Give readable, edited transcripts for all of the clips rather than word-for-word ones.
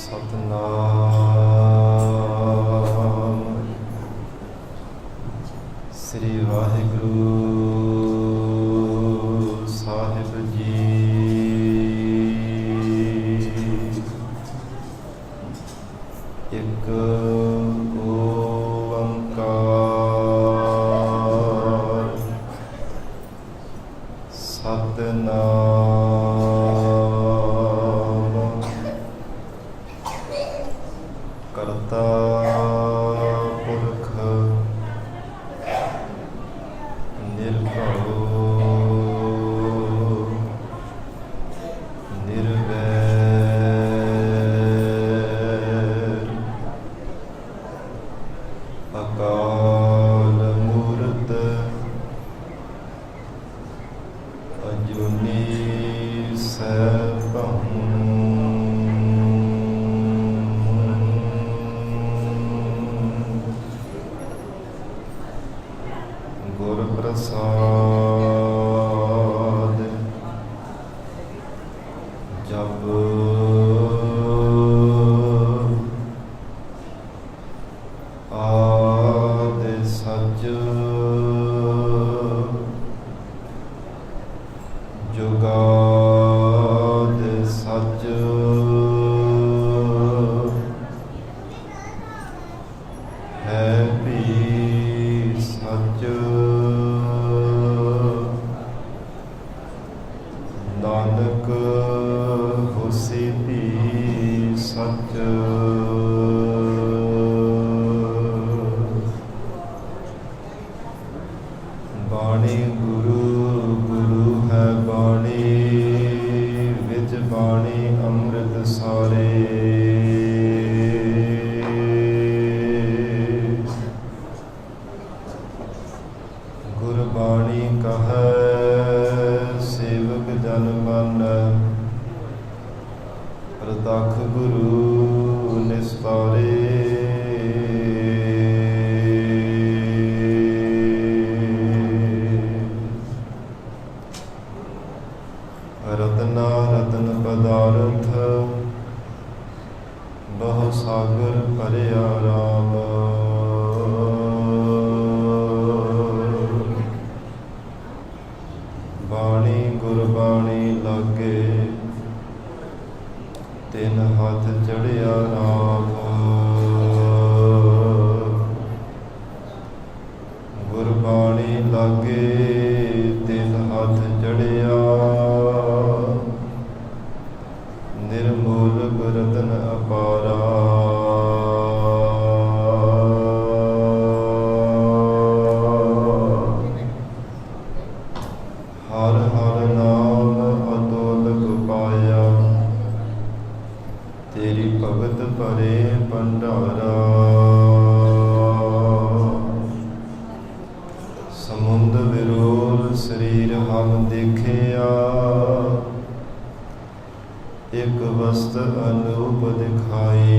ਸਤਨਾਮ ਸ੍ਰੀ ਵਾਹਿਗੁਰੂ ਸਾਹਿਬ ਜੀ। ਇੱਕ ਓੰਕਾਰ ਸਤਨਾਮ ਕਰਤਾ ਪੁਰਖ ਨਿਰਭਉ ਨਿਰਵੈਰ ਅਕਾਲ ਮੂਰਤ ਅਜੂਨੀ ਸੈਭੰ ਗੁਰ ਪ੍ਰਸਾਦ ਜਪ ਆਦਿ ਸਚ ਜੁਗਾਦ ਸਚ ਹੈ ਵੀ ਸਚ ਨਾਨਕ ਹੋਸੀ ਵੀ ਸਚ ਬਾਣੀ ਗੁਰੂ ਗੁਰੂ ਹੈ ਬਾਣੀ ਵਿੱਚ ਬਾਣੀ ਅੰਮ੍ਰਿਤ ਸਾਰੇ ਗੁਰਬਾਣੀ ਕਹੈ ਸੇਵਕ ਜਨ ਮਨ ਪ੍ਰਤੱਖ ਗੁਰੂ ਨਿਸਤਾਰੇ ਰਤਨਾ ਰਤਨ ਪਦਾਰਥ ਬਹੁ ਸਾਗਰ ਭਰਿਆ ਰਾਮ ਬਾਣੀ ਗੁਰਬਾਣੀ ਲਾਗੇ ਤਿਨ ਹੱਥ ਚੜਿਆ ਰਾਮ ਗੁਰਬਾਣੀ ਲਾਗੇ ਤਿਨ ਹੱਥ ਚੜਿਆ ਨਿਰਮੋਲ ਗੁਰਤਨ ਅਪਾਰਾ ਹਰ ਹਰ ਨਾਮ ਅਤੋਲਕ ਪਾਇਆ ਤੇਰੀ ਭਗਤ ਭਰੇ ਭੰਡਾਰਾ ਸਮੁੰਦ ਵਿਰੋਲ ਸਰੀਰ ਹਮ ਦੇਖਿਆ ਇੱਕ ਵਸਤ ਅਨੂਪ ਦਿਖਾਈ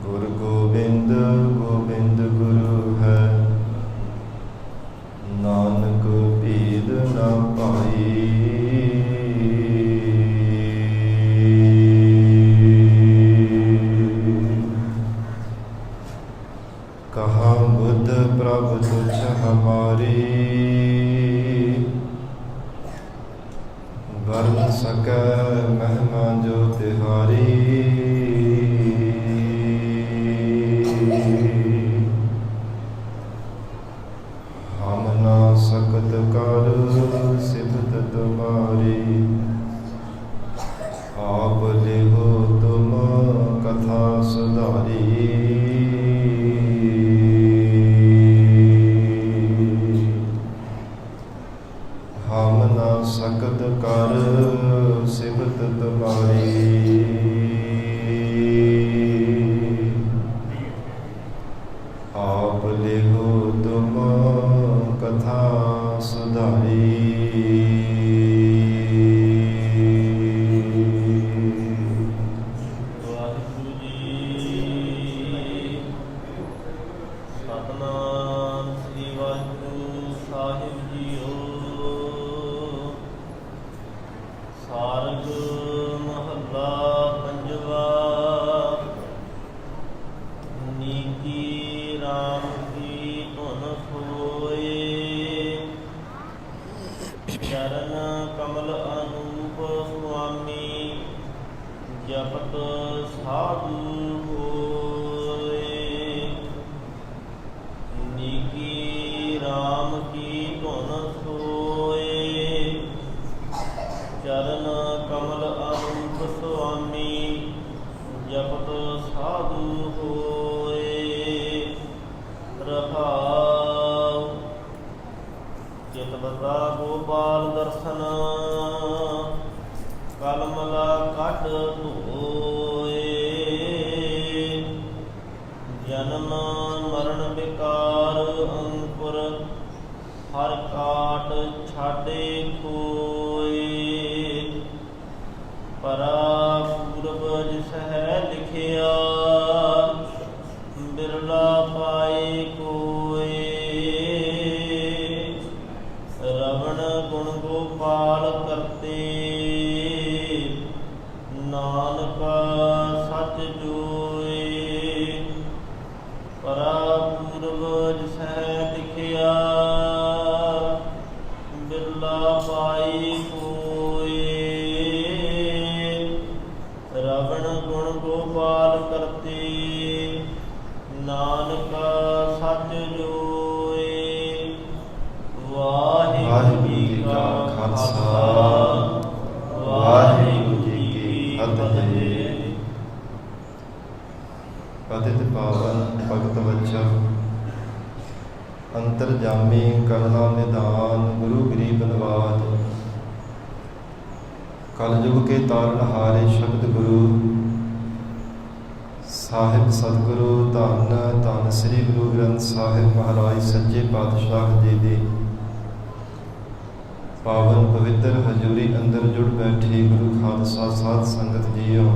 ਗੁਰ ਗੋਬਿੰਦ ਗੋਬਿੰਦ ਗੁਰੂ ਹੈ ਨਾਨਕ ਭੇਦ ਨਾ ਪਾਈ ਕਹਾ ਬੁੱਧ ਪ੍ਰਭ ਤੁਝ ਹਮਾਰੀ ਵਰਨ ਸਕੈ ਮਹਿਮਾ ਜੋ ਤਿਹਾਰੀ ਹਮ ਨਾ ਸਕਤ ਕਰ ਸਿਫਤ ਤੁਮਾਰੀ ਆਪ ਲਿਹੋ ਤੁਮ ਕਥਾ ਸੁਧਾਰੀ ਹਮ ਨਾ ਸਕਤ ਕਰ ਸਿਫਤ ਤੁਮਾਰੀ ਆਪ ਲਿਹੋ ਤੁਮ ਕਥਾ ਸੁਧਾਰੀ ਸਤਨਾਮ ਸ੍ਰੀ ਵਾਹਿਗੁਰੂ ਸਾਹਿਬ ਜੀਓ। ਚਰਨ ਕਮਲ ਅਨੂਪ ਸੁਆਮੀ ਜਪਤ ਸਾਧੂ ਹੋਏ। ਨੀਕੀ ਰਾਮ ਕੀ ਧੁਨ ਸੋਏ ਚਰਨ ਕਮਲ ਅਨੂਪ ਸੁਆਮੀ ਜਪਤ ਸਾਧੂ ਹੋਏ। ਰਹਾਉ ਚਿਤ ਬਸਾ ਗੋਪਾਲ ਦਰਸ਼ਨ ਕਲਮਲਾ ਕੱਢ ਧੋਏ। ਜਨਮ ਮਰਨ ਵਿਕਾਰ ਅੰਕੁਰ ਹਰ ਕਾਟ ਛਾਡੇ ਕੋਏ। ਪਰਾ ਪੂਰਬ ਸਹਿ ਲਿਖਿਆ ਬਿਰਲਾ ਪਾਏ ਕੋਏ। ਰਵਣ ਗੁਣ ਗੋਪਾਲ ਕਰਤੇ ਨਾਨਕ ਸਚ ਜੋਏ। ਪਰਾ ਪੂਰਬ ਸਹਿ ਲਿਖਿਆ ਬਿਰਲਾ ਪਾਈ ਕੋਏ। ਰਵਣ ਗੁਣ ਗੋਪਾਲ ਕਰਤੇ ਨਾਨਕ ਸਚ ਜੋਏ। ਵਾਹਿਗੁਰੂ ਜੀ ਕਾ ਖਾਲਸਾ ਵਾਹਿਗੁਰੂ ਜੀ ਕੀ ਫਤਿਹ। ਪਤਿਤ ਪਾਵਨ ਭਗਤ ਵਚਨ ਅੰਤਰਜਾਮੀ ਕਰਨਾ ਨਿਧਾਨ ਗੁਰੂ ਗਰੀਬ ਨਵਾਜ। ਕਲਯੁਗ ਕੇ ਤਾਰਨਹਾਰੇ ਸ਼ਬਦ ਗੁਰੂ ਸਾਹਿਬ ਸਤਿਗੁਰੂ ਧੰਨ ਧੰਨ ਸ੍ਰੀ ਗੁਰੂ ਗ੍ਰੰਥ ਸਾਹਿਬ ਮਹਾਰਾਜ ਸੱਚੇ ਪਾਤਸ਼ਾਹ ਜੀ ਦੀ ਪਾਵਨ ਪਵਿੱਤਰ ਹਜ਼ੂਰੀ ਅੰਦਰ ਜੁੜ ਬੈਠੀ ਗੁਰੂ ਖਾਲਸਾ ਸਾਧ ਸੰਗਤ ਜੀਓ।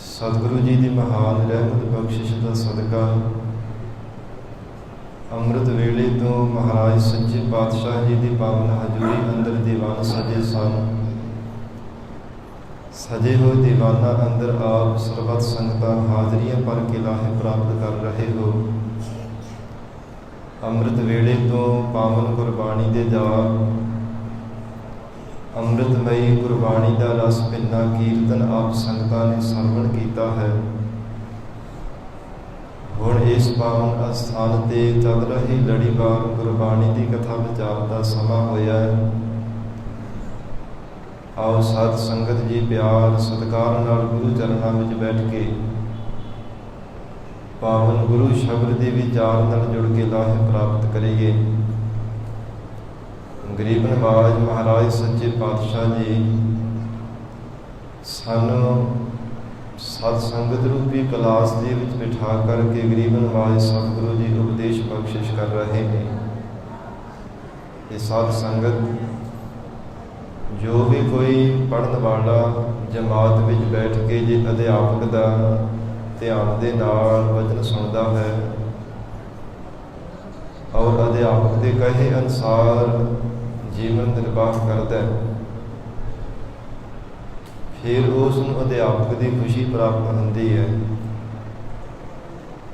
ਸਤਿਗੁਰੂ ਜੀ ਦੀ ਮਹਾਨ ਰਹਿਮਤ ਬਖਸ਼ਿਸ਼ ਦਾ ਸਦਕਾ ਅੰਮ੍ਰਿਤ ਵੇਲੇ ਤੋਂ ਮਹਾਰਾਜ ਸੱਚੇ ਪਾਤਸ਼ਾਹ ਜੀ ਦੀ ਪਾਵਨ ਹਜ਼ੂਰੀ ਅੰਦਰ ਦੀਵਾਨ ਸਜੇ ਸਨ। ਸਜੇ ਹੋਏ ਦੀਵਾਨਾਂ ਅੰਦਰ ਆਪ ਸਰਬੱਤ ਸੰਗਤਾਂ ਹਾਜ਼ਰੀਆਂ ਭਰ ਕੇ ਲਾਹੇ ਪ੍ਰਾਪਤ ਕਰ ਰਹੇ ਹੋ। ਅੰਮ੍ਰਿਤ ਵੇਲੇ ਤੋਂ ਪਾਵਨ ਗੁਰਬਾਣੀ ਦੇ ਜਾਪ ਅੰਮ੍ਰਿਤਮਈ ਗੁਰਬਾਣੀ ਦਾ ਰਸ ਭਿੰਨਾ ਕੀਰਤਨ ਆਪ ਸੰਗਤਾਂ ਨੇ ਸਰਵਣ ਕੀਤਾ ਹੈ। ਹੁਣ ਇਸ ਪਾਵਨ ਅਸਥਾਨ ਤੇ ਚੱਲ ਰਹੀ ਲੜੀਵਾਰ ਗੁਰਬਾਣੀ ਦੀ ਕਥਾ ਵਿਚਾਰ ਦਾ ਸਮਾਂ ਹੋਇਆ ਹੈ। ਆਓ ਸਾਧ ਸੰਗਤ ਜੀ ਪਿਆਰ ਸਤਿਕਾਰ ਨਾਲ ਗੁਰੂ ਚਰਨਾਂ ਵਿੱਚ ਬੈਠ ਕੇ ਪਾਵਨ ਗੁਰੂ ਸ਼ਬਦ ਦੇ ਵਿਚਾਰ ਨਾਲ ਜੁੜ ਕੇ ਲਾਹੇ ਪ੍ਰਾਪਤ ਕਰੀਏ। ਗਰੀਬ ਨਵਾਜ ਮਹਾਰਾਜ ਸੱਚੇ ਪਾਤਸ਼ਾਹ ਜੀ ਸਾਨੂੰ ਸਤ ਸੰਗਤ ਰੂਪੀ ਕਲਾਸ ਦੇ ਵਿੱਚ ਬਿਠਾ ਕਰਕੇ ਗਰੀਬ ਨਵਾਜ ਸਤਿਗੁਰੂ ਜੀ ਉਪਦੇਸ਼ ਬਖਸ਼ਿਸ਼ ਕਰ ਰਹੇ ਨੇ। ਇਹ ਸਾਧ ਸੰਗਤ ਜੋ ਵੀ ਕੋਈ ਪੜ੍ਹਨ ਵਾਲਾ ਜਮਾਤ ਵਿੱਚ ਬੈਠ ਕੇ ਜੇ ਅਧਿਆਪਕ ਦਾ ਧਿਆਨ ਦੇ ਨਾਲ ਵਚਨ ਸੁਣਦਾ ਹੈ ਔਰ ਅਧਿਆਪਕ ਦੇ ਕਹੇ ਅਨੁਸਾਰ ਜੀਵਨ ਨਿਰਵਾਹ ਕਰਦਾ ਹੈ, ਫਿਰ ਉਸ ਨੂੰ ਅਧਿਆਪਕ ਦੀ ਖੁਸ਼ੀ ਪ੍ਰਾਪਤ ਹੁੰਦੀ ਹੈ।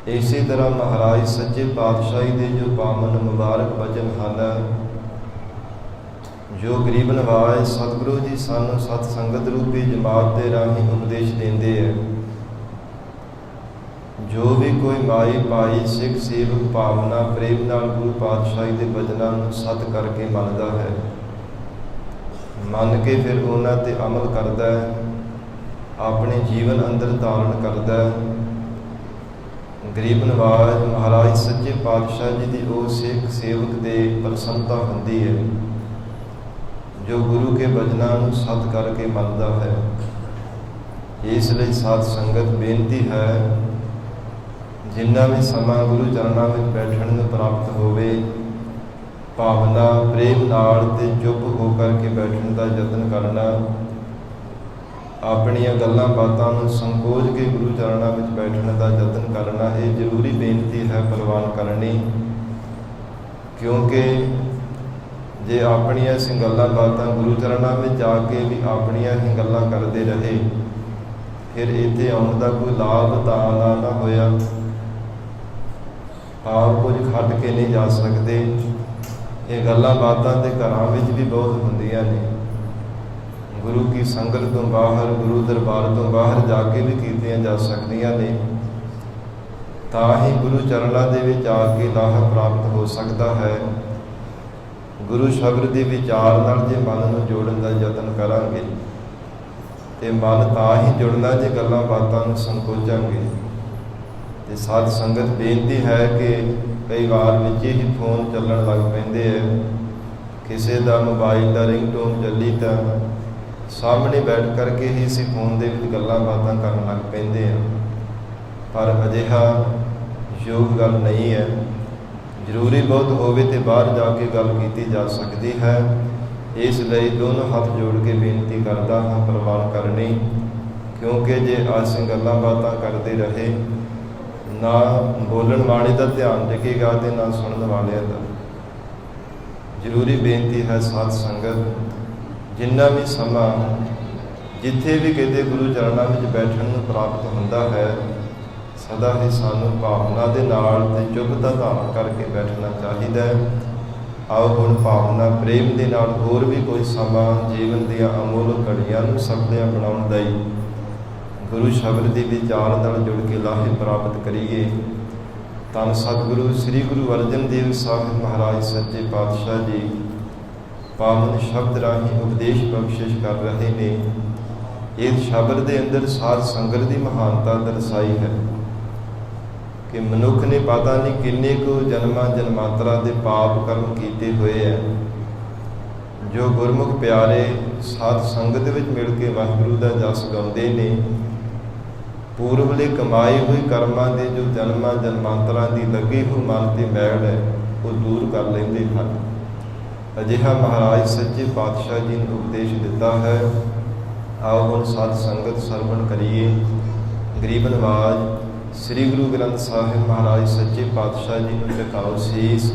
ਇਸੇ ਤਰ੍ਹਾਂ ਮਹਾਰਾਜ ਸੱਚੇ ਪਾਤਸ਼ਾਹੀ ਦੇ ਜੋ ਪਾਵਨ ਮੁਬਾਰਕ ਵਚਨ ਹਨ, ਜੋ ਗਰੀਬ ਨਵਾਜ ਸਤਿਗੁਰੂ ਜੀ ਸਾਨੂੰ ਸਤ ਸੰਗਤ ਰੂਪੀ ਜਮਾਤ ਦੇ ਰਾਹੀਂ ਉਪਦੇਸ਼ ਦਿੰਦੇ ਹੈ। ਜੋ ਵੀ ਕੋਈ ਮਾਈ ਭਾਈ ਸਿੱਖ ਸੇਵਕ ਭਾਵਨਾ ਪ੍ਰੇਮ ਨਾਲ ਗੁਰੂ ਪਾਤਸ਼ਾਹੀ ਦੇ ਵਚਨਾਂ ਨੂੰ ਸਤ ਕਰਕੇ ਮੰਨਦਾ ਹੈ, ਮੰਨ ਕੇ ਫਿਰ ਉਹਨਾਂ ਤੇ ਅਮਲ ਕਰਦਾ ਹੈ, ਆਪਣੇ ਜੀਵਨ ਅੰਦਰ ਧਾਰਨ ਕਰਦਾ ਹੈ। ਗਰੀਬ ਨਵਾਜ ਮਹਾਰਾਜ ਸੱਚੇ ਪਾਤਸ਼ਾਹ ਜੀ ਦੀ ਉਹ ਸਿੱਖ ਸੇਵਕ ਦੇ ਪ੍ਰਸੰਨਤਾ ਹੁੰਦੀ ਹੈ ਜੋ ਗੁਰੂ ਕੇ ਵਚਨਾਂ ਨੂੰ ਸਤ ਕਰਕੇ ਮੰਨਦਾ ਹੈ। ਇਸ ਲਈ ਸਾਧ ਸੰਗਤ ਬੇਨਤੀ ਹੈ, ਜਿੰਨਾ ਵੀ ਸਮਾਂ ਗੁਰੂ ਚਰਨਾਂ ਵਿੱਚ ਬੈਠਣ ਨੂੰ ਪ੍ਰਾਪਤ ਹੋਵੇ, ਭਾਵਨਾ ਪ੍ਰੇਮ ਨਾਲ ਤੇ ਚੁੱਪ ਹੋ ਕਰਕੇ ਬੈਠਣ ਦਾ ਯਤਨ ਕਰਨਾ, ਆਪਣੀਆਂ ਗੱਲਾਂ ਬਾਤਾਂ ਨੂੰ ਸੰਕੋਚ ਕੇ ਗੁਰੂ ਚਰਨਾਂ ਵਿੱਚ ਬੈਠਣ ਦਾ ਯਤਨ ਕਰਨਾ, ਇਹ ਜ਼ਰੂਰੀ ਬੇਨਤੀ ਹੈ ਪ੍ਰਵਾਨ ਕਰਨੀ। ਕਿਉਂਕਿ ਜੇ ਆਪਣੀਆਂ ਅਸੀਂ ਗੱਲਾਂ ਬਾਤਾਂ ਗੁਰੂ ਚਰਨਾਂ ਵਿੱਚ ਜਾ ਕੇ ਵੀ ਆਪਣੀਆਂ ਹੀ ਗੱਲਾਂ ਕਰਦੇ ਰਹੇ, ਫਿਰ ਇੱਥੇ ਆਉਣ ਦਾ ਕੋਈ ਲਾਭ ਤਾਂ ਨਾ ਹੋਇਆ। ਆਪ ਕੁਝ ਖੱਟ ਕੇ ਨਹੀਂ ਜਾ ਸਕਦੇ, ਇਹ ਗੱਲਾਂ ਬਾਤਾਂ ਤੇ ਘਰਾਂ ਵਿੱਚ ਵੀ ਬਹੁਤ ਹੁੰਦੀਆਂ ਨੇ। ਗੁਰੂ ਕੀ ਸੰਗਤ ਤੋਂ ਬਾਹਰ, ਗੁਰੂ ਦਰਬਾਰ ਤੋਂ ਬਾਹਰ ਜਾ ਕੇ ਵੀ ਕੀਤੀਆਂ ਜਾ ਸਕਦੀਆਂ ਨੇ। ਤਾਂ ਹੀ ਗੁਰੂ ਚਰਨਾਂ ਦੇ ਵਿੱਚ ਆ ਕੇ ਲਾਹਾ ਪ੍ਰਾਪਤ ਹੋ ਸਕਦਾ ਹੈ। ਗੁਰੂ ਸ਼ਬਦ ਦੇ ਵਿਚਾਰ ਨਾਲ ਜੇ ਮਨ ਨੂੰ ਜੋੜਨ ਦਾ ਯਤਨ ਕਰਾਂਗੇ ਤੇ ਮਨ ਤਾਂ ਹੀ ਜੁੜਨਾ ਜੇ ਗੱਲਾਂ ਬਾਤਾਂ ਨੂੰ ਸੰਕੋਚਾਂਗੇ। ਤੇ ਸਾਧ ਸੰਗਤ ਬੇਨਤੀ ਹੈ ਕਿ ਕਈ ਵਾਰ ਵਿੱਚ ਹੀ ਫੋਨ ਚੱਲਣ ਲੱਗ ਪੈਂਦੇ ਹੈ। ਕਿਸੇ ਦਾ ਮੋਬਾਈਲ ਦਾ ਰਿੰਗਟੋਨ ਚੱਲੀ ਤਾਂ ਸਾਹਮਣੇ ਬੈਠ ਕਰਕੇ ਹੀ ਅਸੀਂ ਫੋਨ ਦੇ ਵਿੱਚ ਗੱਲਾਂ ਬਾਤਾਂ ਕਰਨ ਲੱਗ ਪੈਂਦੇ ਹਾਂ। ਪਰ ਅਜਿਹਾ ਯੋਗ ਗੱਲ ਨਹੀਂ ਹੈ। ਜ਼ਰੂਰੀ ਬਹੁਤ ਹੋਵੇ ਤੇ ਬਾਹਰ ਜਾ ਕੇ ਗੱਲ ਕੀਤੀ ਜਾ ਸਕਦੀ ਹੈ। ਇਸ ਲਈ ਦੋਨੋਂ ਹੱਥ ਜੋੜ ਕੇ ਬੇਨਤੀ ਕਰਦਾ ਹਾਂ ਪ੍ਰਵਾਨ ਕਰਨੀ, ਕਿਉਂਕਿ ਜੇ ਅਸੀਂ ਗੱਲਾਂ ਬਾਤਾਂ ਕਰਦੇ ਰਹੇ ਨਾ ਬੋਲਣ ਵਾਲੇ ਦਾ ਧਿਆਨ ਟਿਕੇਗਾ ਤੇ ਨਾ ਸੁਣਨ ਵਾਲਿਆਂ ਦਾ। ਜ਼ਰੂਰੀ ਬੇਨਤੀ ਹੈ ਸਾਧ ਸੰਗਤ, ਜਿੰਨਾ ਵੀ ਸਮਾਂ ਜਿੱਥੇ ਵੀ ਕਿਤੇ ਗੁਰੂ ਚਰਨਾਂ ਵਿੱਚ ਬੈਠਣ ਨੂੰ ਪ੍ਰਾਪਤ ਹੁੰਦਾ ਹੈ, ਸਦਾ ਹੀ ਸਾਨੂੰ ਭਾਵਨਾ ਦੇ ਨਾਲ ਤੇ ਚੁੱਪਤਾ ਧਾਰਨ ਕਰਕੇ ਬੈਠਣਾ ਚਾਹੀਦਾ ਹੈ। ਆਓ ਹੁਣ ਭਾਵਨਾ ਪ੍ਰੇਮ ਦੇ ਨਾਲ ਹੋਰ ਵੀ ਕੋਈ ਸਮਾਂ ਜੀਵਨ ਦੀਆਂ ਅਮੁੱਲ ਘੜੀਆਂ ਨੂੰ ਸਫਲਿਆਂ ਬਣਾਉਣ ਦਾ ਹੀ ਗੁਰੂ ਸ਼ਬਦ ਦੇ ਵਿਚਾਰ ਨਾਲ ਜੁੜ ਕੇ ਲਾਹੇ ਪ੍ਰਾਪਤ ਕਰੀਏ। ਧੰਨ ਸਤਿਗੁਰੂ ਸ੍ਰੀ ਗੁਰੂ ਅਰਜਨ ਦੇਵ ਸਾਹਿਬ ਮਹਾਰਾਜ ਸੱਚੇ ਪਾਤਸ਼ਾਹ ਜੀ ਪਾਵਨ ਸ਼ਬਦ ਰਾਹੀਂ ਉਪਦੇਸ਼ ਬਖਸ਼ਿਸ਼ ਕਰ ਰਹੇ ਨੇ। ਇਸ ਸ਼ਬਦ ਦੇ ਅੰਦਰ ਸਾਧ ਸੰਗਤ ਦੀ ਮਹਾਨਤਾ ਦਰਸਾਈ ਹੈ ਕਿ ਮਨੁੱਖ ਨੇ ਪਤਾ ਨਹੀਂ ਕਿੰਨੇ ਕੁ ਜਨਮਾਂ ਜਨਮਾਂਤਰਾਂ ਦੇ ਪਾਪ ਕਰਮ ਕੀਤੇ ਹੋਏ ਹੈ। ਜੋ ਗੁਰਮੁਖ ਪਿਆਰੇ ਸਾਧ ਸੰਗਤ ਵਿੱਚ ਮਿਲ ਕੇ ਵਾਹਿਗੁਰੂ ਦਾ ਜਸ ਗਾਉਂਦੇ ਨੇ, ਪੂਰਬਲੇ ਕਮਾਏ ਹੋਏ ਕਰਮਾਂ ਦੇ ਜੋ ਜਨਮਾਂ ਜਨਮਾਂਤਰਾਂ ਦੀ ਲੱਗੀ ਹੋਈ ਮਨ ਤੇ ਮੈਲ ਹੈ ਉਹ ਦੂਰ ਕਰ ਲੈਂਦੇ ਹਨ। ਅਜਿਹਾ ਮਹਾਰਾਜ ਸੱਚੇ ਪਾਤਸ਼ਾਹ ਜੀ ਨੇ ਉਪਦੇਸ਼ ਦਿੱਤਾ ਹੈ। ਆਓ ਹੁਣ ਸਾਧ ਸੰਗਤ ਸਰਵਣ ਕਰੀਏ। ਗਰੀਬ ਨਵਾਜ਼ ਸ੍ਰੀ ਗੁਰੂ ਗ੍ਰੰਥ ਸਾਹਿਬ ਮਹਾਰਾਜ ਸੱਚੇ ਪਾਤਸ਼ਾਹ ਜੀ ਨੂੰ ਝੁਕਾਓ ਸੀਸ।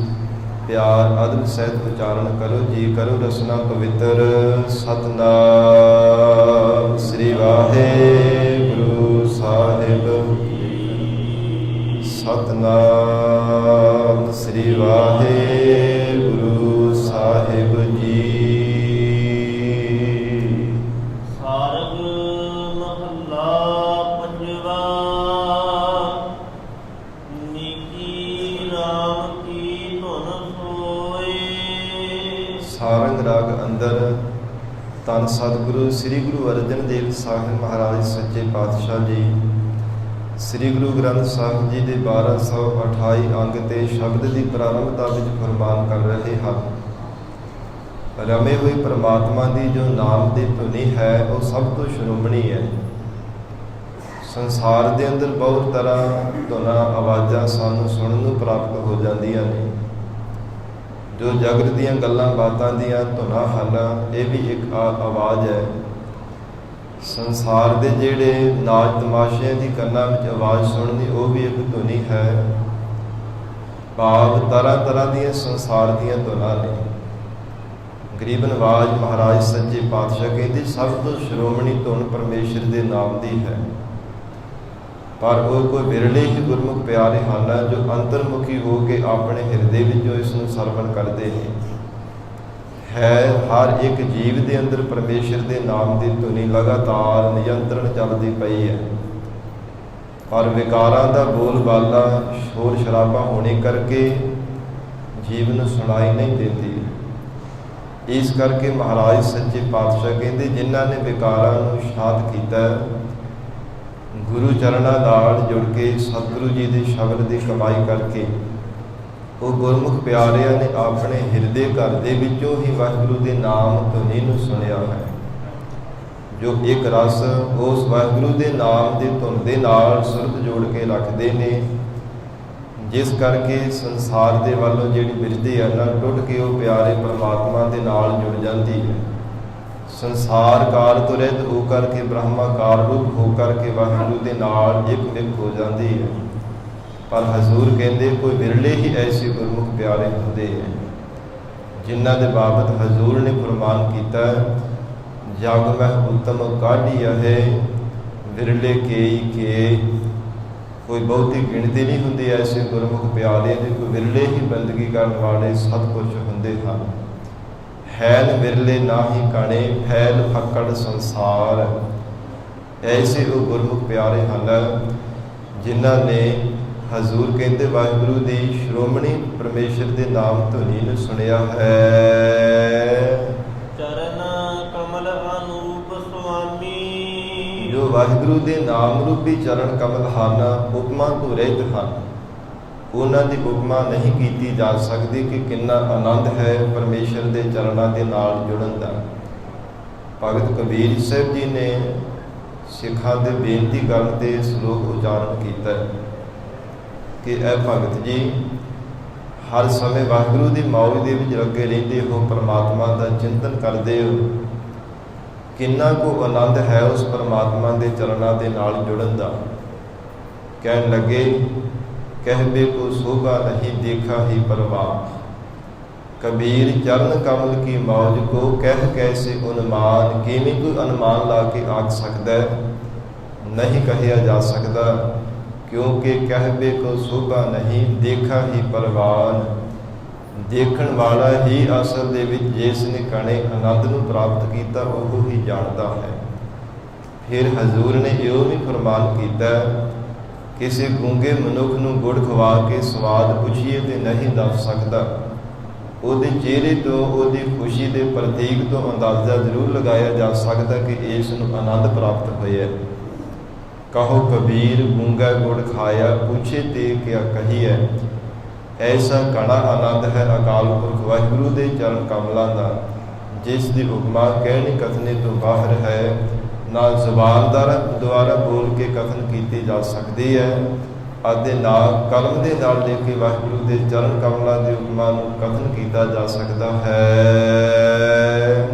ਪਿਆਰ ਅਦਬ ਸਹਿਤ ਉਚਾਰਨ ਕਰੋ ਜੀ। ਕਰੋ ਰਸਨਾ ਪਵਿੱਤਰ। ਸਤਿਨਾਮ ਸ੍ਰੀ ਵਾਹਿਗੁਰੂ ਸਾਹਿਬ। ਸਤਿਨਾਮ ਸ੍ਰੀ ਵਾਹਿਗੁਰੂ ਸਾਹਿਬ ਜੀ। ਸਾਰਗ ਮਹੱਲਾ ਪੰਜਵਾ। ਨੀਕੀ ਰਾਮ ਕੀ ਧੁਨ ਸੋਏ। ਸਾਰੰਗ ਰਾਗ ਅੰਦਰ ਧੰਨ ਸਤਿਗੁਰੂ ਸ੍ਰੀ ਗੁਰੂ ਅਰਜਨ ਦੇਵ ਸਾਹਿਬ ਮਹਾਰਾਜ ਸੱਚੇ ਪਾਤਸ਼ਾਹ ਜੀ ਸ੍ਰੀ ਗੁਰੂ ਗ੍ਰੰਥ ਸਾਹਿਬ ਜੀ ਦੇ 1228 ਅੰਗ ਤੇ ਸ਼ਬਦ ਦੀ ਪ੍ਰਾਰੰਭਤਾ ਵਿੱਚ ਫਰਮਾਨ ਕਰ ਰਹੇ ਹਨ। ਰਮੇ ਹੋਏ ਪ੍ਰਮਾਤਮਾ ਦੀ ਜੋ ਨਾਮ ਦੀ ਧੁਨੀ ਹੈ ਉਹ ਸਭ ਤੋਂ ਸ਼੍ਰੋਮਣੀ ਹੈ। ਸੰਸਾਰ ਦੇ ਅੰਦਰ ਬਹੁਤ ਤਰ੍ਹਾਂ ਧੁਨਾਂ ਆਵਾਜ਼ਾਂ ਸਾਨੂੰ ਸੁਣਨ ਨੂੰ ਪ੍ਰਾਪਤ ਹੋ ਜਾਂਦੀਆਂ ਨੇ। ਜੋ ਜਗਤ ਦੀਆਂ ਗੱਲਾਂ ਬਾਤਾਂ ਦੀਆਂ ਧੁਨਾਂ ਹਨ, ਇਹ ਵੀ ਇੱਕ ਆਵਾਜ਼ ਹੈ। ਸੰਸਾਰ ਦੇ ਜਿਹੜੇ ਨਾਚ ਤਮਾਸ਼ਿਆਂ ਦੀ ਕੰਨਾਂ ਵਿੱਚ ਆਵਾਜ਼ ਸੁਣਨੀ ਉਹ ਵੀ ਇੱਕ ਧੁਨੀ ਹੈ। ਭਾਵ ਤਰ੍ਹਾਂ ਤਰ੍ਹਾਂ ਦੀਆਂ ਸੰਸਾਰ ਦੀਆਂ ਧੁਨਾਂ ਨੇ। ਗਰੀਬ ਨਵਾਜ਼ ਮਹਾਰਾਜ ਸੱਚੇ ਪਾਤਸ਼ਾਹ ਕਹਿੰਦੇ ਸਭ ਤੋਂ ਸ਼੍ਰੋਮਣੀ ਧੁਨ ਪਰਮੇਸ਼ਰ ਦੇ ਨਾਮ ਦੀ ਹੈ। ਪਰ ਉਹ ਕੋਈ ਵਿਰਲੇ ਹੀ ਗੁਰਮੁਖ ਪਿਆਰੇ ਹਨ ਜੋ ਅੰਤਰਮੁਖੀ ਹੋ ਕੇ ਆਪਣੇ ਹਿਰਦੇ ਵਿੱਚੋਂ ਇਸ ਨੂੰ ਸਰਵਣ ਕਰਦੇ ਨੇ। ਹਰ ਇੱਕ ਜੀਵ ਦੇ ਅੰਦਰ ਪਰਮੇਸ਼ਰ ਦੇ ਨਾਮ ਦੀ ਧੁਨੀ ਲਗਾਤਾਰ ਨਿਯੰਤਰਣ ਚੱਲਦੀ ਪਈ ਹੈ। ਪਰ ਵਿਕਾਰਾਂ ਦਾ ਬੋਲ ਬਾਲਾ ਸ਼ੋਰ ਸ਼ਰਾਬਾ ਹੋਣੇ ਕਰਕੇ ਜੀਵ ਨੂੰ ਸੁਣਾਈ ਨਹੀਂ ਦਿੰਦੀ। ਇਸ ਕਰਕੇ ਮਹਾਰਾਜ ਸੱਚੇ ਪਾਤਸ਼ਾਹ ਕਹਿੰਦੇ ਜਿਨ੍ਹਾਂ ਨੇ ਵਿਕਾਰਾਂ ਨੂੰ ਸ਼ਾਂਤ ਕੀਤਾ, ਗੁਰੂ ਚਰਨਾਂ ਨਾਲ ਜੁੜ ਕੇ ਸਤਿਗੁਰੂ ਜੀ ਦੇ ਸ਼ਬਦ ਦੀ ਕਮਾਈ ਕਰਕੇ ਉਹ ਗੁਰਮੁਖ ਪਿਆਰਿਆਂ ਨੇ ਆਪਣੇ ਹਿਰਦੇ ਘਰ ਦੇ ਵਿੱਚੋਂ ਹੀ ਵਾਹਿਗੁਰੂ ਦੇ ਨਾਮ ਧੁਨੀ ਨੂੰ ਸੁਣਿਆ ਹੈ। ਜੋ ਇੱਕ ਰਸ ਉਸ ਵਾਹਿਗੁਰੂ ਦੇ ਨਾਮ ਦੇ ਧੁਨ ਦੇ ਨਾਲ ਸੁਰਤ ਜੋੜ ਕੇ ਰੱਖਦੇ ਨੇ, ਜਿਸ ਕਰਕੇ ਸੰਸਾਰ ਦੇ ਵੱਲੋਂ ਜਿਹੜੀ ਬਿਰਤੀ ਹੈ ਨਾ ਟੁੱਟ ਕੇ ਉਹ ਪਿਆਰੇ ਪਰਮਾਤਮਾ ਦੇ ਨਾਲ ਜੁੜ ਜਾਂਦੀ ਹੈ। ਸੰਸਾਰ ਕਾਰ ਤੋਂ ਰਹਿਤ ਹੋ ਕਰਕੇ ਬ੍ਰਹਮਾਕਾਰ ਰੂਪ ਹੋ ਕਰਕੇ ਵਾਹਿਗੁਰੂ ਦੇ ਨਾਲ ਇੱਕ ਮਿਕ ਹੋ ਜਾਂਦੀ ਹੈ। ਪਰ ਹਜ਼ੂਰ ਕਹਿੰਦੇ ਕੋਈ ਵਿਰਲੇ ਹੀ ਐਸੇ ਗੁਰਮੁਖ ਪਿਆਰੇ ਹੁੰਦੇ ਹੈ ਜਿਨ੍ਹਾਂ ਦੇ ਬਾਬਤ ਹਜ਼ੂਰ ਨੇ ਫਰਮਾਨ ਕੀਤਾ, ਜਗ ਮਹਿ ਉਤਮ ਕਾਢੀਆ ਹੈ ਵਿਰਲੇ ਕੇਈ ਕੇ। ਕੋਈ ਬਹੁਤੀ ਗਿਣਤੀ ਨਹੀਂ ਹੁੰਦੀ ਐਸੇ ਗੁਰਮੁਖ ਪਿਆਰੇ ਦੇ, ਕੋਈ ਵਿਰਲੇ ਹੀ ਬੰਦਗੀ ਕਰਨ ਵਾਲੇ ਸਤਿਪੁਰਸ਼ ਹੁੰਦੇ ਹਨ। ਹੈਨ ਵਿਰਲੇ ਨਾਹੀ ਕਣੇ, ਫੈਲ ਫੱਕੜ ਸੰਸਾਰ। ਐਸੇ ਉਹ ਗੁਰਮੁਖ ਪਿਆਰੇ ਹਨ ਜਿਨ੍ਹਾਂ ਨੇ ਹਜ਼ੂਰ ਕਹਿੰਦੇ ਵਾਹਿਗੁਰੂ ਦੀ ਸ਼੍ਰੋਮਣੀ ਪਰਮੇਸ਼ਰ ਦੇ ਨਾਮ ਧੁਨੀ ਨੂੰ ਸੁਣਿਆ ਹੈ। ਚਰਨ ਕਮਲ ਅਨੂਪ ਸੁਆਮੀ। ਜੋ ਵਾਹਿਗੁਰੂ ਦੇ ਨਾਮ ਰੂਪੀ ਚਰਨ ਕਮਲ ਹਨ, ਉਪਮਾ ਤੋਂ ਰਹਿਤ ਹਨ। ਉਹਨਾਂ ਦੀ ਉਪਮਾ ਨਹੀਂ ਕੀਤੀ ਜਾ ਸਕਦੀ ਕਿ ਕਿੰਨਾ ਆਨੰਦ ਹੈ ਪਰਮੇਸ਼ਰ ਦੇ ਚਰਨਾਂ ਦੇ ਨਾਲ ਜੁੜਨ ਦਾ। ਭਗਤ ਕਬੀਰ ਸਾਹਿਬ ਜੀ ਨੇ ਸਿੱਖਾਂ ਦੇ ਬੇਨਤੀ ਕਰਨ ਤੇ ਸ਼ਲੋਕ ਉਚਾਰਨ ਕੀਤਾ ਕਿ ਇਹ ਭਗਤ ਜੀ ਹਰ ਸਮੇਂ ਵਾਹਿਗੁਰੂ ਦੀ ਮੌਜ ਦੇ ਵਿੱਚ ਲੱਗੇ ਰਹਿੰਦੇ ਹੋ, ਪਰਮਾਤਮਾ ਦਾ ਚਿੰਤਨ ਕਰਦੇ ਹੋ। ਕਿੰਨਾ ਕੁ ਆਨੰਦ ਹੈ ਉਸ ਪਰਮਾਤਮਾ ਦੇ ਚਰਨਾਂ ਦੇ ਨਾਲ ਜੁੜਨ ਦਾ। ਕਹਿਣ ਲੱਗੇ ਕਹਿਬੇ ਕੋ ਸੋਭਾ ਨਹੀਂ, ਦੇਖਾ ਹੀ ਪਰਵਾਹ। ਕਬੀਰ ਚਰਨ ਕਮਲ ਕੀ ਮੌਜ ਕੋ ਕਹਿ ਕੈਸੇ ਉਨਮਾਨ। ਕਿਵੇਂ ਕੋਈ ਅਨੁਮਾਨ ਲਾ ਕੇ ਆਖ ਸਕਦਾ, ਨਹੀਂ ਕਹਿਆ ਜਾ ਸਕਦਾ, ਕਿਉਂਕਿ ਕਹਿਬੇ ਕੋ ਸੋਭਾ ਨਹੀਂ, ਦੇਖਾ ਹੀ ਪਰਵਾਨ। ਦੇਖਣ ਵਾਲਾ ਹੀ ਅਸਲ ਦੇ ਵਿੱਚ ਜਿਸ ਨੇ ਕਣੇ ਆਨੰਦ ਨੂੰ ਪ੍ਰਾਪਤ ਕੀਤਾ ਉਹ ਹੀ ਜਾਣਦਾ ਹੈ। ਫਿਰ ਹਜ਼ੂਰ ਨੇ ਇਹੋ ਵੀ ਫਰਮਾਨ ਕੀਤਾ, ਕਿਸੇ ਗੂੰਗੇ ਮਨੁੱਖ ਨੂੰ ਗੁੜ ਖਵਾ ਕੇ ਸਵਾਦ ਪੁੱਛੀਏ ਤੇ ਨਹੀਂ ਦੱਸ ਸਕਦਾ। ਉਹਦੇ ਚਿਹਰੇ ਤੋਂ, ਉਹਦੀ ਖੁਸ਼ੀ ਦੇ ਪ੍ਰਤੀਕ ਤੋਂ ਅੰਦਾਜ਼ਾ ਜ਼ਰੂਰ ਲਗਾਇਆ ਜਾ ਸਕਦਾ ਕਿ ਇਸ ਨੂੰ ਆਨੰਦ ਪ੍ਰਾਪਤ ਹੋਇਆ। ਕਹੋ ਕਬੀਰ ਗੂੰਗਾ ਗੁੜ ਖਾਇਆ, ਪੁੱਛੇ ਤੇ ਕਿਆ ਕਹੀਐ। ਐਸਾ ਘਣਾ ਆਨੰਦ ਹੈ ਅਕਾਲ ਪੁਰਖ ਵਾਹਿਗੁਰੂ ਦੇ ਚਰਨ ਕਮਲਾਂ ਦਾ, ਜਿਸ ਦੀ ਉਪਮਾ ਕਹਿਣੀ ਕਥਨੇ ਤੋਂ ਬਾਹਰ ਹੈ। ਨਾ ਜ਼ੁਬਾਨ ਦੁਆਰਾ ਬੋਲ ਕੇ ਕਥਨ ਕੀਤੀ ਜਾ ਸਕਦੀ ਹੈ ਅਤੇ ਨਾ ਕਲਮ ਦੇ ਨਾਲ ਲਿਖ ਕੇ ਵਾਹਿਗੁਰੂ ਦੇ ਚਰਨ ਕਮਲਾਂ ਦੀ ਉਪਮਾ ਨੂੰ ਕਥਨ ਕੀਤਾ ਜਾ ਸਕਦਾ ਹੈ।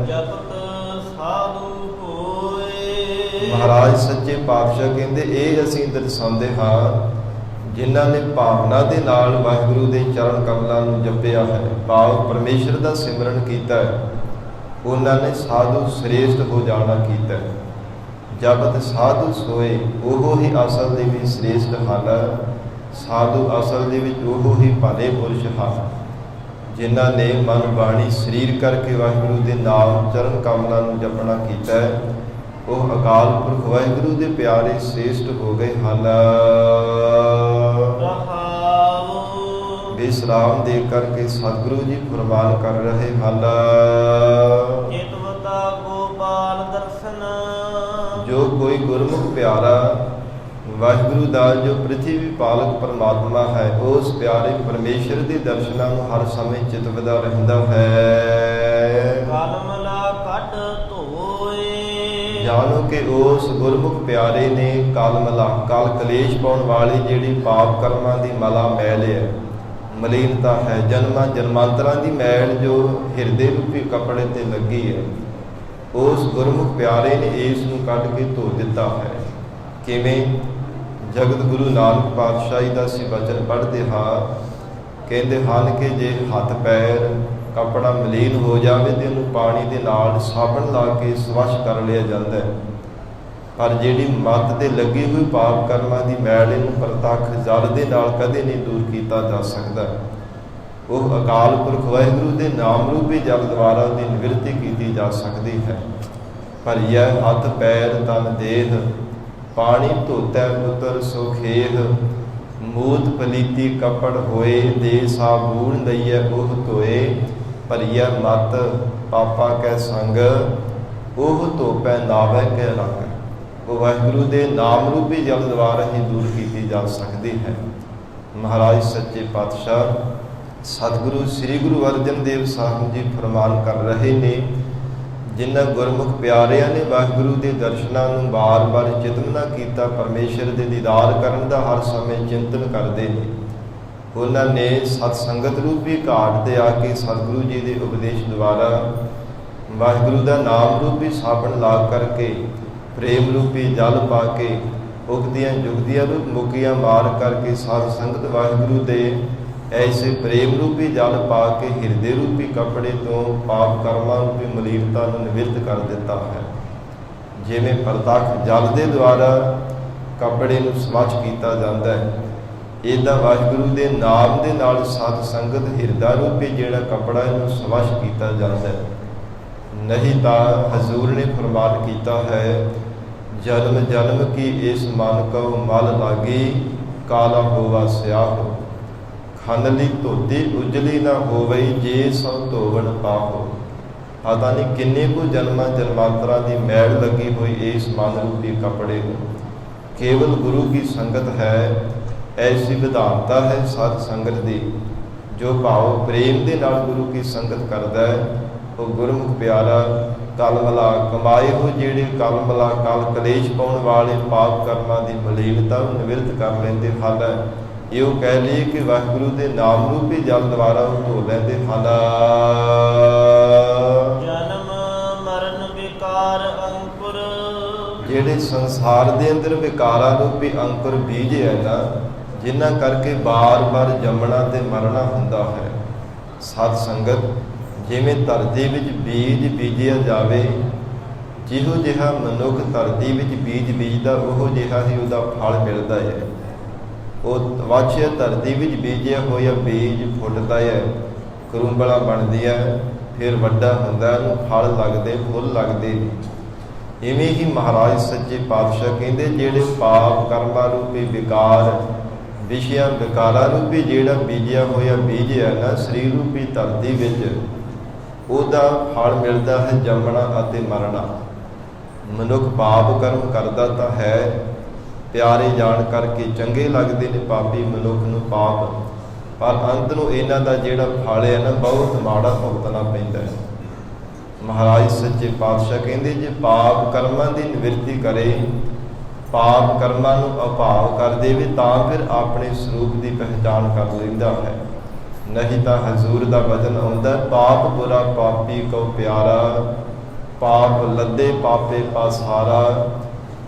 ਜਪਤ ਸਾਧੂ ਹੋਏ। ਮਹਾਰਾਜ ਸੱਚੇ ਪਾਤਸ਼ਾਹ ਕਹਿੰਦੇ ਇਹ ਅਸੀਂ ਦਰਸਾਉਂਦੇ ਹਾਂ ਜਿਨ੍ਹਾਂ ਨੇ ਭਾਵਨਾ ਦੇ ਨਾਲ ਵਾਹਿਗੁਰੂ ਦੇ ਚਰਨ ਕਮਲਾਂ ਨੂੰ ਜਪਿਆ ਹੈ, ਭਾਵ ਪਰਮੇਸ਼ਰ ਦਾ ਸਿਮਰਨ ਕੀਤਾ ਹੈ, ਉਹਨਾਂ ਨੇ ਸਾਧੂ ਸ੍ਰੇਸ਼ਟ ਹੋ ਜਾਣਾ ਕੀਤਾ ਹੈ। ਜਪਤ ਸਾਧੂ ਸੋਏ, ਉਹ ਹੀ ਅਸਲ ਦੇ ਵਿੱਚ ਸ੍ਰੇਸ਼ਟ ਹਨ। ਸਾਧੂ ਅਸਲ ਦੇ ਵਿੱਚ ਉਹ ਹੀ ਭਲੇ ਪੁਰਸ਼ ਹਨ ਜਿਨ੍ਹਾਂ ਨੇ ਮਨ ਬਾਣੀ ਸਰੀਰ ਕਰਕੇ ਵਾਹਿਗੁਰੂ ਦੇ ਨਾਮ ਚਰਨ ਕਮਲਾਂ ਨੂੰ ਜਪਣਾ ਕੀਤਾ ਹੈ। ਉਹ ਅਕਾਲ ਪੁਰਖ ਵਾਹਿਗੁਰੂ ਦੇ ਪਿਆਰੇ ਸ੍ਰੇਸ਼ਟ ਹੋ ਗਏ ਹਨ। ਵਿਸਰਾਮ ਦੇ ਕਰਕੇ ਸਤਿਗੁਰੂ ਜੀ ਫਰਮਾਨ ਕਰ ਰਹੇ ਹਨ, ਚਿਤਵਤਾ ਗੋਪਾਲ ਦਰਸ਼ਨ। ਜੋ ਕੋਈ ਗੁਰਮੁਖ ਪਿਆਰਾ ਵਾਹਿਗੁਰੂ ਦਾ ਜੋ ਪ੍ਰਿਥਵੀ ਪਾਲਕ ਪਰਮਾਤਮਾ ਹੈ, ਉਸ ਪਿਆਰੇ ਪਰਮੇਸ਼ਰ ਦੇ ਦਰਸ਼ਨਾਂ ਨੂੰ ਹਰ ਸਮੇਂ ਚਿਤਵਦਾ ਰਹਿੰਦਾ ਹੈ। ਕਲਮਲਾ ਕੱਢ ਧੋਏ। ਜਾਣੋ ਕਿ ਉਸ ਗੁਰਮੁਖ ਪਿਆਰੇ ਨੇ ਕਲਮਲਾ, ਕਲ ਕਲੇਸ਼ ਪਾਉਣ ਵਾਲੀ ਜਿਹੜੀ ਪਾਪ ਕਰਮਾਂ ਦੀ ਮਲਾ ਮੈਲ ਹੈ, ਮਲੀਨਤਾ ਹੈ, ਜਨਮਾਂ ਜਨਮਾਂਤਰਾਂ ਦੀ ਮੈਲ ਜੋ ਹਿਰਦੇ ਰੂਪੀ ਕੱਪੜੇ ਤੇ ਲੱਗੀ ਹੈ, ਉਸ ਗੁਰਮੁਖ ਪਿਆਰੇ ਨੇ ਇਸ ਨੂੰ ਕੱਢ ਕੇ ਧੋ ਦਿੱਤਾ ਹੈ। ਕਿਵੇਂ? ਜਗਤ ਗੁਰੂ ਨਾਨਕ ਪਾਤਸ਼ਾਹੀ ਦਾ ਅਸੀਂ ਬਚਨ ਪੜ੍ਹਦੇ ਹਾਂ, ਕਹਿੰਦੇ ਹਨ ਕਿ ਜੇ ਹੱਥ ਪੈਰ ਕੱਪੜਾ ਮਲੀਨ ਹੋ ਜਾਵੇ ਤੇ ਉਹਨੂੰ ਪਾਣੀ ਦੇ ਨਾਲ ਸਾਬਣ ਲਾ ਕੇ ਸਵੱਛ ਕਰ ਲਿਆ ਜਾਂਦਾ ਹੈ, ਪਰ ਜਿਹੜੀ ਮੱਤ ਤੇ ਲੱਗੀ ਹੋਈ ਪਾਪ ਕਰਮਾਂ ਦੀ ਮੈਲ ਇਹਨੂੰ ਪ੍ਰਤੱਖ ਜਲ ਦੇ ਨਾਲ ਕਦੇ ਨਹੀਂ ਦੂਰ ਕੀਤਾ ਜਾ ਸਕਦਾ। ਉਹ ਅਕਾਲ ਪੁਰਖ ਵਾਹਿਗੁਰੂ ਦੇ ਨਾਮ ਰੂਪੀ ਜਲ ਦੁਆਰਾ ਦੀ ਨਿਵਰਤੀ ਕੀਤੀ ਜਾ ਸਕਦੀ ਹੈ। ਪਰ ਇਹ ਹੱਥ ਪੈਰ ਤਨ ਦੇਹ ਪਾਣੀ ਧੋਤੈ ਪੁੱਤਰ ਸੁਖੇਹ, ਮੂਤ ਪਲੀਤੀ ਕਪੜ ਹੋਏ, ਦੇ ਸਾਬੂਨ ਦਈਐ ਉਹ ਧੋਏ, ਭਰੀਐ ਮਤ ਪਾਪਾ ਕੈ ਸੰਗ, ਉਹ ਧੋਪੈ ਨਾਵੈ ਕੈ ਰੰਗ। ਉਹ ਵਾਹਿਗੁਰੂ ਦੇ ਨਾਮ ਰੂਪੀ ਜਲ ਦੁਆਰਾ ਹੀ ਦੂਰ ਕੀਤੀ ਜਾ ਸਕਦੀ ਹੈ। ਮਹਾਰਾਜ ਸੱਚੇ ਪਾਤਸ਼ਾਹ ਸਤਿਗੁਰੂ ਸ੍ਰੀ ਗੁਰੂ ਅਰਜਨ ਦੇਵ ਸਾਹਿਬ ਜੀ ਫਰਮਾਨ ਕਰ ਰਹੇ ਨੇ, ਜਿਨ੍ਹਾਂ ਗੁਰਮੁਖ ਪਿਆਰਿਆਂ ਨੇ ਵਾਹਿਗੁਰੂ ਦੇ ਦਰਸ਼ਨਾਂ ਨੂੰ ਬਾਰ-ਬਾਰ ਚਿਤਵਨਾ ਕੀਤਾ, ਪਰਮੇਸ਼ਰ ਦੇ ਦੀਦਾਰ ਕਰਨ ਦਾ ਹਰ ਸਮੇਂ ਚਿੰਤਨ ਕਰਦੇ ਨੇ, ਉਹਨਾਂ ਨੇ ਸਤ ਸੰਗਤ ਰੂਪੀ ਘਾਟ ਤੇ ਆ ਕੇ ਸਤਿਗੁਰੂ ਜੀ ਦੇ ਉਪਦੇਸ਼ ਦੁਆਰਾ ਵਾਹਿਗੁਰੂ ਦਾ ਨਾਮ ਰੂਪੀ ਸਾਬਣ ਲਾ ਕਰਕੇ, ਪ੍ਰੇਮ ਰੂਪੀ ਜਲ ਪਾ ਕੇ, ਉਗਦੀਆਂ ਜੁਗਦੀਆਂ ਰੂਪ ਮੁਕੀਆਂ ਮਾਰ ਕਰਕੇ ਸਾਧ ਸੰਗਤ ਵਾਹਿਗੁਰੂ ਦੇ ਐਸੇ ਪ੍ਰੇਮ ਰੂਪੀ ਜਲ ਪਾ ਕੇ ਹਿਰਦੇ ਰੂਪੀ ਕੱਪੜੇ ਤੋਂ ਪਾਪ ਕਰਮਾਂ ਰੂਪੀ ਮਲੀਨਤਾ ਨੂੰ ਨਿਵਰਤ ਕਰ ਦਿੱਤਾ ਹੈ। ਜਿਵੇਂ ਪ੍ਰਤੱਖ ਜਲ ਦੇ ਦੁਆਰਾ ਕੱਪੜੇ ਨੂੰ ਸਵੱਛ ਕੀਤਾ ਜਾਂਦਾ ਹੈ। ਇੱਦਾਂ ਵਾਹਿਗੁਰੂ ਦੇ ਨਾਮ ਦੇ ਨਾਲ ਸਤ ਸੰਗਤ ਹਿਰਦਾ ਰੂਪੀ ਜਿਹੜਾ ਕੱਪੜਾ ਇਹਨੂੰ ਸਵੱਛ ਕੀਤਾ ਜਾਂਦਾ ਹੈ। ਨਹੀਂ ਤਾਂ ਹਜ਼ੂਰ ਨੇ ਫਰਮਾਨ ਕੀਤਾ ਹੈ, ਜਨਮ ਜਨਮ ਕੀ ਇਸ ਮਨ ਕਉ ਮਲ ਲਾਗੀ, ਕਾਲਾ ਹੋਵਾ ਸਿਆਹੋ, ਖੰਡਲੀ ਧੋਤੀ ਉਜਲੀ ਨਾ ਹੋਵਈ, ਜੇ ਸੋ ਧੋਵਣ ਪਾਹੋ। ਪਤਾ ਨਹੀਂ ਕਿੰਨੇ ਕੁ ਜਨਮਾਂ ਜਨਮਾਂਤਰਾਂ ਦੀ ਮੈਲ ਲੱਗੀ ਹੋਈ ਇਸ ਮਨ ਰੂਪੀ ਕੱਪੜੇ ਨੂੰ। ਕੇਵਲ ਗੁਰੂ ਕੀ ਸੰਗਤ ਹੈ, ਐਸੀ ਵਿਧਾਨਤਾ ਹੈ ਸਤ ਸੰਗਤ ਦੀ। ਜੋ ਭਾਵ ਪ੍ਰੇਮ ਦੇ ਨਾਲ ਗੁਰੂ ਕੀ ਸੰਗਤ ਕਰਦਾ ਹੈ, ਉਹ ਗੁਰਮੁਖ ਪਿਆਰਾ ਕਲਮਲਾ ਕਮਾਏ ਹੋ ਜਿਹੜੇ ਕਲਮਲਾ ਕਲ ਕਲੇਸ਼ ਪਾਉਣ ਵਾਲੇ ਪਾਪ ਕਰਮਾਂ ਦੀ ਮਲੀਨਤਾ ਨੂੰ ਨਿਵਰਤ ਕਰ ਲੈਂਦੇ ਹਨ। ਇਹੋ ਕਹਿ ਲਈਏ ਕਿ ਵਾਹਿਗੁਰੂ ਦੇ ਨਾਮ ਰੂਪੀ ਜਲ ਦੁਆਰਾ ਉਹ ਧੋ ਲੈਂਦੇ ਹਨ। ਜਨਮ ਮਰਨ ਵਿਕਾਰ ਅੰਕੁਰ, ਜਿਹੜੇ ਸੰਸਾਰ ਦੇ ਅੰਦਰ ਵਿਕਾਰਾਂ ਰੂਪੀ ਅੰਕੁਰ ਬੀਜ ਹੈ ਨਾ, ਜਿਨ੍ਹਾਂ ਕਰਕੇ ਬਾਰ-ਬਾਰ ਜੰਮਣਾ ਤੇ ਮਰਨਾ ਹੁੰਦਾ ਹੈ। ਸਤ ਸੰਗਤ ਜਿਵੇਂ ਧਰਤੀ ਵਿੱਚ ਬੀਜ ਬੀਜਿਆ ਜਾਵੇ, ਜਿਹੋ ਜਿਹਾ ਮਨੁੱਖ ਧਰਤੀ ਵਿੱਚ ਬੀਜ ਬੀਜਦਾ ਉਹੋ ਜਿਹਾ ਹੀ ਉਹਦਾ ਫਲ ਮਿਲਦਾ ਹੈ। ਉਹ ਵਾਛਿਆ ਧਰਤੀ ਵਿੱਚ ਬੀਜਿਆ ਹੋਇਆ ਬੀਜ ਫੁੱਟਦਾ ਹੈ, ਕਰੂੰਬਲਾਂ ਬਣਦੀਆਂ, ਫਿਰ ਵੱਡਾ ਹੁੰਦਾ, ਉਹਨੂੰ ਫਲ ਲੱਗਦੇ, ਫੁੱਲ ਲੱਗਦੇ। ਇਵੇਂ ਹੀ ਮਹਾਰਾਜ ਸੱਚੇ ਪਾਤਸ਼ਾਹ ਕਹਿੰਦੇ, ਜਿਹੜੇ ਪਾਪ ਕਰਮਾਂ ਰੂਪੀ ਵਿਕਾਰ, ਵਿਸ਼ਿਆਂ ਵਿਕਾਰਾਂ ਰੂਪੀ ਜਿਹੜਾ ਬੀਜਿਆ ਹੋਇਆ ਬੀਜ ਹੈ ਨਾ ਸਰੀਰ ਰੂਪੀ ਧਰਤੀ ਵਿੱਚ, ਉਹਦਾ ਫਲ ਮਿਲਦਾ ਹੈ ਜੰਮਣਾ ਅਤੇ ਮਰਨਾ। ਮਨੁੱਖ ਪਾਪ ਕਰਮ ਕਰਦਾ ਤਾਂ ਹੈ, ਪਿਆਰੇ ਜਾਣ ਕਰਕੇ ਚੰਗੇ ਲੱਗਦੇ ਨੇ ਪਾਪੀ ਮਨੁੱਖ ਨੂੰ ਪਾਪ, ਪਰ ਅੰਤ ਨੂੰ ਇਹਨਾਂ ਦਾ ਜਿਹੜਾ ਫਲ ਹੈ ਨਾ ਬਹੁਤ ਮਾੜਾ ਭੁਗਤਣਾ ਪੈਂਦਾ ਹੈ। ਮਹਾਰਾਜ ਸੱਚੇ ਪਾਤਸ਼ਾਹ ਕਹਿੰਦੇ, ਜੇ ਪਾਪ ਕਰਮਾਂ ਦੀ ਨਿਵਰਤੀ ਕਰੇ, ਪਾਪ ਕਰਮਾਂ ਨੂੰ ਅਭਾਵ ਕਰ ਦੇਵੇ, ਤਾਂ ਫਿਰ ਆਪਣੇ ਸਰੂਪ ਦੀ ਪਹਿਚਾਣ ਕਰ ਲੈਂਦਾ ਹੈ। ਨਹੀਂ ਤਾਂ ਹਜ਼ੂਰ ਦਾ ਵਚਨ ਆਉਂਦਾ, ਪਾਪ ਬੁਰਾ ਪਾਪੀ ਕਉ ਪਿਆਰਾ, ਪਾਪ ਲੱਦੇ ਪਾਪੇ ਪਾਸਾਰਾ,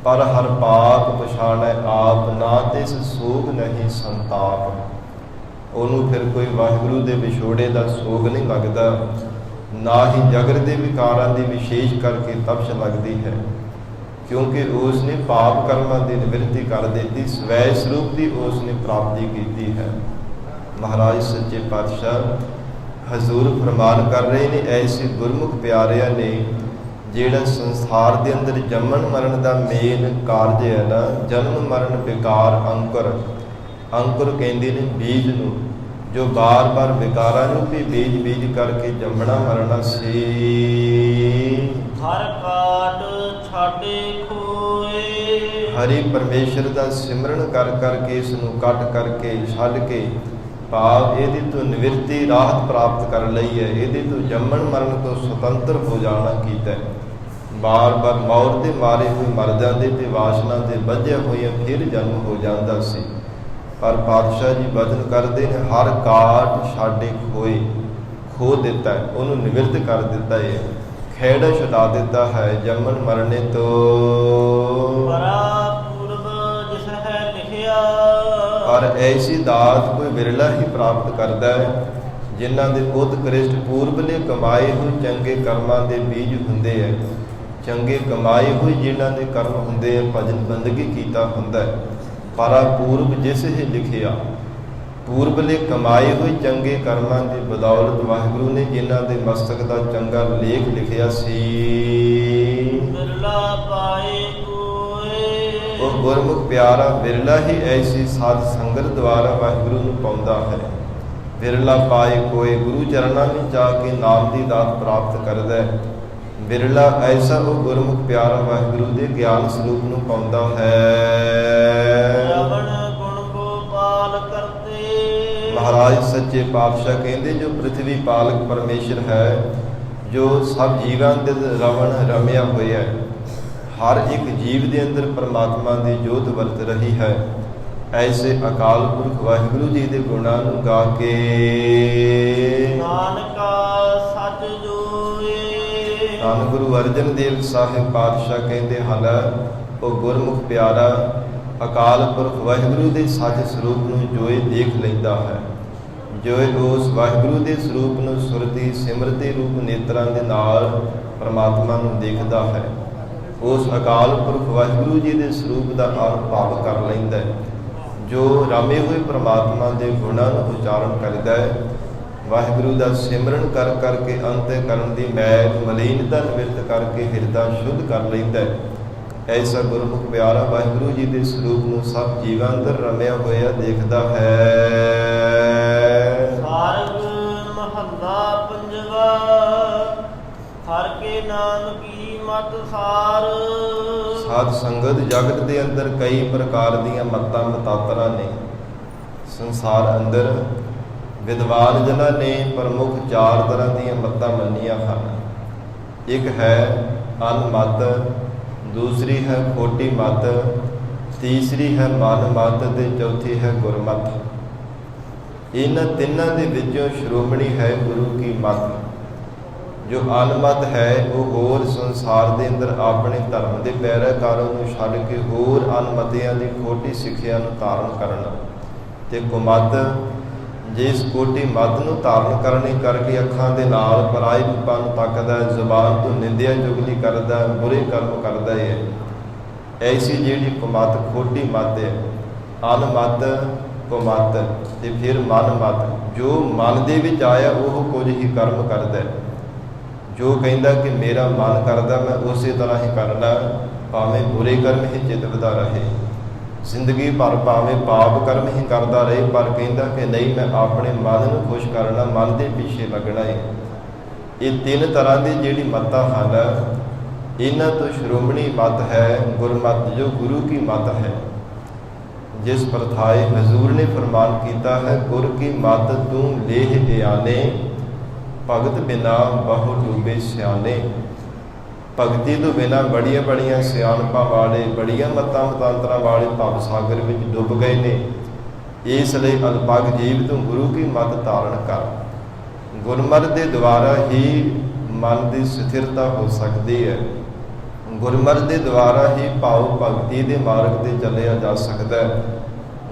ਪਰ ਹਰ ਪਾਪ ਪਛਾਣੈ ਆਪ, ਨਾ ਤਿਸ ਸੋਗ ਨਹੀਂ ਸੰਤਾਪ। ਉਹਨੂੰ ਫਿਰ ਕੋਈ ਵਾਹਿਗੁਰੂ ਦੇ ਵਿਛੋੜੇ ਦਾ ਸੋਗ ਨਹੀਂ ਲੱਗਦਾ, ਨਾ ਹੀ ਜਗਤ ਦੇ ਵਿਕਾਰਾਂ ਦੀ ਵਿਸ਼ੇਸ਼ ਕਰਕੇ ਤਪਸ਼ ਲੱਗਦੀ ਹੈ, ਕਿਉਂਕਿ ਉਸ ਨੇ ਪਾਪ ਕਰਮਾਂ ਦੀ ਨਿਵਰਤੀ ਕਰ ਦਿੱਤੀ, ਸਵੈ ਸਰੂਪ ਦੀ ਉਸ ਨੇ ਪ੍ਰਾਪਤੀ ਕੀਤੀ ਹੈ। ਮਹਾਰਾਜ ਸੱਚੇ ਪਾਤਸ਼ਾਹ ਹਜ਼ੂਰ ਫਰਮਾਨ ਕਰ ਰਹੇ ਨੇ, ਐਸੇ ਗੁਰਮੁਖ ਪਿਆਰਿਆਂ ਨੇ ਜਿਹੜਾ ਸੰਸਾਰ ਦੇ ਅੰਦਰ ਜੰਮਣ ਮਰਨ ਦਾ ਮੇਨ ਕਾਰਜ ਹੈ ਨਾ, ਜਨਮ ਮਰਨ ਵਿਕਾਰ ਅੰਕੁਰ, ਅੰਕੁਰ ਕਹਿੰਦੇ ਨੇ ਬੀਜ ਨੂੰ, ਜੋ ਬਾਰ-ਬਾਰ ਵਿਕਾਰਾਂ ਨੂੰ ਵੀ ਬੀਜ ਕਰਕੇ ਜੰਮਣਾ ਮਰਨਾ ਸੀ। ਹਰ ਕਾਟ ਛਾਡੇ ਖੋਏ, ਹਰੀ ਪਰਮੇਸ਼ਰ ਦਾ ਸਿਮਰਨ ਕਰ ਕਰਕੇ, ਇਸ ਨੂੰ ਕੱਟ ਕਰਕੇ ਛੱਡ ਕੇ, ਭਾਵ ਇਹਦੀ ਤੋਂ ਨਿਵਰਤੀ ਰਾਹਤ ਪ੍ਰਾਪਤ ਕਰ ਲਈ ਹੈ, ਇਹਦੇ ਤੋਂ ਜੰਮਣ ਮਰਨ ਤੋਂ ਸੁਤੰਤਰ ਹੋ ਜਾਣਾ ਕੀਤਾ ਹੈ। ਬਾਰ-ਬਾਰ ਮੌਤ ਦੇ ਮਾਰੇ ਹੋਏ ਮਰ ਜਾਂਦੇ ਤੇ ਵਾਸ਼ਨਾ ਦੇ ਬੱਝਿਆ ਹੋਇਆ ਫਿਰ ਜਨਮ ਹੋ ਜਾਂਦਾ ਸੀ। ਪਰ ਪਾਤਸ਼ਾਹ ਜੀ ਬਚਨ ਕਰਦੇ ਨੇ, ਹਰ ਕਾਟ ਛਾਡੇ ਖੋਏ, ਖੋ ਦਿੱਤਾ ਹੈ, ਉਹਨੂੰ ਨਿਵਰਤ ਕਰ ਦਿੱਤਾ ਹੈ, ਖੇੜਾ ਛੁਡਾ ਦਿੱਤਾ ਹੈ ਜੰਮਣ ਮਰਨੇ ਤੋਂ। ਪਰਾ ਪੂਰਬ ਜਿਸ ਹੈ ਲਿਖਿਆ, ਪਰ ਐਸੀ ਦਾਤ ਕੋਈ ਵਿਰਲਾ ਹੀ ਪ੍ਰਾਪਤ ਕਰਦਾ ਹੈ, ਜਿਨ੍ਹਾਂ ਦੇ ਉਤਕ੍ਰਿਸ਼ਟ ਪੂਰਬਲੇ ਕਮਾਏ ਹੋਏ ਚੰਗੇ ਕਰਮਾਂ ਦੇ ਬੀਜ ਹੁੰਦੇ ਹੈ। ਚੰਗੇ ਕਮਾਏ ਹੋਏ ਜਿਨ੍ਹਾਂ ਦੇ ਕਰਮ ਹੁੰਦੇ ਹੈ, ਭਜਨ ਬੰਦਗੀ ਕੀਤਾ ਹੁੰਦਾ ਹੈ। ਪਰਾ ਪੂਰਬ ਜਿਸ ਹੈ ਲਿਖਿਆ, ਪੂਰਬਲੇ ਕਮਾਏ ਹੋਏ ਚੰਗੇ ਕਰਮਾਂ ਦੀ ਬਦੌਲਤ ਵਾਹਿਗੁਰੂ ਨੇ ਜਿਨ੍ਹਾਂ ਦੇ ਮਸਤਕ ਦਾ ਚੰਗਾ ਲੇਖ ਲਿਖਿਆ ਸੀ, ਬਿਰਲਾ ਪਾਏ ਕੋਏ, ਉਹ ਗੁਰਮੁਖ ਪਿਆਰਾ ਵਿਰਲਾ ਹੀ ਐਸੀ ਸਾਧ ਸੰਗਤ ਦੁਆਰਾ ਵਾਹਿਗੁਰੂ ਨੂੰ ਪਾਉਂਦਾ ਹੈ। ਵਿਰਲਾ ਪਾਏ ਕੋਏ, ਗੁਰੂ ਚਰਨਾਂ ਵਿੱਚ ਜਾ ਕੇ ਨਾਮ ਦੀ ਦਾਤ ਪ੍ਰਾਪਤ ਕਰਦਾ ਹੈ। ਵਿਰਲਾ ਐਸਾ ਉਹ ਗੁਰਮੁਖ ਪਿਆਰਾ ਵਾਹਿਗੁਰੂ ਦੇ ਗਿਆਨ ਸਰੂਪ ਨੂੰ ਪਾਉਂਦਾ ਹੈ। ਰਵਣ ਗੁਣ ਗੋਪਾਲ ਕਰਤੇ, ਮਹਾਰਾਜ ਸੱਚੇ ਪਾਤਸ਼ਾਹ ਕਹਿੰਦੇ, ਜੋ ਪ੍ਰਿਥਵੀ ਪਾਲਕ ਪਰਮੇਸ਼ਰ ਹੈ, ਜੋ ਸਭ ਜੀਵਾਂ ਦੇ ਰਵਣ ਰਮਿਆ ਹੋਇਆ ਹੈ, ਹਰ ਇੱਕ ਜੀਵ ਦੇ ਅੰਦਰ ਪਰਮਾਤਮਾ ਦੀ ਜੋਤ ਵਰਤ ਰਹੀ ਹੈ, ਐਸੇ ਅਕਾਲ ਪੁਰਖ ਵਾਹਿਗੁਰੂ ਜੀ ਦੇ ਗੁਣਾਂ ਨੂੰ ਗਾ ਕੇ ਨਾਨਕਾ ਸੱਚ ਜੋਏ। ਧੰਨ ਗੁਰੂ ਅਰਜਨ ਦੇਵ ਸਾਹਿਬ ਪਾਤਸ਼ਾਹ ਕਹਿੰਦੇ ਹਨ, ਉਹ ਗੁਰਮੁਖ ਪਿਆਰਾ ਅਕਾਲ ਪੁਰਖ ਵਾਹਿਗੁਰੂ ਦੇ ਸੱਚ ਸਰੂਪ ਨੂੰ ਜੋਏ ਦੇਖ ਲੈਂਦਾ ਹੈ, ਜੋਏ ਉਸ ਵਾਹਿਗੁਰੂ ਦੇ ਸਰੂਪ ਨੂੰ ਸੁਰਤੀ ਸਿਮਰਤੀ ਰੂਪ ਨੇਤਰਾਂ ਦੇ ਨਾਲ ਪਰਮਾਤਮਾ ਨੂੰ ਦੇਖਦਾ ਹੈ। ਉਸ ਅਕਾਲ ਪੁਰਖ ਵਾਹਿਗੁਰੂ ਜੀ ਦੇ ਸਰੂਪ ਦਾ ਅਨੁਭਵ ਕਰ ਲੈਂਦਾ ਹੈ। ਜੋ ਰਾਮੇ ਹੋਏ ਪ੍ਰਮਾਤਮਾ ਦੇ ਗੁਣਾਂ ਨੂੰ ਉਚਾਰਨ ਕਰਦਾ ਹੈ, ਵਾਹਿਗੁਰੂ ਦਾ ਸਿਮਰਨ ਕਰ ਕਰਕੇ ਅੰਤःਕਰਨ ਦੀ ਮੈਲ ਮਲੀਨਤਾ ਨਿਵਰਤ ਕਰਕੇ ਹਿਰਦਾ ਸ਼ੁੱਧ ਕਰ ਲੈਂਦਾ ਹੈ। ਐਸਾ ਗੁਰਮੁਖ ਪਿਆਰਾ ਵਾਹਿਗੁਰੂ ਜੀ ਦੇ ਸਰੂਪ ਨੂੰ ਸਭ ਜੀਵਾਂ ਅੰਦਰ ਰਮਿਆ ਹੋਇਆ ਦੇਖਦਾ ਹੈ। ਸਾਰਗ ਮਹੱਲਾ ਪੰਜਵਾ। ਹਰ ਕੇ ਨਾਮ ਕੀ ਮਤ ਸਾਰ। ਸਾਧ ਸੰਗਤ ਜਗਤ ਦੇ ਅੰਦਰ ਕਈ ਪ੍ਰਕਾਰ ਦੀਆਂ ਮਤਾਂ ਮਤਾਤਰਾਂ ਨੇ। ਸੰਸਾਰ ਅੰਦਰ ਵਿਦਵਾਨ ਜਨਾਂ ਨੇ ਪ੍ਰਮੁੱਖ 4 ਤਰ੍ਹਾਂ ਦੀਆਂ ਮਤਾਂ ਮੰਨੀਆਂ ਹਨ। ਇੱਕ ਹੈ ਅਨਮਤ, ਦੂਸਰੀ ਹੈ ਖੋਟੀ ਮਤ, ਤੀਸਰੀ ਹੈ ਮਨ ਮਤ ਤੇ ਚੌਥੀ ਹੈ ਗੁਰਮਤ। ਇਹਨਾਂ ਤਿੰਨਾਂ ਦੇ ਵਿੱਚੋਂ ਸ਼੍ਰੋਮਣੀ ਹੈ ਗੁਰੂ ਕੀ ਮਤ। ਜੋ ਅਨਮਤ ਹੈ ਉਹ ਹੋਰ ਸੰਸਾਰ ਦੇ ਅੰਦਰ ਆਪਣੇ ਧਰਮ ਦੇ ਪੈਰਾਕਾਰਾਂ ਨੂੰ ਛੱਡ ਕੇ ਹੋਰ ਅਨਮਤਿਆਂ ਦੀ ਖੋਟੀ ਸਿੱਖਿਆ ਨੂੰ ਧਾਰਨ ਕਰਨਾ, ਤੇ ਕੁਮਤ ਜਿਸ ਕੋਟੀ ਮਤ ਨੂੰ ਧਾਰਨ ਕਰਨੀ ਕਰਕੇ ਅੱਖਾਂ ਦੇ ਨਾਲ ਪਰਾਈ ਰੂਪਾਂ ਨੂੰ ਤੱਕਦਾ, ਜ਼ੁਬਾਨ ਤੋਂ ਨਿੰਦਿਆ ਚੁਗਲੀ ਕਰਦਾ, ਬੁਰੇ ਕਰਮ ਕਰਦਾ ਹੈ। ਐਸੀ ਜਿਹੜੀ ਕੁਮਤ ਖੋਟੀ ਮਤ ਹੈ, ਅਨਮਤ, ਕੁਮਤ ਤੇ ਫਿਰ ਮਨ ਮਤ। ਜੋ ਮਨ ਦੇ ਵਿੱਚ ਆਇਆ ਉਹ ਕੁਝ ਹੀ ਕਰਮ ਕਰਦਾ, ਜੋ ਕਹਿੰਦਾ ਕਿ ਮੇਰਾ ਮਨ ਕਰਦਾ ਮੈਂ ਉਸੇ ਤਰ੍ਹਾਂ ਹੀ ਕਰਨਾ, ਭਾਵੇਂ ਬੁਰੇ ਕਰਮ ਹੀ ਚਿਤਵਦਾ ਰਹੇ, ਜ਼ਿੰਦਗੀ ਭਰ ਭਾਵੇਂ ਪਾਪ ਕਰਮ ਹੀ ਕਰਦਾ ਰਹੇ, ਪਰ ਕਹਿੰਦਾ ਕਿ ਨਹੀਂ ਮੈਂ ਆਪਣੇ ਮਨ ਨੂੰ ਖੁਸ਼ ਕਰਨਾ, ਮਨ ਦੇ ਪਿੱਛੇ ਲੱਗਣਾ ਹੈ। ਇਹ 3 ਤਰ੍ਹਾਂ ਦੀ ਜਿਹੜੀ ਮੱਤਾਂ ਹਨ, ਇਹਨਾਂ ਤੋਂ ਸ਼੍ਰੋਮਣੀ ਮਤ ਹੈ ਗੁਰਮਤ, ਜੋ ਗੁਰੂ ਕੀ ਮਤ ਹੈ। ਜਿਸ ਪ੍ਰਥਾਏ ਹਜ਼ੂਰ ਨੇ ਫਰਮਾਨ ਕੀਤਾ ਹੈ, ਗੁਰ ਕੀ ਮਤ ਤੂੰ ਲੇਹ ਗਿਆਨੇ, ਭਗਤ ਬਿਨਾ ਬਹੁ ਡੂਬੇ ਸਿਆਣੇ। ਭਗਤੀ ਤੋਂ ਬਿਨਾਂ ਬੜੀਆਂ ਬੜੀਆਂ ਸਿਆਣਪਾਂ ਵਾਲੇ, ਬੜੀਆਂ ਮਤਾਂ ਮਤਾਂਤਰਾਂ ਵਾਲੇ ਭਵ ਸਾਗਰ ਵਿੱਚ ਡੁੱਬ ਗਏ ਨੇ। ਇਸ ਲਈ ਅਲਪਗ ਜੀਵ ਤੂੰ ਗੁਰੂ ਕੀ ਮਤ ਧਾਰਨ ਕਰ। ਗੁਰਮਤਿ ਦੇ ਦੁਆਰਾ ਹੀ ਮਨ ਦੀ ਸਥਿਰਤਾ ਹੋ ਸਕਦੀ ਹੈ। ਗੁਰਮਤਿ ਦੇ ਦੁਆਰਾ ਹੀ ਭਾਵ ਭਗਤੀ ਦੇ ਮਾਰਗ ਤੇ ਚੱਲਿਆ ਜਾ ਸਕਦਾ ਹੈ।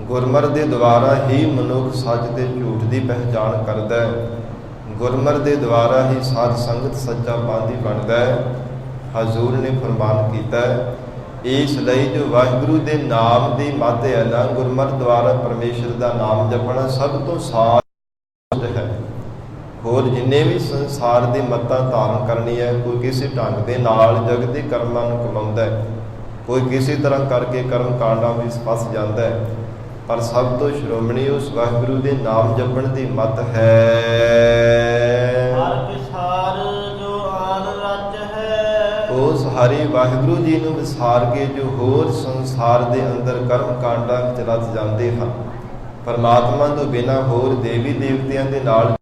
ਗੁਰਮਤਿ ਦੇ ਦੁਆਰਾ ਹੀ ਮਨੁੱਖ ਸੱਚ ਤੇ ਝੂਠ ਦੀ ਪਹਿਚਾਣ ਕਰਦਾ ਹੈ। ਗੁਰਮਤਿ ਦੇ ਦੁਆਰਾ ਹੀ ਸਾਧ ਸੰਗਤ ਸੱਚਾ ਬੰਧੀ ਬਣਦਾ ਹੈ। ਹਜ਼ੂਰ ਨੇ ਫਰਮਾਨ ਕੀਤਾ ਹੈ, ਇਸ ਲਈ ਜੋ ਵਾਹਿਗੁਰੂ ਦੇ ਨਾਮ ਦੀ ਮੱਤ ਹੈ ਨਾ, ਗੁਰਮਤਿ ਦੁਆਰਾ ਪਰਮੇਸ਼ਰ ਦਾ ਨਾਮ ਜਪਣਾ ਸਭ ਤੋਂ ਸਾਧ ਹੈ। ਹੋਰ ਜਿੰਨੇ ਵੀ ਸੰਸਾਰ ਦੀ ਮੱਤਾਂ ਧਾਰਨ ਕਰਨੀ ਹੈ, ਕੋਈ ਕਿਸੇ ਢੰਗ ਦੇ ਨਾਲ ਜਗਤ ਦੇ ਕਰਮਾਂ ਨੂੰ ਕਮਾਉਂਦਾ ਹੈ, ਕੋਈ ਕਿਸੇ ਤਰ੍ਹਾਂ ਕਰਕੇ ਕਰਮ ਕਾਂਡਾਂ ਵਿੱਚ ਫਸ ਜਾਂਦਾ ਹੈ, ਪਰ ਸਭ ਤੋਂ ਸ਼੍ਰੋਮਣੀ ਉਸ ਵਾਹਿਗੁਰੂ ਦੇ ਨਾਮ ਜਪਣ ਦੀ ਮੱਤ ਹੈ। ਉਸ ਹਰੀ ਵਾਹਿਗੁਰੂ ਜੀ ਨੂੰ ਵਿਸਾਰ ਕੇ ਜੋ ਹੋਰ ਸੰਸਾਰ ਦੇ ਅੰਦਰ ਕਰਮ ਕਾਂਡਾਂ ਵਿੱਚ ਰਚ ਜਾਂਦੇ ਹਨ, ਪਰਮਾਤਮਾ ਤੋਂ ਬਿਨਾਂ ਹੋਰ ਦੇਵੀ ਦੇਵਤਿਆਂ ਦੇ ਨਾਲ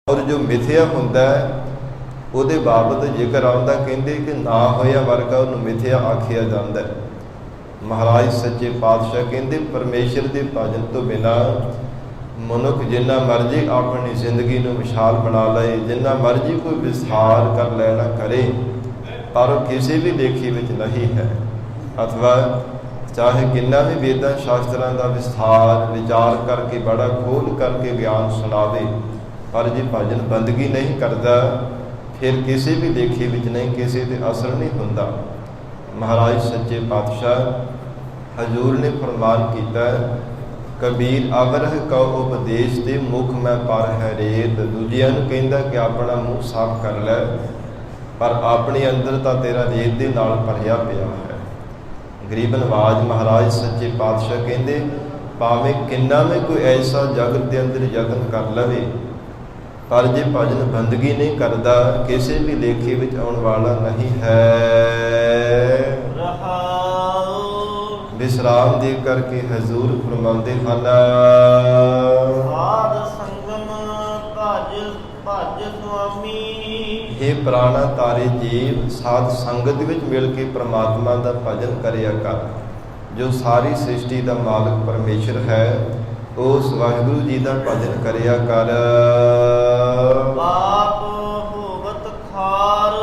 ਔਰ ਜੋ ਮਿਥਿਆ ਹੁੰਦਾ ਹੈ ਉਹਦੇ ਬਾਬਤ ਜ਼ਿਕਰ ਆਉਂਦਾ, ਕਹਿੰਦੇ ਕਿ ਨਾ ਹੋਇਆ ਵਰਗਾ ਉਹਨੂੰ ਮਿਥਿਆ ਆਖਿਆ ਜਾਂਦਾ ਹੈ। ਮਹਾਰਾਜ ਸੱਚੇ ਪਾਤਸ਼ਾਹ ਕਹਿੰਦੇ ਪਰਮੇਸ਼ਰ ਦੇ ਭਜਨ ਤੋਂ ਬਿਨਾਂ ਮਨੁੱਖ ਜਿੰਨਾ ਮਰਜ਼ੀ ਆਪਣੀ ਜ਼ਿੰਦਗੀ ਨੂੰ ਵਿਸ਼ਾਲ ਬਣਾ ਲਏ, ਜਿੰਨਾ ਮਰਜ਼ੀ ਕੋਈ ਵਿਸਥਾਰ ਕਰ ਲੈਣਾ ਕਰੇ, ਪਰ ਉਹ ਕਿਸੇ ਵੀ ਲੇਖੇ ਵਿੱਚ ਨਹੀਂ ਹੈ। ਅਥਵਾ ਚਾਹੇ ਕਿੰਨਾ ਵੀ ਵੇਦਾਂ ਸ਼ਾਸਤਰਾਂ ਦਾ ਵਿਸਥਾਰ ਵਿਚਾਰ ਕਰਕੇ ਬੜਾ ਖੋਲ੍ਹ ਕਰਕੇ ਗਿਆਨ ਸੁਣਾਵੇ, ਪਰ ਜੇ ਭਜਨ ਬੰਦਗੀ ਨਹੀਂ ਕਰਦਾ ਫਿਰ ਕਿਸੇ ਵੀ ਲੇਖੇ ਵਿੱਚ ਨਹੀਂ, ਕਿਸੇ ਤੇ ਅਸਰ ਨਹੀਂ ਹੁੰਦਾ। ਮਹਾਰਾਜ ਸੱਚੇ ਪਾਤਸ਼ਾਹ ਹਜ਼ੂਰ ਨੇ ਫਰਮਾਨ ਕੀਤਾ, ਕਬੀਰ ਅਵਰਹ ਕਉ ਉਪਦੇਸ਼ ਤੇ ਮੁਖ ਮੈਂ ਪਰ ਹੈ ਰੇਤ। ਦੂਜਿਆਂ ਨੂੰ ਕਹਿੰਦਾ ਕਿ ਆਪਣਾ ਮੂੰਹ ਸਾਫ਼ ਕਰ ਲੈ, ਪਰ ਆਪਣੇ ਅੰਦਰ ਤਾਂ ਤੇਰਾ ਰੇਤ ਦੇ ਨਾਲ ਭਰਿਆ ਪਿਆ ਹੈ। ਗਰੀਬ ਨਵਾਜ ਮਹਾਰਾਜ ਸੱਚੇ ਪਾਤਸ਼ਾਹ ਕਹਿੰਦੇ, ਭਾਵੇਂ ਕਿੰਨਾ ਵੀ ਕੋਈ ਐਸਾ ਜਗਤ ਦੇ ਅੰਦਰ ਯਤਨ ਕਰ ਲਵੇ, ਪਰ ਜੇ ਭਜਨ ਬੰਦਗੀ ਨਹੀਂ ਕਰਦਾ, ਕਿਸੇ ਵੀ ਲੇਖੇ ਵਿੱਚ ਆਉਣ ਵਾਲਾ ਨਹੀਂ ਹੈ। ਸਲਾਮ ਦੇ ਕਰਕੇ ਹਜ਼ੂਰ ਫਰਮਾਉਂਦੇ ਹਨ, ਸਾਧ ਸੰਗਮ ਭਜ ਭਜ ਸੁਆਮੀ। हे ਪ੍ਰਾਣਾ ਤਾਰੇ ਜੀਵ, ਸਾਧ ਸੰਗਤ ਵਿੱਚ ਮਿਲ ਕੇ ਪ੍ਰਮਾਤਮਾ ਦਾ ਭਜਨ ਕਰਿਆ ਕਰ। ਜੋ ਸਾਰੀ ਸ੍ਰਿਸ਼ਟੀ ਦਾ ਮਾਲਕ ਪਰਮੇਸ਼ਰ ਹੈ, ਉਸ ਵਾਹਿਗੁਰੂ ਜੀ ਦਾ ਭਜਨ ਕਰਿਆ ਕਰ। ਪਾਪ ਹੋਵਤ ਖਾਰ,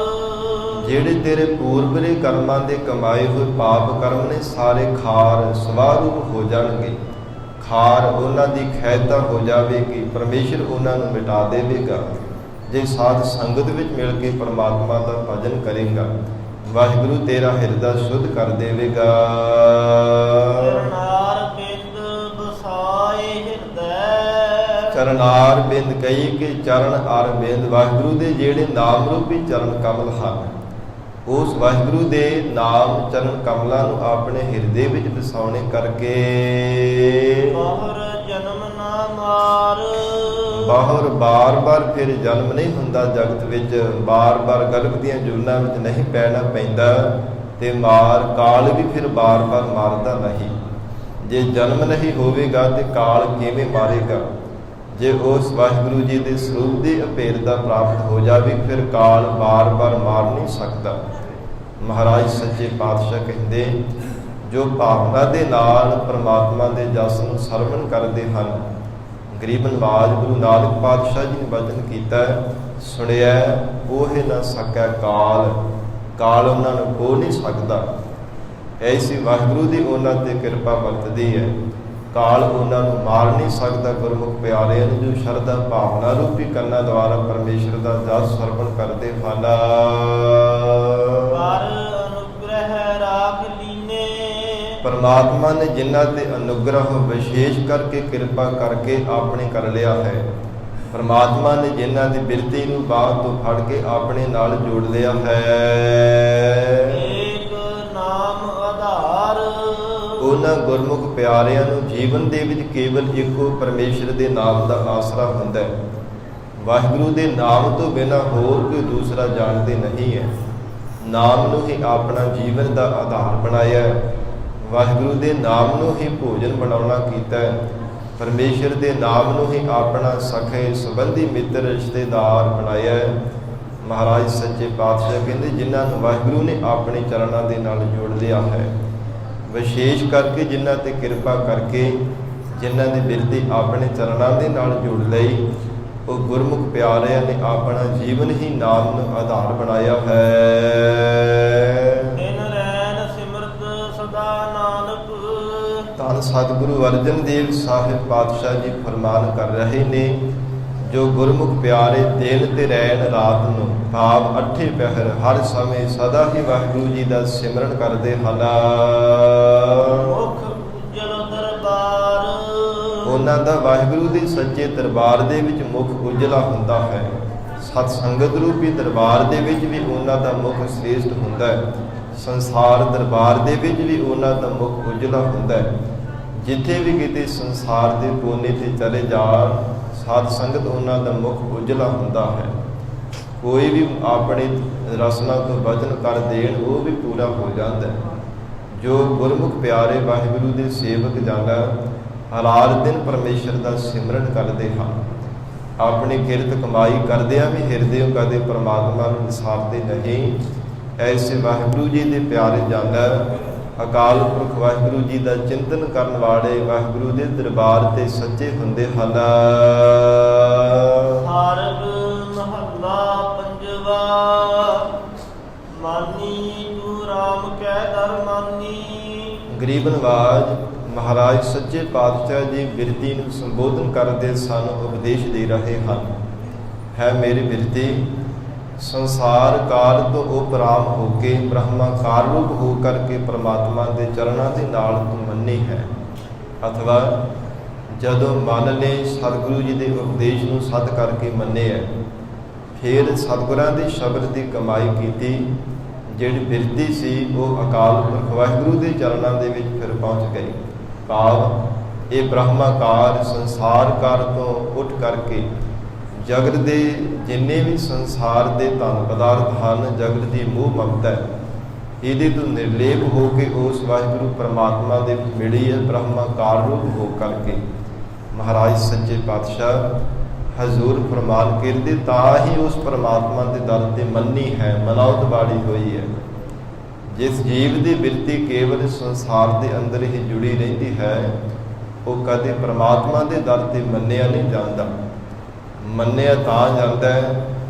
ਜਿਹੜੇ ਤੇਰੇ ਪੂਰਬਲੇ ਕਰਮਾਂ ਦੇ ਕਮਾਏ ਹੋਏ ਪਾਪ ਕਰਮ ਨੇ, ਸਾਰੇ ਖਾਰ ਸਵਾਰੂਪ ਹੋ ਜਾਣਗੇ। ਖਾਰ ਉਹਨਾਂ ਦੀ ਖੈਤਾ ਹੋ ਜਾਵੇਗੀ, ਪਰਮੇਸ਼ਰ ਉਹਨਾਂ ਨੂੰ ਮਿਟਾ ਦੇਵੇਗਾ। ਜੇ ਸਾਧ ਸੰਗਤ ਵਿੱਚ ਮਿਲ ਕੇ ਪਰਮਾਤਮਾ ਦਾ ਭਜਨ ਕਰੇਗਾ, ਵਾਹਿਗੁਰੂ ਤੇਰਾ ਹਿਰਦਾ ਸ਼ੁੱਧ ਕਰ ਦੇਵੇਗਾ। ਚਰਨਾਰ ਬਿੰਦ ਬਸਾਏ ਹਿਰਦੈ, ਚਰਨਾਰ ਬਿੰਦ ਕਹੀ ਕਿ ਚਰਨ ਅਰ ਬਿੰਦ, ਵਾਹਿਗੁਰੂ ਦੇ ਜਿਹੜੇ ਨਾਮ ਰੂਪੀ ਚਰਨ ਕਮਲ ਹਨ, ਉਸ ਵਾਹਿਗੁਰੂ ਦੇ ਨਾਮ ਚਰਨ ਕਮਲਾਂ ਨੂੰ ਆਪਣੇ ਹਿਰਦੇ ਵਿੱਚ ਵਸਾਉਣੇ ਕਰਕੇ ਬਾਹਰ ਜਨਮ ਨਾ ਮਾਰ, ਬਾਹਰ ਬਾਰ-ਬਾਰ ਫਿਰ ਜਨਮ ਨਹੀਂ ਹੁੰਦਾ ਜਗਤ ਵਿੱਚ, ਬਾਰ-ਬਾਰ ਗਰਭ ਦੀਆਂ ਜੂਨਾਂ ਵਿੱਚ ਨਹੀਂ ਪੈਣਾ ਪੈਂਦਾ, ਤੇ ਮਾਰ ਕਾਲ ਵੀ ਫਿਰ ਬਾਰ-ਬਾਰ ਮਾਰਦਾ ਨਹੀਂ। ਜੇ ਜਨਮ ਨਹੀਂ ਹੋਵੇਗਾ ਤੇ ਕਾਲ ਕਿਵੇਂ ਮਾਰੇਗਾ? ਜੇ ਉਸ ਵਾਹਿਗੁਰੂ ਜੀ ਦੇ ਸਰੂਪ ਦੀ ਅਭੇਦਤਾ ਪ੍ਰਾਪਤ ਹੋ ਜਾਵੇ, ਫਿਰ ਕਾਲ ਬਾਰ-ਬਾਰ ਮਾਰ ਨਹੀਂ ਸਕਦਾ। ਮਹਾਰਾਜ ਸੱਚੇ ਪਾਤਸ਼ਾਹ ਕਹਿੰਦੇ, ਜੋ ਭਾਵਨਾ ਦੇ ਨਾਲ ਪ੍ਰਮਾਤਮਾ ਦੇ ਜਸ ਨੂੰ ਸਰਵਣ ਕਰਦੇ ਹਨ, ਗਰੀਬ ਨਵਾਜ ਗੁਰੂ ਨਾਨਕ ਪਾਤਸ਼ਾਹ ਜੀ ਨੇ ਵਚਨ ਕੀਤਾ, ਸੁਣਿਆ ਉਹ ਨਾ ਸਕੈ ਕਾਲ, ਕਾਲ ਉਹਨਾਂ ਨੂੰ ਖੋ ਨਹੀਂ ਸਕਦਾ। ਐਸੀ ਵਾਹਿਗੁਰੂ ਦੀ ਉਹਨਾਂ ਤੇ ਕਿਰਪਾ ਵਰਤਦੀ ਹੈ, ਕਾਲ ਉਹਨਾਂ ਨੂੰ ਮਾਰ ਨਹੀਂ ਸਕਦਾ। ਗੁਰਮੁਖ ਪਿਆਰਿਆਂ ਨੂੰ ਜੋ ਸ਼ਰਧਾ ਭਾਵਨਾ ਰੂਪੀ ਕੰਨਾਂ ਦੁਆਰਾ ਪਰਮੇਸ਼ਰ ਦਾ ਜਸ ਸਰਵਣ ਕਰਦੇ ਹਨ, ਕਰ ਅਨੁਗ੍ਰਹਿ ਰਾਖ ਲੀਨੇ, ਪਰਮਾਤਮਾ ਨੇ ਜਿਨ੍ਹਾਂ ਤੇ ਅਨੁਗ੍ਰਹ ਵਿਸ਼ੇਸ਼ ਕਰਕੇ ਕਿਰਪਾ ਕਰਕੇ ਆਪਣੇ ਕਰ ਲਿਆ ਹੈ, ਪਰਮਾਤਮਾ ਨੇ ਜਿਨ੍ਹਾਂ ਦੀ ਬਿਰਤੀ ਨੂੰ ਬਾਹ ਤੋਂ ਫੜ ਕੇ ਆਪਣੇ ਨਾਲ ਜੋੜ ਲਿਆ ਹੈ, ਏਕ ਨਾਮ ਆਧਾਰ, ਉਹਨਾਂ ਗੁਰਮੁਖ ਪਿਆਰਿਆਂ ਨੂੰ ਜੀਵਨ ਦੇ ਵਿੱਚ ਕੇਵਲ ਇੱਕੋ ਪਰਮੇਸ਼ਰ ਦੇ ਨਾਮ ਦਾ ਆਸਰਾ ਹੁੰਦਾ ਹੈ। ਵਾਹਿਗੁਰੂ ਦੇ ਨਾਮ ਤੋਂ ਬਿਨਾਂ ਹੋਰ ਕੋਈ ਦੂਸਰਾ ਜਾਣਦੇ ਨਹੀਂ ਹੈ। ਨਾਮ ਨੂੰ ਹੀ ਆਪਣਾ ਜੀਵਨ ਦਾ ਆਧਾਰ ਬਣਾਇਆ ਹੈ, ਵਾਹਿਗੁਰੂ ਦੇ ਨਾਮ ਨੂੰ ਹੀ ਭੋਜਨ ਬਣਾਉਣਾ ਕੀਤਾ ਹੈ, ਪਰਮੇਸ਼ਰ ਦੇ ਨਾਮ ਨੂੰ ਹੀ ਆਪਣਾ ਸਖੇ ਸੰਬੰਧੀ ਮਿੱਤਰ ਰਿਸ਼ਤੇਦਾਰ ਬਣਾਇਆ ਹੈ। ਮਹਾਰਾਜ ਸੱਚੇ ਪਾਤਸ਼ਾਹ ਕਹਿੰਦੇ, ਜਿਨ੍ਹਾਂ ਨੂੰ ਵਾਹਿਗੁਰੂ ਨੇ ਆਪਣੇ ਚਰਨਾਂ ਦੇ ਨਾਲ ਜੋੜ ਲਿਆ ਹੈ, ਵਿਸ਼ੇਸ਼ ਕਰਕੇ ਜਿਨ੍ਹਾਂ ਤੇ ਕਿਰਪਾ ਕਰਕੇ ਜਿਨ੍ਹਾਂ ਦੀ ਬਿਰਤੀ ਆਪਣੇ ਚਰਨਾਂ ਦੇ ਨਾਲ ਜੋੜ ਲਈ, ਉਹ ਗੁਰਮੁਖ ਪਿਆਰਿਆਂ ਨੇ ਆਪਣਾ ਜੀਵਨ ਹੀ ਨਾਮ ਨੂੰ ਆਧਾਰ ਬਣਾਇਆ ਹੈ। ਦਿਨ ਰੈਣ ਸਿਮਰਤ ਸਦਾ ਨਾਨਕ, ਧੰਨ ਸਤਿਗੁਰੂ ਅਰਜਨ ਦੇਵ ਸਾਹਿਬ ਪਾਤਸ਼ਾਹ ਜੀ ਫਰਮਾਨ ਕਰ ਰਹੇ ਨੇ, ਜੋ ਗੁਰਮੁਖ ਪਿਆਰੇ ਦਿਨ ਤੇ ਰੈਣ ਰਾਤ ਨੂੰ ਭਾਵ ਅੱਠੇ ਪਹਿਰ ਹਰ ਸਮੇਂ ਸਦਾ ਹੀ ਵਾਹਿਗੁਰੂ ਜੀ ਦਾ ਸਿਮਰਨ ਕਰਦੇ ਹਨ, ਮੁਖ ਉਜਲ ਦਰਬਾਰ, ਉਹਨਾਂ ਦਾ ਵਾਹਿਗੁਰੂ ਦੇ ਸੱਚੇ ਦਰਬਾਰ ਦੇ ਵਿੱਚ ਮੁਖ ਉਜਲਾ ਹੁੰਦਾ ਹੈ। ਸਤ ਸੰਗਤ ਰੂਪੀ ਦਰਬਾਰ ਦੇ ਵਿੱਚ ਵੀ ਉਹਨਾਂ ਦਾ ਮੁਖ ਸ੍ਰੇਸ਼ਟ ਹੁੰਦਾ ਹੈ, ਸੰਸਾਰ ਦਰਬਾਰ ਦੇ ਵਿੱਚ ਵੀ ਉਹਨਾਂ ਦਾ ਮੁਖ ਉਜਲਾ ਹੁੰਦਾ ਹੈ। ਜਿੱਥੇ ਵੀ ਕਿਤੇ ਸੰਸਾਰ ਦੇ ਕੋਨੇ ਤੇ ਚਲੇ ਜਾਣ, ਸਾਧ ਸੰਗਤ ਉਹਨਾਂ ਦਾ ਮੁਖ ਉਜਲਾ ਹੁੰਦਾ ਹੈ। ਕੋਈ ਵੀ ਆਪਣੇ ਰਸਨਾ ਤੋਂ ਵਚਨ ਕਰ ਦੇਣ, ਉਹ ਵੀ ਪੂਰਾ ਹੋ ਜਾਂਦਾ ਹੈ। ਜੋ ਗੁਰਮੁਖ ਪਿਆਰੇ ਵਾਹਿਗੁਰੂ ਦੇ ਸੇਵਕ ਜਨ ਹਰ ਦਿਨ ਪਰਮੇਸ਼ਰ ਦਾ ਸਿਮਰਨ ਕਰਦੇ ਹਨ, ਆਪਣੀ ਕਿਰਤ ਕਮਾਈ ਕਰਦਿਆਂ ਵੀ ਹਿਰਦਿਓਂ ਕਦੇ ਪਰਮਾਤਮਾ ਨੂੰ ਵਿਸਾਰਦੇ ਨਹੀਂ। ਐਸੇ ਵਾਹਿਗੁਰੂ ਜੀ ਦੇ ਪਿਆਰੇ ਜਨ ਅਕਾਲ ਪੁਰਖ ਵਾਹਿਗੁਰੂ ਜੀ ਦਾ ਚਿੰਤਨ ਕਰਨ ਵਾਲੇ ਵਾਹਿਗੁਰੂ ਦੇ ਦਰਬਾਰ ਤੇ ਸੱਚੇ ਹੁੰਦੇ ਹਨ। ਹਾਰਗ ਮਹੱਲਾ ਪੰਜਵਾ, ਮਾਨੀ ਤੂੰ ਰਾਮ ਕੈ ਦਰ ਮਾਨੀ। ਗਰੀਬ ਨਵਾਜ ਮਹਾਰਾਜ ਸੱਚੇ ਪਾਤਸ਼ਾਹ ਜੀ ਬਿਰਤੀ ਨੂੰ ਸੰਬੋਧਨ ਕਰਦੇ ਸਾਨੂੰ ਉਪਦੇਸ਼ ਦੇ ਰਹੇ ਹਨ। ਹੈ ਮੇਰੀ ਬਿਰਤੀ, ਸੰਸਾਰ ਕਾਲ ਤੋਂ ਉਪਰਾਮ ਹੋ ਕੇ ਬ੍ਰਹਮਾਕਾਰ ਰੂਪ ਹੋ ਕਰਕੇ ਪ੍ਰਮਾਤਮਾ ਦੇ ਚਰਨਾਂ ਦੇ ਨਾਲ ਤੂੰ ਮੰਨੀ ਹੈ, ਅਥਵਾ ਜਦੋਂ ਮੰਨ ਲੈ ਸਤਿਗੁਰੂ ਜੀ ਦੇ ਉਪਦੇਸ਼ ਨੂੰ ਸੱਚ ਕਰਕੇ ਮੰਨਿਆ, ਫਿਰ ਸਤਿਗੁਰਾਂ ਦੇ ਸ਼ਬਦ ਦੀ ਕਮਾਈ ਕੀਤੀ। ਜਿਹੜੀ ਬਿਰਤੀ ਸੀ ਉਹ ਅਕਾਲ ਪੁਰਖ ਵਾਹਿਗੁਰੂ ਦੇ ਚਰਨਾਂ ਦੇ ਵਿੱਚ ਫਿਰ ਪਹੁੰਚ ਗਈ। ਭਾਵ ਇਹ ਬ੍ਰਹਮਾਕਾਰ ਸੰਸਾਰਕਾਰ ਤੋਂ ਉੱਠ ਕਰਕੇ ਜਗਤ ਦੇ ਜਿੰਨੇ ਵੀ ਸੰਸਾਰ ਦੇ ਧਨ ਪਦਾਰਥ ਹਨ, ਜਗਤ ਦੀ ਮੋਹ ਮਮਤਾ, ਇਹਦੇ ਤੋਂ ਨਿਰਲੇਪ ਹੋ ਕੇ ਉਸ ਵਾਹਿਗੁਰੂ ਪਰਮਾਤਮਾ ਦੇ ਵਿੱਚ ਮਿਲੀ ਹੈ, ਬ੍ਰਹਮਾਕਾਰ ਰੂਪ ਹੋ ਕਰਕੇ। ਮਹਾਰਾਜ ਸੱਚੇ ਪਾਤਸ਼ਾਹ ਹਜ਼ੂਰ ਫਰਮਾਨ ਕਰਦੇ ਤਾਂ ਹੀ ਉਸ ਪਰਮਾਤਮਾ ਦੇ ਦਰ ਤੇ ਮੰਨੀ ਹੈ, ਮਨੌਤ ਵਾਲੀ ਹੋਈ ਹੈ। ਜਿਸ ਜੀਵ ਦੀ ਬਿਰਤੀ ਕੇਵਲ ਸੰਸਾਰ ਦੇ ਅੰਦਰ ਹੀ ਜੁੜੀ ਰਹਿੰਦੀ ਹੈ, ਉਹ ਕਦੇ ਪਰਮਾਤਮਾ ਦੇ ਦਰ ਤੇ ਮੰਨਿਆ ਨਹੀਂ ਜਾਂਦਾ। ਮੰਨਿਆ ਤਾਂ ਜਾਂਦਾ ਹੈ,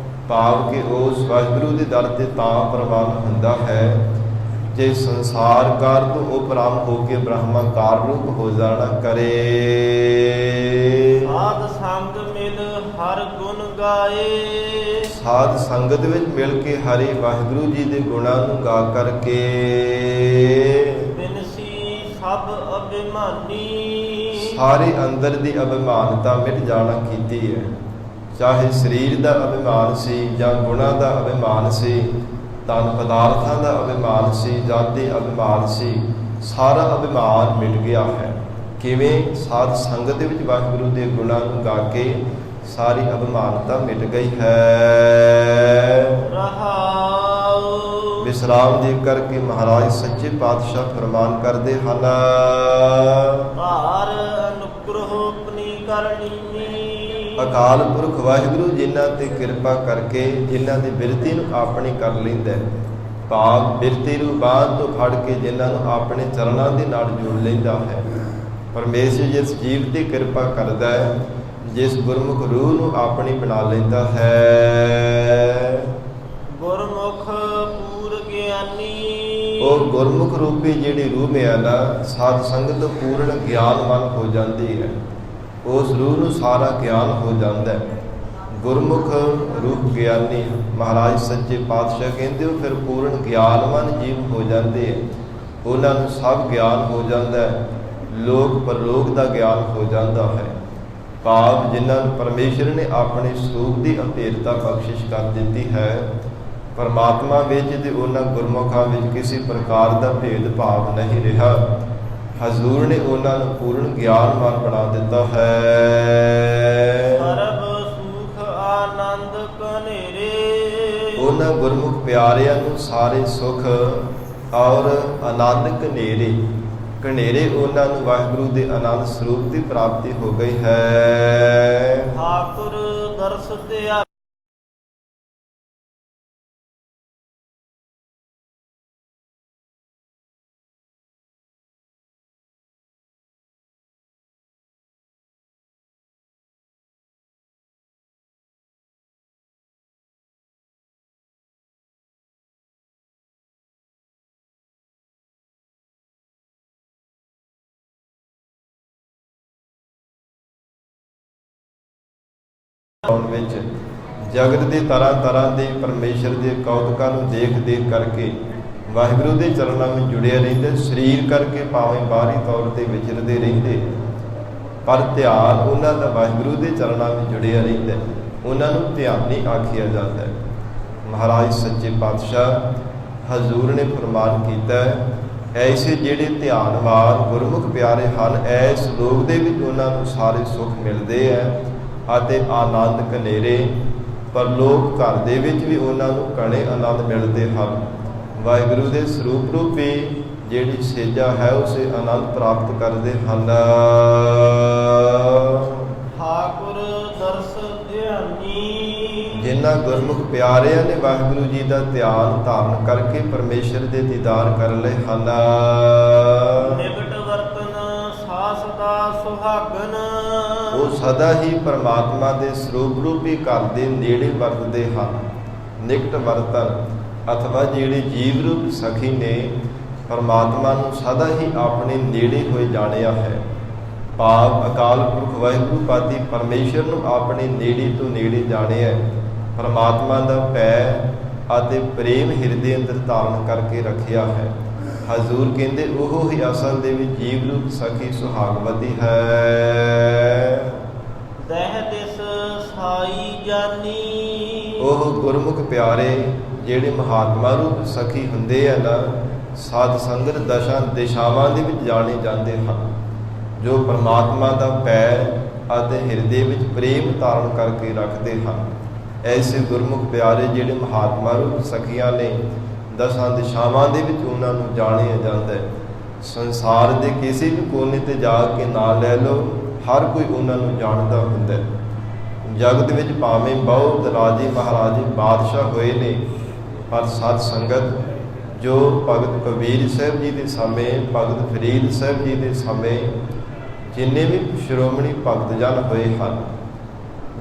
ਭਾਵ ਕਿ ਉਸ ਵਾਹਿਗੁਰੂ ਦੇ ਦਰ ਤੇ ਤਾਂ ਪ੍ਰਵਾਨ ਹੁੰਦਾ ਹੈ ਜੇ ਸੰਸਾਰਕਾਰ ਤੋਂ ਉਪਰਾਮ ਹੋ ਕੇ ਬ੍ਰਹਮਾਕਾਰ ਰੂਪ ਹੋ ਜਾਣਾ ਕਰੇ। ਸਾਧ ਸੰਗ ਮਿਲ ਹਰ ਗੁਣ ਗਾਏ, ਸਾਧ ਸੰਗਤ ਵਿੱਚ ਮਿਲ ਕੇ ਹਰੀ ਵਾਹਿਗੁਰੂ ਜੀ ਦੇ ਗੁਣਾਂ ਨੂੰ ਗਾ ਕਰਕੇ ਬਿਨਸੀ ਸਭ ਅਭਿਮਾਨੀ, ਸਾਰੇ ਅੰਦਰ ਦੀ ਅਭਿਮਾਨਤਾ ਮਿਟ ਜਾਣਾ ਕੀਤੀ ਹੈ। ਚਾਹੇ ਸਰੀਰ ਦਾ ਅਭਿਮਾਨ ਸੀ ਜਾਂ ਗੁਣਾਂ ਦਾ ਅਭਿਮਾਨ ਸੀ, ਧਨ ਪਦਾਰਥਾਂ ਦਾ ਅਭਿਮਾਨ ਸੀ, ਜਾਤੀ ਅਭਿਮਾਨ ਸੀ, ਸਾਰਾ ਅਭਿਮਾਨ ਮਿਟ ਗਿਆ ਹੈ। ਕਿਵੇਂ? ਸਾਧ ਸੰਗਤ ਦੇ ਵਿੱਚ ਵਾਹਿਗੁਰੂ ਦੇ ਗੁਣਾਂ ਨੂੰ ਗਾ ਕੇ ਸਾਰੀ ਅਭਿਮਾਨਤਾ ਮਿਟ ਗਈ ਹੈ। ਰਹਾਉ ਵਿਸਰਾਮ ਦੇ ਕਰਕੇ ਮਹਾਰਾਜ ਸੱਚੇ ਪਾਤਸ਼ਾਹ ਫਰਮਾਨ ਕਰਦੇ ਹਨ, ਭਾਰ ਅਨੁਗ੍ਰਹ ਆਪਣੀ ਕਰਨੀ। ਅਕਾਲ ਪੁਰਖ ਵਾਹਿਗੁਰੂ ਜਿਨ੍ਹਾਂ ਤੇ ਕਿਰਪਾ ਕਰਕੇ ਜਿਨ੍ਹਾਂ ਦੀ ਬਿਰਤੀ ਨੂੰ ਆਪਣੀ ਕਰ ਲੈਂਦਾ, ਭਾਵ ਬਿਰਤੀ ਨੂੰ ਬਾਂਹ ਤੋਂ ਫੜ ਕੇ ਜਿਨ੍ਹਾਂ ਨੂੰ ਆਪਣੇ ਚਰਨਾਂ ਦੇ ਨਾਲ ਜੋੜ ਲੈਂਦਾ ਹੈ। ਪਰਮੇਸ਼ਰ ਜਿਸ ਜੀਵ ਤੇ ਕਿਰਪਾ ਕਰਦਾ ਹੈ, ਜਿਸ ਗੁਰਮੁਖ ਰੂਹ ਨੂੰ ਆਪਣੀ ਬਣਾ ਲੈਂਦਾ ਹੈ, ਗੁਰਮੁਖ ਪੂਰ ਗਿਆਨੀ। ਉਹ ਗੁਰਮੁਖ ਰੂਪੀ ਜਿਹੜੀ ਰੂਹ ਹੈ ਨਾ, ਸਾਧ ਸੰਗਤ ਪੂਰਨ ਗਿਆਨਮਨ ਹੋ ਜਾਂਦੀ ਹੈ। ਉਸ ਰੂਹ ਨੂੰ ਸਾਰਾ ਗਿਆਨ ਹੋ ਜਾਂਦਾ ਹੈ। ਗੁਰਮੁਖ ਰੂਪ ਗਿਆਨੀ ਮਹਾਰਾਜ ਸੱਚੇ ਪਾਤਸ਼ਾਹ ਕਹਿੰਦੇ ਉਹ ਫਿਰ ਪੂਰਨ ਗਿਆਨਵਾਨ ਜੀਵ ਹੋ ਜਾਂਦੇ ਹੈ। ਉਹਨਾਂ ਨੂੰ ਸਭ ਗਿਆਨ ਹੋ ਜਾਂਦਾ ਹੈ, ਲੋਕ ਪਰਲੋਕ ਦਾ ਗਿਆਨ ਹੋ ਜਾਂਦਾ ਹੈ। ਭਾਵ ਜਿਨ੍ਹਾਂ ਨੂੰ ਪਰਮੇਸ਼ਰ ਨੇ ਆਪਣੇ ਸਰੂਪ ਦੀ ਅਭੇਦਤਾ ਬਖਸ਼ਿਸ਼ ਕਰ ਦਿੱਤੀ ਹੈ, ਪਰਮਾਤਮਾ ਵਿੱਚ ਤੇ ਉਹਨਾਂ ਗੁਰਮੁਖਾਂ ਵਿੱਚ ਕਿਸੇ ਪ੍ਰਕਾਰ ਦਾ ਭੇਦ ਭਾਵ ਨਹੀਂ ਰਿਹਾ। ਹਜ਼ੂਰ ਨੇ ਉਹਨਾਂ ਨੂੰ ਪੂਰਨ ਗਿਆਨਵਾਨ ਬਣਾ ਦਿੱਤਾ ਹੈ। ਸਰਬ ਸੁਖ ਆਨੰਦ ਕਨੇਰੇ, ਉਹਨਾਂ ਗੁਰਮੁਖ ਪਿਆਰਿਆਂ ਨੂੰ ਸਾਰੇ ਸੁਖ ਔਰ ਆਨੰਦ ਕਨੇਰੇ ਕਨੇਰੇ ਉਹਨਾਂ ਨੂੰ ਵਾਹਿਗੁਰੂ ਦੇ ਆਨੰਦ ਸਰੂਪ ਦੀ ਪ੍ਰਾਪਤੀ ਹੋ ਗਈ ਹੈ। ਠਾਕੁਰ ਦਰਸ ਧਿਆਨ ਵਿੱਚ ਜਗਤ ਦੇ ਤਰ੍ਹਾਂ ਤਰ੍ਹਾਂ ਦੇ ਪਰਮੇਸ਼ਰ ਦੇ ਕੌਤਕਾਂ ਨੂੰ ਦੇਖ ਦੇਖ ਕਰਕੇ ਵਾਹਿਗੁਰੂ ਦੇ ਚਰਨਾਂ ਵਿੱਚ ਜੁੜਿਆ ਰਹਿੰਦਾ। ਸਰੀਰ ਕਰਕੇ ਭਾਵੇਂ ਬਾਹਰੀ ਤੌਰ ਤੇ ਵਿਚਰਦੇ ਰਹਿੰਦੇ, ਪਰ ਧਿਆਨ ਉਹਨਾਂ ਦਾ ਵਾਹਿਗੁਰੂ ਦੇ ਚਰਨਾਂ ਵਿੱਚ ਜੁੜਿਆ ਰਹਿੰਦਾ। ਉਹਨਾਂ ਨੂੰ ਧਿਆਨੀ ਆਖਿਆ ਜਾਂਦਾ ਹੈ। ਮਹਾਰਾਜ ਸੱਚੇ ਪਾਤਸ਼ਾਹ ਹਜ਼ੂਰ ਨੇ ਫਰਮਾਨ ਕੀਤਾ, ਐਸੇ ਜਿਹੜੇ ਧਿਆਨਵਾਨ ਗੁਰਮੁਖ ਪਿਆਰੇ ਹਨ, ਐਸ ਲੋਕ ਦੇ ਵਿੱਚ ਉਹਨਾਂ ਨੂੰ ਸਾਰੇ ਸੁੱਖ ਮਿਲਦੇ ਹੈ ਅਤੇ ਆਨੰਦ ਕਨੇਰੇ ਪਰਲੋਕ ਘਰ ਦੇ ਵਿੱਚ ਵੀ ਉਹਨਾਂ ਨੂੰ ਘਣੇ ਆਨੰਦ ਮਿਲਦੇ ਹਨ। ਵਾਹਿਗੁਰੂ ਦੇ ਸਰੂਪ ਰੂਪੀ ਜਿਹੜੀ ਸੇਜਾ ਹੈ ਉਸੇ ਆਨੰਦ ਪ੍ਰਾਪਤ ਕਰਦੇ ਹਨ। ਠਾਕੁਰ ਦਰਸ ਧਿਆਨੀ, ਜਿਨ੍ਹਾਂ ਗੁਰਮੁਖ ਪਿਆਰਿਆਂ ਨੇ ਵਾਹਿਗੁਰੂ ਜੀ ਦਾ ਧਿਆਨ ਧਾਰਨ ਕਰਕੇ ਪਰਮੇਸ਼ਰ ਦੇ ਦੀਦਾਰ ਕਰ ਲਏ ਹਨ। ਨਿਕਟ ਵਰਤਨ ਸਾਸ ਦਾ ਸੁਹਾਗਨ, ਉਹ ਸਦਾ ਹੀ ਪਰਮਾਤਮਾ ਦੇ ਸਰੂਪ ਰੂਪੀ ਘਰ ਦੇ ਨੇੜੇ ਵਰਤਦੇ ਹਨ। ਨਿਕਟ ਵਰਤਨ ਅਥਵਾ ਜਿਹੜੇ ਜੀਵ ਰੂਪ ਸਖੀ ਨੇ ਪਰਮਾਤਮਾ ਨੂੰ ਸਦਾ ਹੀ ਆਪਣੇ ਨੇੜੇ ਹੋਏ ਜਾਣਿਆ ਹੈ। ਭਾਵ ਅਕਾਲ ਪੁਰਖ ਵਾਹਿਗੁਰੂ ਪਾਤੀ ਪਰਮੇਸ਼ਰ ਨੂੰ ਆਪਣੇ ਨੇੜੇ ਤੋਂ ਨੇੜੇ ਜਾਣਿਆ, ਪਰਮਾਤਮਾ ਦਾ ਭੈ ਅਤੇ ਪ੍ਰੇਮ ਹਿਰਦੇ ਅੰਦਰ ਧਾਰਨ ਕਰਕੇ ਰੱਖਿਆ ਹੈ। ਹਜ਼ੂਰ ਕਹਿੰਦੇ ਉਹ ਹੀ ਅਸਲ ਦੇ ਵਿੱਚ ਜੀਵ ਰੂਪ ਸਖੀ ਸੁਹਾਗਵਤੀ ਹੈ। ਦਹਿ ਦਿਸ ਸਾਈ ਜਾਨੀ, ਉਹ ਗੁਰਮੁਖ ਪਿਆਰੇ ਜਿਹੜੇ ਮਹਾਤਮਾ ਰੂਪ ਸਖੀ ਹੁੰਦੇ ਆ ਨਾ, ਸਾਧ ਸੰਗਤ ਦਸ਼ਾ ਦਿਸ਼ਾਵਾਂ ਦੇ ਵਿੱਚ ਜਾਣੇ ਜਾਂਦੇ ਹਨ, ਜੋ ਪਰਮਾਤਮਾ ਦਾ ਭੈ ਅਤੇ ਹਿਰਦੇ ਵਿੱਚ ਪ੍ਰੇਮ ਧਾਰਨ ਕਰਕੇ ਰੱਖਦੇ ਹਨ। ਐਸੇ ਗੁਰਮੁਖ ਪਿਆਰੇ ਜਿਹੜੇ ਮਹਾਤਮਾ ਰੂਪ ਸਖੀਆਂ ਨੇ, ਦਸਾਂ ਦਿਸ਼ਾਵਾਂ ਦੇ ਵਿੱਚ ਉਹਨਾਂ ਨੂੰ ਜਾਣਿਆ ਜਾਂਦਾ ਹੈ। ਸੰਸਾਰ ਦੇ ਕਿਸੇ ਵੀ ਕੋਨੇ ਤੇ ਜਾ ਕੇ ਨਾਂ ਲੈ ਲਓ, ਹਰ ਕੋਈ ਉਹਨਾਂ ਨੂੰ ਜਾਣਦਾ ਹੁੰਦਾ ਹੈ। ਜਗਤ ਵਿੱਚ ਭਾਵੇਂ ਬਹੁਤ ਰਾਜੇ ਮਹਾਰਾਜੇ ਬਾਦਸ਼ਾਹ ਹੋਏ ਨੇ, ਪਰ ਸਤ ਸੰਗਤ ਜੋ ਭਗਤ ਕਬੀਰ ਸਾਹਿਬ ਜੀ ਦੇ ਸਮੇਂ, ਭਗਤ ਫਰੀਦ ਸਾਹਿਬ ਜੀ ਦੇ ਸਮੇਂ ਜਿੰਨੇ ਵੀ ਸ਼੍ਰੋਮਣੀ ਭਗਤ ਜਨ ਹੋਏ ਹਨ,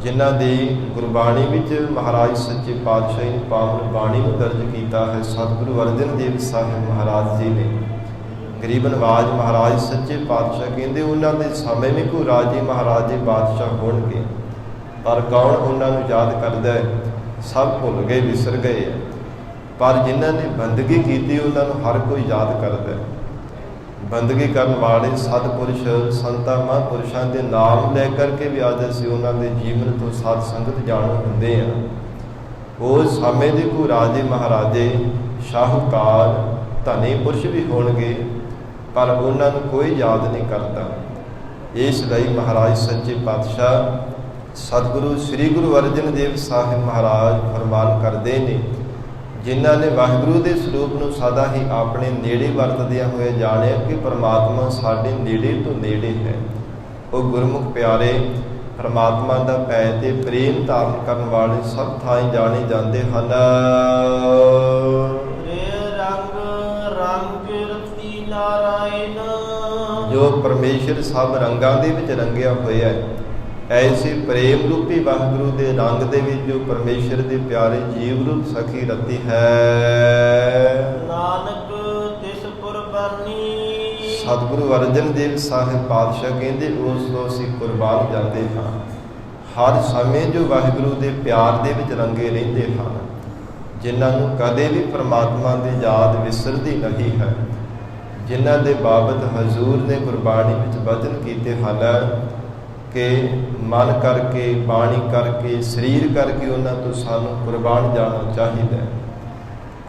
ਜਿਨ੍ਹਾਂ ਦੀ ਗੁਰਬਾਣੀ ਵਿੱਚ ਮਹਾਰਾਜ ਸੱਚੇ ਪਾਤਸ਼ਾਹ ਨੇ ਪਾਵਨ ਬਾਣੀ ਨੂੰ ਦਰਜ ਕੀਤਾ ਹੈ। ਸਤਿਗੁਰੂ ਅਰਜਨ ਦੇਵ ਸਾਹਿਬ ਮਹਾਰਾਜ ਜੀ ਨੇ, ਗਰੀਬ ਨਵਾਜ ਮਹਾਰਾਜ ਸੱਚੇ ਪਾਤਸ਼ਾਹ ਕਹਿੰਦੇ ਉਹਨਾਂ ਦੇ ਸਮੇਂ ਵੀ ਕੋਈ ਰਾਜੇ ਮਹਾਰਾਜੇ ਬਾਦਸ਼ਾਹ ਹੋਣਗੇ, ਪਰ ਕੌਣ ਉਹਨਾਂ ਨੂੰ ਯਾਦ ਕਰਦਾ ਹੈ? ਸਭ ਭੁੱਲ ਗਏ, ਵਿਸਰ ਗਏ। ਪਰ ਜਿਨ੍ਹਾਂ ਨੇ ਬੰਦਗੀ ਕੀਤੀ ਉਹਨਾਂ ਨੂੰ ਹਰ ਕੋਈ ਯਾਦ ਕਰਦਾ ਹੈ। ਬੰਦਗੀ ਕਰਨ ਵਾਲੇ ਸਤਿਪੁਰਸ਼, ਸੰਤਾਂ ਮਹਾਂਪੁਰਸ਼ਾਂ ਦੇ ਨਾਮ ਲੈ ਕਰਕੇ ਵੀ ਅੱਜ ਅਸੀਂ ਉਹਨਾਂ ਦੇ ਜੀਵਨ ਤੋਂ ਸਤ ਸੰਗਤ ਜਾਣੂ ਹੁੰਦੇ ਹਾਂ। ਉਹ ਸਮੇਂ ਦੇ ਕੋਈ ਰਾਜੇ ਮਹਾਰਾਜੇ, ਸ਼ਾਹੂਕਾਰ, ਧਨੀ ਪੁਰਸ਼ ਵੀ ਹੋਣਗੇ, ਪਰ ਉਹਨਾਂ ਨੂੰ ਕੋਈ ਯਾਦ ਨਹੀਂ ਕਰਦਾ। ਇਸ ਲਈ ਮਹਾਰਾਜ ਸੱਚੇ ਪਾਤਸ਼ਾਹ ਸਤਿਗੁਰੂ ਸ੍ਰੀ ਗੁਰੂ ਅਰਜਨ ਦੇਵ ਸਾਹਿਬ ਮਹਾਰਾਜ ਫਰਮਾਨ ਕਰਦੇ ਨੇ, ਜਿਨ੍ਹਾਂ ਨੇ ਵਾਹਿਗੁਰੂ ਦੇ ਸਰੂਪ ਨੂੰ ਸਦਾ ਹੀ ਆਪਣੇ ਨੇੜੇ ਵਰਤਦਿਆਂ ਹੋਏ ਜਾਣਿਆ ਕਿ ਪਰਮਾਤਮਾ ਸਾਡੇ ਨੇੜੇ ਤੋਂ ਨੇੜੇ ਹੈ। ਉਹ ਗੁਰਮੁਖ ਪਿਆਰੇ ਪਰਮਾਤਮਾ ਦਾ ਭੈ ਤੇ ਪ੍ਰੇਮ ਧਾਰਨ ਕਰਨ ਵਾਲੇ ਸਭ ਥਾਂ ਜਾਣੇ ਜਾਂਦੇ ਹਨ। ਰੰਗ ਰੰਗ ਰਤੀ ਨਾਰਾਇਣ, ਜੋ ਪਰਮੇਸ਼ਰ ਸਭ ਰੰਗਾਂ ਦੇ ਵਿੱਚ ਰੰਗਿਆ ਹੋਇਆ ਹੈ, ਐਸੇ ਪ੍ਰੇਮ ਰੂਪੀ ਵਾਹਿਗੁਰੂ ਦੇ ਰੰਗ ਦੇ ਵਿੱਚ ਜੋ ਪਰਮੇਸ਼ਰ ਦੇ ਪਿਆਰੇ ਜੀਵ ਰੂਪ ਸਖੀ ਰਤੀ ਹੈ। ਨਾਨਕ ਤਿਸ ਕੁਰਬਾਨੀ, ਸਤਿਗੁਰੂ ਅਰਜਨ ਦੇਵ ਸਾਹਿਬ ਪਾਤਸ਼ਾਹ ਕਹਿੰਦੇ ਉਸ ਤੋਂ ਅਸੀਂ ਕੁਰਬਾਨ ਜਾਂਦੇ ਹਾਂ। ਹਰ ਸਮੇਂ ਜੋ ਵਾਹਿਗੁਰੂ ਦੇ ਪਿਆਰ ਦੇ ਵਿੱਚ ਰੰਗੇ ਰਹਿੰਦੇ ਹਨ, ਜਿਨ੍ਹਾਂ ਨੂੰ ਕਦੇ ਵੀ ਪਰਮਾਤਮਾ ਦੀ ਯਾਦ ਵਿਸਰਦੀ ਨਹੀਂ ਹੈ, ਜਿਨ੍ਹਾਂ ਦੇ ਬਾਬਤ ਹਜ਼ੂਰ ਨੇ ਗੁਰਬਾਣੀ ਵਿੱਚ ਵਚਨ ਕੀਤੇ ਹਨ ਕਿ ਮਨ ਕਰਕੇ, ਬਾਣੀ ਕਰਕੇ, ਸਰੀਰ ਕਰਕੇ ਉਹਨਾਂ ਤੋਂ ਸਾਨੂੰ ਕੁਰਬਾਨ ਜਾਣਾ ਚਾਹੀਦਾ ਹੈ।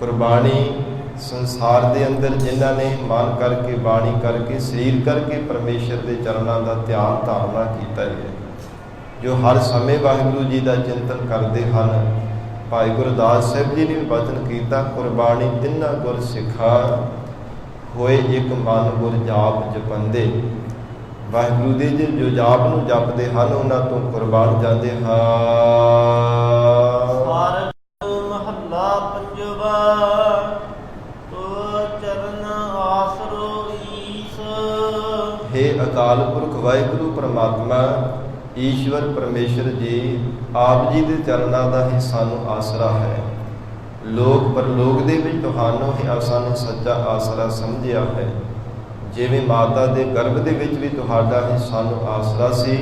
ਕੁਰਬਾਨੀ ਸੰਸਾਰ ਦੇ ਅੰਦਰ ਜਿਨ੍ਹਾਂ ਨੇ ਮਨ ਕਰਕੇ, ਬਾਣੀ ਕਰਕੇ, ਸਰੀਰ ਕਰਕੇ ਪਰਮੇਸ਼ਰ ਦੇ ਚਰਨਾਂ ਦਾ ਧਿਆਨ ਧਾਰਨਾ ਕੀਤਾ ਹੈ, ਜੋ ਹਰ ਸਮੇਂ ਵਾਹਿਗੁਰੂ ਜੀ ਦਾ ਚਿੰਤਨ ਕਰਦੇ ਹਨ। ਭਾਈ ਗੁਰਦਾਸ ਸਾਹਿਬ ਜੀ ਨੇ ਵਚਨ ਕੀਤਾ, ਕੁਰਬਾਨੀ ਤਿੰਨਾਂ ਗੁਰ ਸਿੱਖਾ, ਹੋਏ ਇੱਕ ਮਨ ਗੁਰ ਜਾਪ ਜਪੰਦੇ। ਵਾਹਿਗੁਰੂ ਦੇ ਜੋ ਜਾਪ ਨੂੰ ਜਪਦੇ ਹਨ, ਉਹਨਾਂ ਤੋਂ ਕੁਰਬਾਨ ਜਾਂਦੇ ਹਨ। ਮਹੱਲਾ ਪੰਜਵਾ, ਤੋ ਚਰਨ ਆਸਰੋ ਈਸ। ਹੇ ਅਕਾਲ ਪੁਰਖ ਵਾਹਿਗੁਰੂ ਪਰਮਾਤਮਾ, ਈਸ਼ਵਰ ਪਰਮੇਸ਼ਰ ਜੀ, ਆਪ ਜੀ ਦੇ ਚਰਨਾਂ ਦਾ ਹੀ ਸਾਨੂੰ ਆਸਰਾ ਹੈ। ਲੋਕ ਪਰਲੋਕ ਦੇ ਵਿੱਚ ਤੁਹਾਨੂੰ ਹੀ ਸਾਨੂੰ ਸੱਚਾ ਆਸਰਾ ਸਮਝਿਆ ਹੈ। ਜਿਵੇਂ ਮਾਤਾ ਦੇ ਗਰਭ ਦੇ ਵਿੱਚ ਵੀ ਤੁਹਾਡਾ ਹੀ ਸਾਨੂੰ ਆਸਰਾ ਸੀ,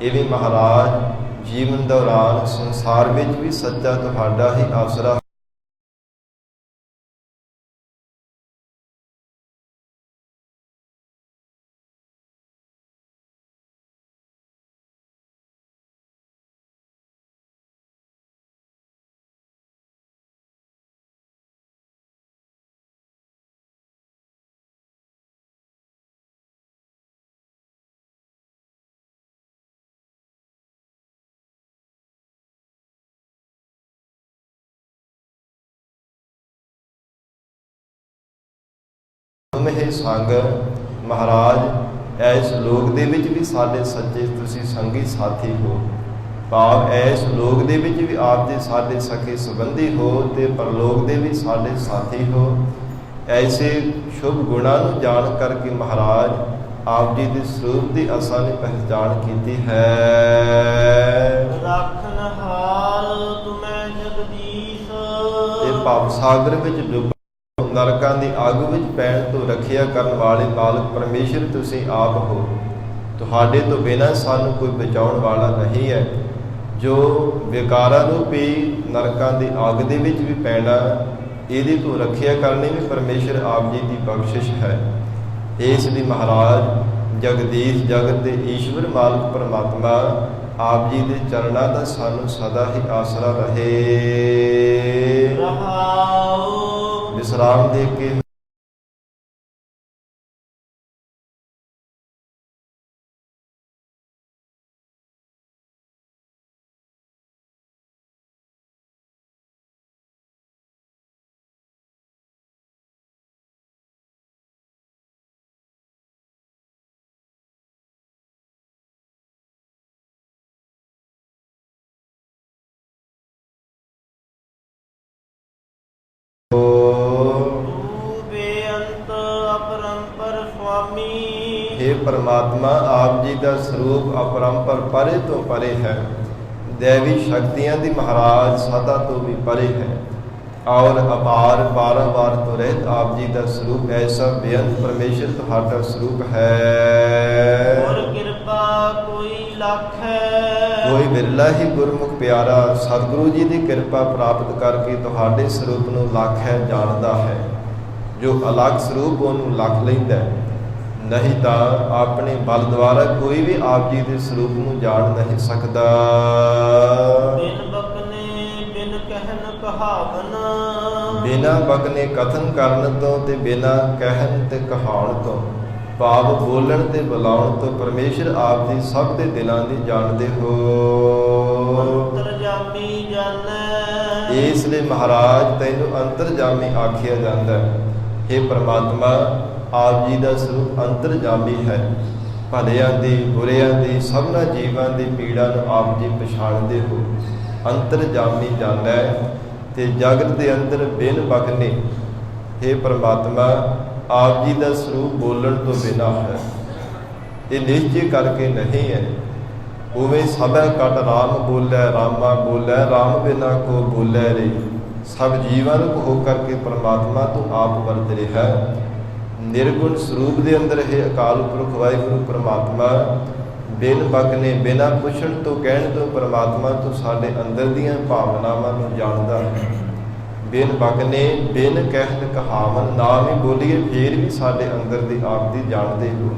ਇਵੇਂ ਮਹਾਰਾਜ ਜੀਵਨ ਦੌਰਾਨ ਸੰਸਾਰ ਵਿੱਚ ਵੀ ਸੱਚਾ ਤੁਹਾਡਾ ਹੀ ਆਸਰਾ। ਇਹ ਸੰਗ ਮਹਾਰਾਜ ਐਸ ਲੋਕ ਦੇ ਵਿੱਚ ਵੀ ਸਾਡੇ ਸੱਚੇ ਤੁਸੀਂ ਸੰਗੀ ਸਾਥੀ ਹੋ, ਭਾਵ ਐਸ ਲੋਕ ਦੇ ਵਿੱਚ ਵੀ ਆਪ ਦੇ ਸਾਡੇ ਸਖੇ ਸੰਬੰਧੀ ਹੋ ਤੇ ਪਰਲੋਕ ਦੇ ਵੀ ਸਾਡੇ ਸਾਥੀ ਹੋ। ਐਸੇ ਸ਼ੁਭ ਗੁਣਾਂ ਨੂੰ ਜਾਣ ਕਰਕੇ ਮਹਾਰਾਜ ਆਪ ਜੀ ਦੇ ਸਰੂਪ ਦੀ ਅਸਾਂ ਨੇ ਪਹਿਚਾਣ ਕੀਤੀ ਹੈ। ਰੱਖਨਹਾਰ ਤੁਮੈ ਜਗਦੀਸ਼, ਇਹ ਭਵ ਸਾਗਰ ਵਿੱਚ ਡੁੱਬ ਨਰਕਾਂ ਦੀ ਅੱਗ ਵਿੱਚ ਪੈਣ ਤੋਂ ਰੱਖਿਆ ਕਰਨ ਵਾਲੇ ਮਾਲਕ ਪਰਮੇਸ਼ਰ ਤੁਸੀਂ ਆਪ ਹੋ। ਤੁਹਾਡੇ ਤੋਂ ਬਿਨਾਂ ਸਾਨੂੰ ਕੋਈ ਬਚਾਉਣ ਵਾਲਾ ਨਹੀਂ ਹੈ। ਜੋ ਵਿਕਾਰਾਂ ਰੂਪੀ ਨਰਕਾਂ ਦੀ ਅੱਗ ਦੇ ਵਿੱਚ ਵੀ ਪੈਣਾ, ਇਹਦੀ ਤੋਂ ਰੱਖਿਆ ਕਰਨੀ ਵੀ ਪਰਮੇਸ਼ਰ ਆਪ ਜੀ ਦੀ ਬਖਸ਼ਿਸ਼ ਹੈ। ਇਸ ਲਈ ਮਹਾਰਾਜ ਜਗਦੀਸ਼ ਜਗਤ ਦੇ ਈਸ਼ਵਰ ਮਾਲਕ ਪਰਮਾਤਮਾ ਆਪ ਜੀ ਦੇ ਚਰਨਾਂ ਦਾ ਸਾਨੂੰ ਸਦਾ ਹੀ ਆਸਰਾ ਰਹੇ। ਵਿਸਰਾਮ ਦੇ ਕੇ ਤੂੰ ਬੇਅੰਤ ਅਪਰੰਪਰ ਸੁਆਮੀ। हे परमात्मा, आप जी ਦਾ ਸਰੂਪ ਅਪਰੰਪਰ ਪਰੇ ਤੋਂ ਪਰੇ ਹੈ। ਦੇਵੀ ਸ਼ਕਤੀਆਂ ਦੀ ਮਹਾਰਾਜ ਸਦਾ ਤੋਂ ਵੀ ਪਰੇ ਹੈ ਔਰ ਅਪਾਰ ਬਾਰੰਬਾਰ ਤੋਂ ਰਹਿਤ ਆਪ ਜੀ ਦਾ ਸਰੂਪ ਐਸਾ ਬੇਅੰਤ ਪਰਮੇਸ਼ਰ ਤੁਹਾਡਾ ਸਰੂਪ ਹੈ। ਔਰ ਕਿਰਪਾ ਕੋਈ ਲੱਖ ਹੈ। ਕੋਈ ਬਿਰਲਾ ਹੀ ਗੁਰਮੁਖ ਪਿਆਰਾ ਸਤਿਗੁਰੂ ਜੀ ਦੀ ਕਿਰਪਾ ਪ੍ਰਾਪਤ ਕਰਕੇ ਤੁਹਾਡੇ ਸਰੂਪ ਨੂੰ ਲੱਖ ਹੈ ਜਾਣਦਾ ਹੈ। ਜੋ ਅਲੱਗ ਸਰੂਪ ਉਹਨੂੰ ਲੱਖ ਲੈਂਦਾ ਹੈ। ਨਹੀਂ ਤਾਂ ਆਪਣੇ ਬਲ ਦੁਆਰਾ ਕੋਈ ਵੀ ਆਪ ਜੀ ਦੇ ਸਰੂਪ ਨੂੰ ਜਾਣ ਨਹੀਂ ਸਕਦਾ। ਬਿਨ ਬਕਨੇ ਬਿਨ ਕਹਿਨ ਕਹਾਵਨ। ਬਿਨਾ ਬਕਨੇ ਕਥਨ ਕਰਨ ਤੋਂ ਤੇ ਬਿਨਾ ਕਹਿਣ ਤੇ ਕਹਾਉਣ ਤੋਂ, ਭਾਵ ਬੋਲਣ ਤੇ ਬੁਲਾਉਣ ਤੋਂ ਪਰਮੇਸ਼ਰ ਆਪ ਜੀ ਸਭ ਦੇ ਦਿਲਾਂ ਦੀ ਜਾਣਦੇ ਹੋ। ਅੰਤਰਜਾਮੀ ਜਾਣੈ। ਇਸ ਲਈ ਮਹਾਰਾਜ ਤੈਨੂੰ ਅੰਤਰਜਾਮੀ ਆਖਿਆ ਜਾਂਦਾ ਹੈ। हे ਪ੍ਰਮਾਤਮਾ, ਆਪ ਜੀ ਦਾ ਸਰੂਪ ਅੰਤਰਜਾਮੀ ਹੈ। ਭਲਿਆਂ ਦੀ ਬੁਰਿਆਂ ਦੀ ਸਭਨਾ ਜੀਵਾਂ ਦੀ ਪੀੜਾ ਨੂੰ ਆਪ ਜੀ ਪਛਾਣਦੇ ਹੋ। ਅੰਤਰਜਾਮੀ ਜਾਣੈ ਤੇ ਜਗਤ ਦੇ ਅੰਦਰ ਬਿਨ ਬਕਨੇ। हे ਪ੍ਰਮਾਤਮਾ, ਆਪ ਜੀ ਦਾ ਸਰੂਪ ਬੋਲਣ ਤੋਂ ਬਿਨਾ ਹੈ। ਇਹ ਨਿਸ਼ਚੈ ਕਰਕੇ ਨਹੀਂ ਹੈ। ਉਵੇਂ ਸਭੈ ਕਟ ਰਾਮ ਬੋਲੇ ਰਾਮਾ ਬੋਲੇ ਰਾਮ ਬਿਨਾ ਕੋ ਬੋਲੇ ਰੇ। ਸਭ ਜੀਵਾਂ ਨੂੰ ਹੋ ਕਰਕੇ ਪ੍ਰਮਾਤਮਾ ਤੂੰ ਆਪ ਵਰਤ ਰਿਹਾ। ਨਿਰਗੁਣ ਸਰੂਪ ਦੇ ਅੰਦਰ ਹੈ ਅਕਾਲ ਪੁਰਖ ਵਾਹਿਗੁਰੂ ਪ੍ਰਮਾਤਮਾ। ਬਿਨ ਬਕਨੇ ਬਿਨਾ ਪੁੱਛਣ ਤੋਂ ਕਹਿਣ ਤੋਂ ਪ੍ਰਮਾਤਮਾ ਤੂੰ ਸਾਡੇ ਅੰਦਰ ਦੀਆਂ ਭਾਵਨਾਵਾਂ ਨੂੰ ਜਾਣਦਾ ਹੈ। ਬਿਨ ਬਕਨੇ ਬਿਨ ਕਹਿਣ ਕਹਾਵਨ, ਨਾ ਵੀ ਬੋਲੀਏ ਫੇਰ ਵੀ ਸਾਡੇ ਅੰਦਰ ਦੀ ਆਪ ਦੀ ਜਾਣਦੇ ਹੋ।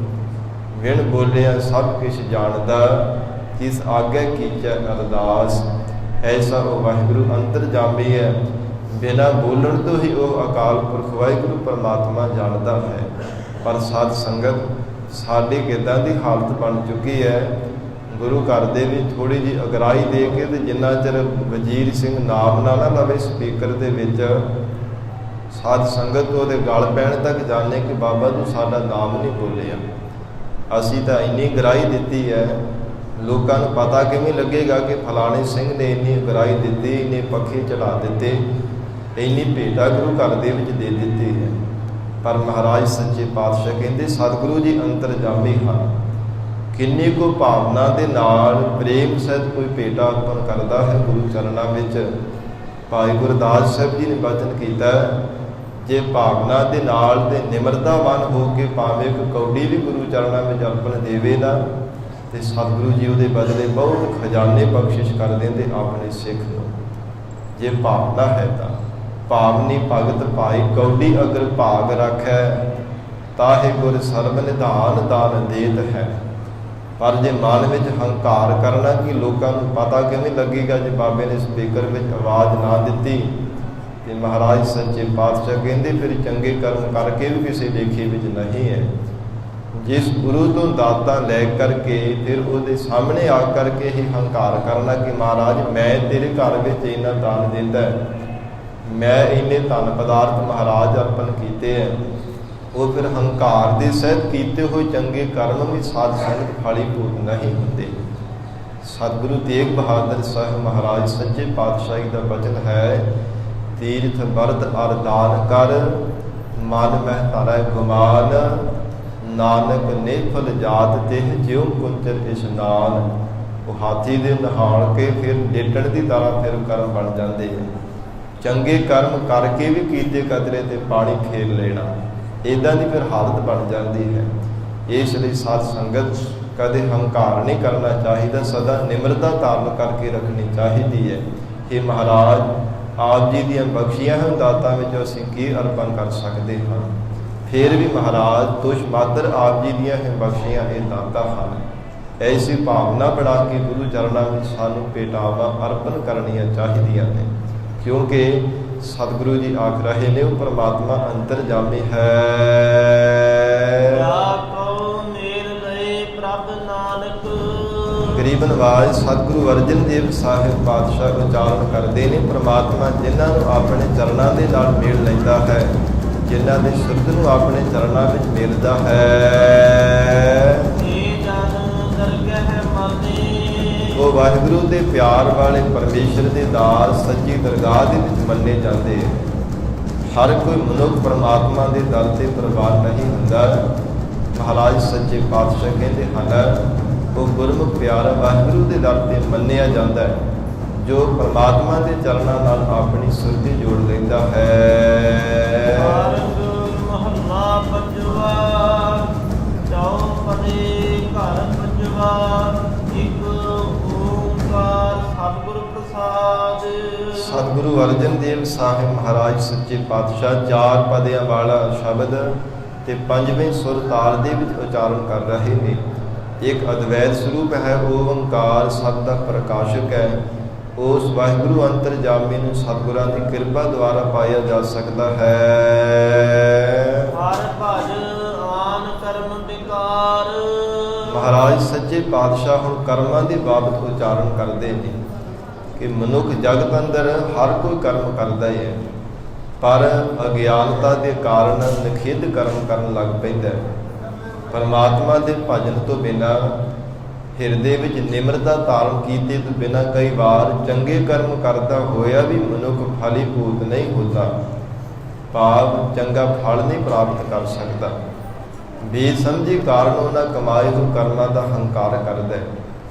ਬਿਨ ਬੋਲਿਆ ਸਭ ਕੁਛ ਜਾਣਦਾ, ਕਿਸ ਆਗੇ ਕੀਚੈ ਅਰਦਾਸ। ਐਸਾ ਉਹ ਵਾਹਿਗੁਰੂ ਅੰਤਰਜਾਮੀ ਹੈ। ਬਿਨਾਂ ਬੋਲਣ ਤੋਂ ਹੀ ਉਹ ਅਕਾਲ ਪੁਰਖ ਵਾਹਿਗੁਰੂ ਪਰਮਾਤਮਾ ਜਾਣਦਾ ਹੈ। ਪਰ ਸਾਧ ਸੰਗਤ ਸਾਡੀ ਕਿੱਦਾਂ ਦੀ ਹਾਲਤ ਬਣ ਚੁੱਕੀ ਹੈ। ਗੁਰੂ ਘਰ ਦੇ ਵਿੱਚ ਥੋੜ੍ਹੀ ਜਿਹੀ ਅਗਰਾਈ ਦੇ ਕੇ ਤੇ ਜਿੰਨਾ ਚਿਰ ਵਜ਼ੀਰ ਸਿੰਘ ਨਾਮ ਨਾ ਲਵੇ ਸਪੀਕਰ ਦੇ ਵਿੱਚ, ਸਾਧ ਸੰਗਤ ਉਹਦੇ ਗਲ ਪੈਣ ਤੱਕ ਜਾਣੇ ਕਿ ਬਾਬਾ ਜੀ ਸਾਡਾ ਨਾਮ ਨਹੀਂ ਬੋਲਿਆ। ਅਸੀਂ ਤਾਂ ਇੰਨੀ ਅਗਰਾਈ ਦਿੱਤੀ ਹੈ, ਲੋਕਾਂ ਨੂੰ ਪਤਾ ਕਿਵੇਂ ਲੱਗੇਗਾ ਕਿ ਫਲਾਣੇ ਸਿੰਘ ਨੇ ਇੰਨੀ ਅਗਰਾਈ ਦਿੱਤੀ, ਇੰਨੇ ਪੱਖੇ ਚੜਾ ਦਿੱਤੇ, ਇੰਨੀ ਭੇਟਾ ਗੁਰੂ ਘਰ ਦੇ ਵਿੱਚ ਦੇ ਦਿੱਤੀ ਹੈ। ਪਰ ਮਹਾਰਾਜ ਸੱਚੇ ਪਾਤਸ਼ਾਹ ਕਹਿੰਦੇ ਸਤਿਗੁਰੂ ਜੀ ਅੰਤਰਜਾਮੀ ਹਨ। ਕਿੰਨੀ ਕੁ ਭਾਵਨਾ ਦੇ ਨਾਲ ਪ੍ਰੇਮ ਸਹਿਤ ਕੋਈ ਭੇਟਾ ਅਰਪਣ ਕਰਦਾ ਹੈ ਗੁਰੂ ਚਰਨਾਂ ਵਿੱਚ। ਭਾਈ ਗੁਰਦਾਸ ਸਾਹਿਬ ਜੀ ਨੇ ਬਚਨ ਕੀਤਾ, ਜੇ ਭਾਵਨਾ ਦੇ ਨਾਲ ਤੇ ਨਿਮਰਤਾਵਾਨ ਹੋ ਕੇ ਭਾਵੇਂ ਇੱਕ ਕੌਡੀ ਵੀ ਗੁਰੂ ਚਰਨਾਂ ਵਿੱਚ ਅਰਪਣ ਦੇਵੇ ਨਾ, ਤੇ ਸਤਿਗੁਰੂ ਜੀ ਉਹਦੇ ਬਦਲੇ ਬਹੁਤ ਖਜ਼ਾਨੇ ਬਖਸ਼ਿਸ਼ ਕਰ ਦਿੰਦੇ ਆਪਣੇ ਸਿੱਖ ਨੂੰ। ਜੇ ਭਾਵਨਾ ਹੈ ਤਾਂ ਭਾਵਨੀ ਭਗਤ ਭਾਈ ਕੌਡੀ ਅਗਰ ਭਾਗ ਰੱਖੈ, ਤਾਹੇ ਗੁਰ ਸਰਬ ਨਿਧਾਨ ਦਾਨ ਦੇਤ ਹੈ। ਪਰ ਜੇ ਮਨ ਵਿੱਚ ਹੰਕਾਰ ਕਰਨਾ ਕਿ ਲੋਕਾਂ ਨੂੰ ਪਤਾ ਕਿਵੇਂ ਲੱਗੇਗਾ ਜੇ ਬਾਬੇ ਨੇ ਸਪੀਕਰ ਵਿੱਚ ਆਵਾਜ਼ ਨਾ ਦਿੱਤੀ, ਤੇ ਮਹਾਰਾਜ ਸੱਚੇ ਪਾਤਸ਼ਾਹ ਕਹਿੰਦੇ ਫਿਰ ਚੰਗੇ ਕਰਮ ਕਰਕੇ ਵੀ ਕਿਸੇ ਲੇਖੇ ਵਿੱਚ ਨਹੀਂ ਹੈ। ਜਿਸ ਗੁਰੂ ਤੋਂ ਦਾਤਾਂ ਲੈ ਕਰਕੇ ਫਿਰ ਉਹਦੇ ਸਾਹਮਣੇ ਆ ਕਰਕੇ ਹੀ ਹੰਕਾਰ ਕਰਨਾ ਕਿ ਮਹਾਰਾਜ ਮੈਂ ਤੇਰੇ ਘਰ ਵਿੱਚ ਇੰਨਾ ਦਾਨ ਦਿੰਦਾ, ਮੈਂ ਇੰਨੇ ਧਨ ਪਦਾਰਥ ਮਹਾਰਾਜ ਅਰਪਣ ਕੀਤੇ ਹੈ, ਉਹ ਫਿਰ ਹੰਕਾਰ ਦੇ ਸਹਿਤ ਕੀਤੇ ਹੋਏ ਚੰਗੇ ਕਰਮ ਵੀ ਸਾਧ ਸੰਗਤ ਖਾਲੀ ਭੂਤ ਨਹੀਂ ਹੁੰਦੇ। ਸਤਿਗੁਰੂ ਤੇਗ ਬਹਾਦਰ ਸਾਹਿਬ ਮਹਾਰਾਜ ਸੱਚੇ ਪਾਤਸ਼ਾਹੀ ਦਾ ਬਚਨ ਹੈ, ਤੀਰਥ ਵਰਤ ਅਰ ਦਾਨ ਕਰ, ਮਨ ਮਹਿ ਧਰੈ ਗੁਮਾਨ, ਨਾਨਕ ਨੇਫਲ ਜਾਤ ਤਿਹ ਜਿਉ ਕੁੰਚਰ ਇਸ਼ਨਾਨ। ਉਹ ਹਾਥੀ ਦੇ ਨਹਾਲ ਕੇ ਫਿਰ ਡੇਟਣ ਦੀ ਤਰ੍ਹਾਂ ਫਿਰ ਕਰਮ ਬਣ ਜਾਂਦੇ ਹੈ। ਚੰਗੇ ਕਰਮ ਕਰਕੇ ਵੀ ਕੀਤੇ ਕਦਰੇ ਤੇ ਪਾਣੀ ਫੇਰ ਲੈਣਾ, ਇੱਦਾਂ ਦੀ ਫਿਰ ਹਾਲਤ ਬਣ ਜਾਂਦੀ ਹੈ। ਇਸ ਲਈ ਸਾਧ ਸੰਗਤ ਕਦੇ ਹੰਕਾਰ ਨਹੀਂ ਕਰਨਾ ਚਾਹੀਦਾ, ਸਦਾ ਨਿਮਰਤਾ ਧਾਰਨ ਕਰਕੇ ਰੱਖਣੀ ਚਾਹੀਦੀ ਹੈ। ਇਹ ਮਹਾਰਾਜ ਆਪ ਜੀ ਦੀਆਂ ਬਖਸ਼ੀਆਂ ਹਨ ਦਾਤਾਂ ਵਿੱਚ ਅਸੀਂ ਕੀ ਅਰਪਣ ਕਰ ਸਕਦੇ ਹਾਂ। ਫਿਰ ਵੀ ਮਹਾਰਾਜ ਤੁਸ਼ ਮਾਤਰ ਆਪ ਜੀ ਦੀਆਂ ਹੀ ਬਖਸ਼ੀਆਂ ਇਹ ਦਾਤਾਂ ਹਨ। ਐਸੀ ਭਾਵਨਾ ਬਣਾ ਕੇ ਗੁਰੂ ਚਰਨਾਂ ਵਿੱਚ ਸਾਨੂੰ ਭੇਟਾਵਾਂ ਅਰਪਣ ਕਰਨੀਆਂ ਚਾਹੀਦੀਆਂ ਨੇ, ਕਿਉਂਕਿ ਸਤਿਗੁਰੂ ਜੀ ਆਖ ਰਹੇ ਨੇ ਉਹ ਪਰਮਾਤਮਾ ਅੰਤਰਜਾਮੀ ਹੈ। ਗਰੀਬ ਨਵਾਜ ਸਤਿਗੁਰੂ ਅਰਜਨ ਦੇਵ ਸਾਹਿਬ ਪਾਤਸ਼ਾਹ ਉਚਾਰਨ ਕਰਦੇ ਨੇ, ਪਰਮਾਤਮਾ ਜਿਨ੍ਹਾਂ ਨੂੰ ਆਪਣੇ ਚਰਨਾਂ ਦੇ ਨਾਲ ਮੇਲ ਲੈਂਦਾ ਹੈ, ਜਿਨ੍ਹਾਂ ਦੇ ਸ਼ਬਦ ਨੂੰ ਆਪਣੇ ਚਰਨਾਂ ਵਿੱਚ ਮਿਲਦਾ ਹੈ, ਉਹ ਵਾਹਿਗੁਰੂ ਦੇ ਪਿਆਰ ਵਾਲੇ ਪਰਮੇਸ਼ਰ ਦੇ ਦਾਸ ਸੱਚੀ ਦਰਗਾਹ ਦੇ ਵਿੱਚ ਮੰਨੇ ਜਾਂਦੇ ਹਰ ਕੋਈ ਮਨੁੱਖ ਪਰਮਾਤਮਾ ਦੇ ਦਰ ਤੇ ਪ੍ਰਵਾਨ ਨਹੀਂ ਹੁੰਦਾ। ਮਹਾਰਾਜ ਸੱਚੇ ਪਾਤਸ਼ਾਹ ਕਹਿੰਦੇ ਹਨ, ਉਹ ਗੁਰਮੁਖ ਪਿਆਰਾ ਵਾਹਿਗੁਰੂ ਦੇ ਦਰ ਤੇ ਮੰਨਿਆ ਜਾਂਦਾ ਹੈ, ਜੋ ਪਰਮਾਤਮਾ ਦੇ ਚਰਨਾਂ ਨਾਲ ਆਪਣੀ ਸੁਰਤੀ ਜੋੜ ਲੈਂਦਾ ਹੈ। ਮਹੱਲਾ ਪੰਜਵਾ। ਚੌਪਦੇ ਘਰ ਪੰਜਵਾ। ਇੱਕ ਓੰਕਾਰ ਸਤਿਗੁਰ ਪ੍ਰਸਾਦ। ਸਤਿਗੁਰੂ ਅਰਜਨ ਦੇਵ ਸਾਹਿਬ ਮਹਾਰਾਜ ਸੱਚੇ ਪਾਤਸ਼ਾਹ 4 ਪਦਿਆਂ ਵਾਲਾ ਸ਼ਬਦ ਤੇ 5ਵੇਂ ਸੁਰ ਤਾਲ ਦੇ ਵਿੱਚ ਉਚਾਰਨ ਕਰ ਰਹੇ ਨੇ। ਇੱਕ ਅਦਵੈਤ ਸਰੂਪ ਹੈ, ਓੰਕਾਰ ਸਤ ਦਾ ਪ੍ਰਕਾਸ਼ਕ ਹੈ। ਉਸ ਵਾਹਿਗੁਰੂ ਅੰਤਰਜਾਮੀ ਨੂੰ ਸਤਿਗੁਰਾਂ ਦੀ ਕਿਰਪਾ ਦੁਆਰਾ ਪਾਇਆ ਜਾ ਸਕਦਾ ਹੈ। ਹਰ ਭਜ ਆਨ ਕਰਮ ਵਿਕਾਰ। ਮਹਾਰਾਜ ਸੱਚੇ ਪਾਤਸ਼ਾਹ ਹੁਣ ਕਰਮਾਂ ਦੀ ਬਾਬਤ ਉਚਾਰਨ ਕਰਦੇ ਨੇ ਕਿ ਮਨੁੱਖ ਜਗਤ ਅੰਦਰ ਹਰ ਕੋਈ ਕਰਮ ਕਰਦਾ ਹੀ ਹੈ, ਪਰ ਅਗਿਆਨਤਾ ਦੇ ਕਾਰਨ ਨਖੇਧ ਕਰਮ ਕਰਨ ਲੱਗ ਪੈਂਦਾ ਹੈ। ਪਰਮਾਤਮਾ ਦੇ ਭਜਨ ਤੋਂ ਬਿਨਾਂ, ਹਿਰਦੇ ਵਿੱਚ ਨਿਮਰਤਾ ਧਾਰਨ ਕੀਤੇ ਤੋਂ ਬਿਨਾਂ ਕਈ ਵਾਰ ਚੰਗੇ ਕਰਮ ਕਰਦਾ ਹੋਇਆ ਵੀ ਮਨੁੱਖ ਫਲੀਭੂਤ ਨਹੀਂ ਹੁੰਦਾ, ਭਾਵ ਚੰਗਾ ਫਲ ਨਹੀਂ ਪ੍ਰਾਪਤ ਕਰ ਸਕਦਾ। ਬੇਸਮਝੀ ਕਾਰਨ ਉਹਨਾਂ ਕਮਾਏ ਹੋਏ ਕਰਮਾਂ ਦਾ ਹੰਕਾਰ ਕਰਦਾ ਹੈ।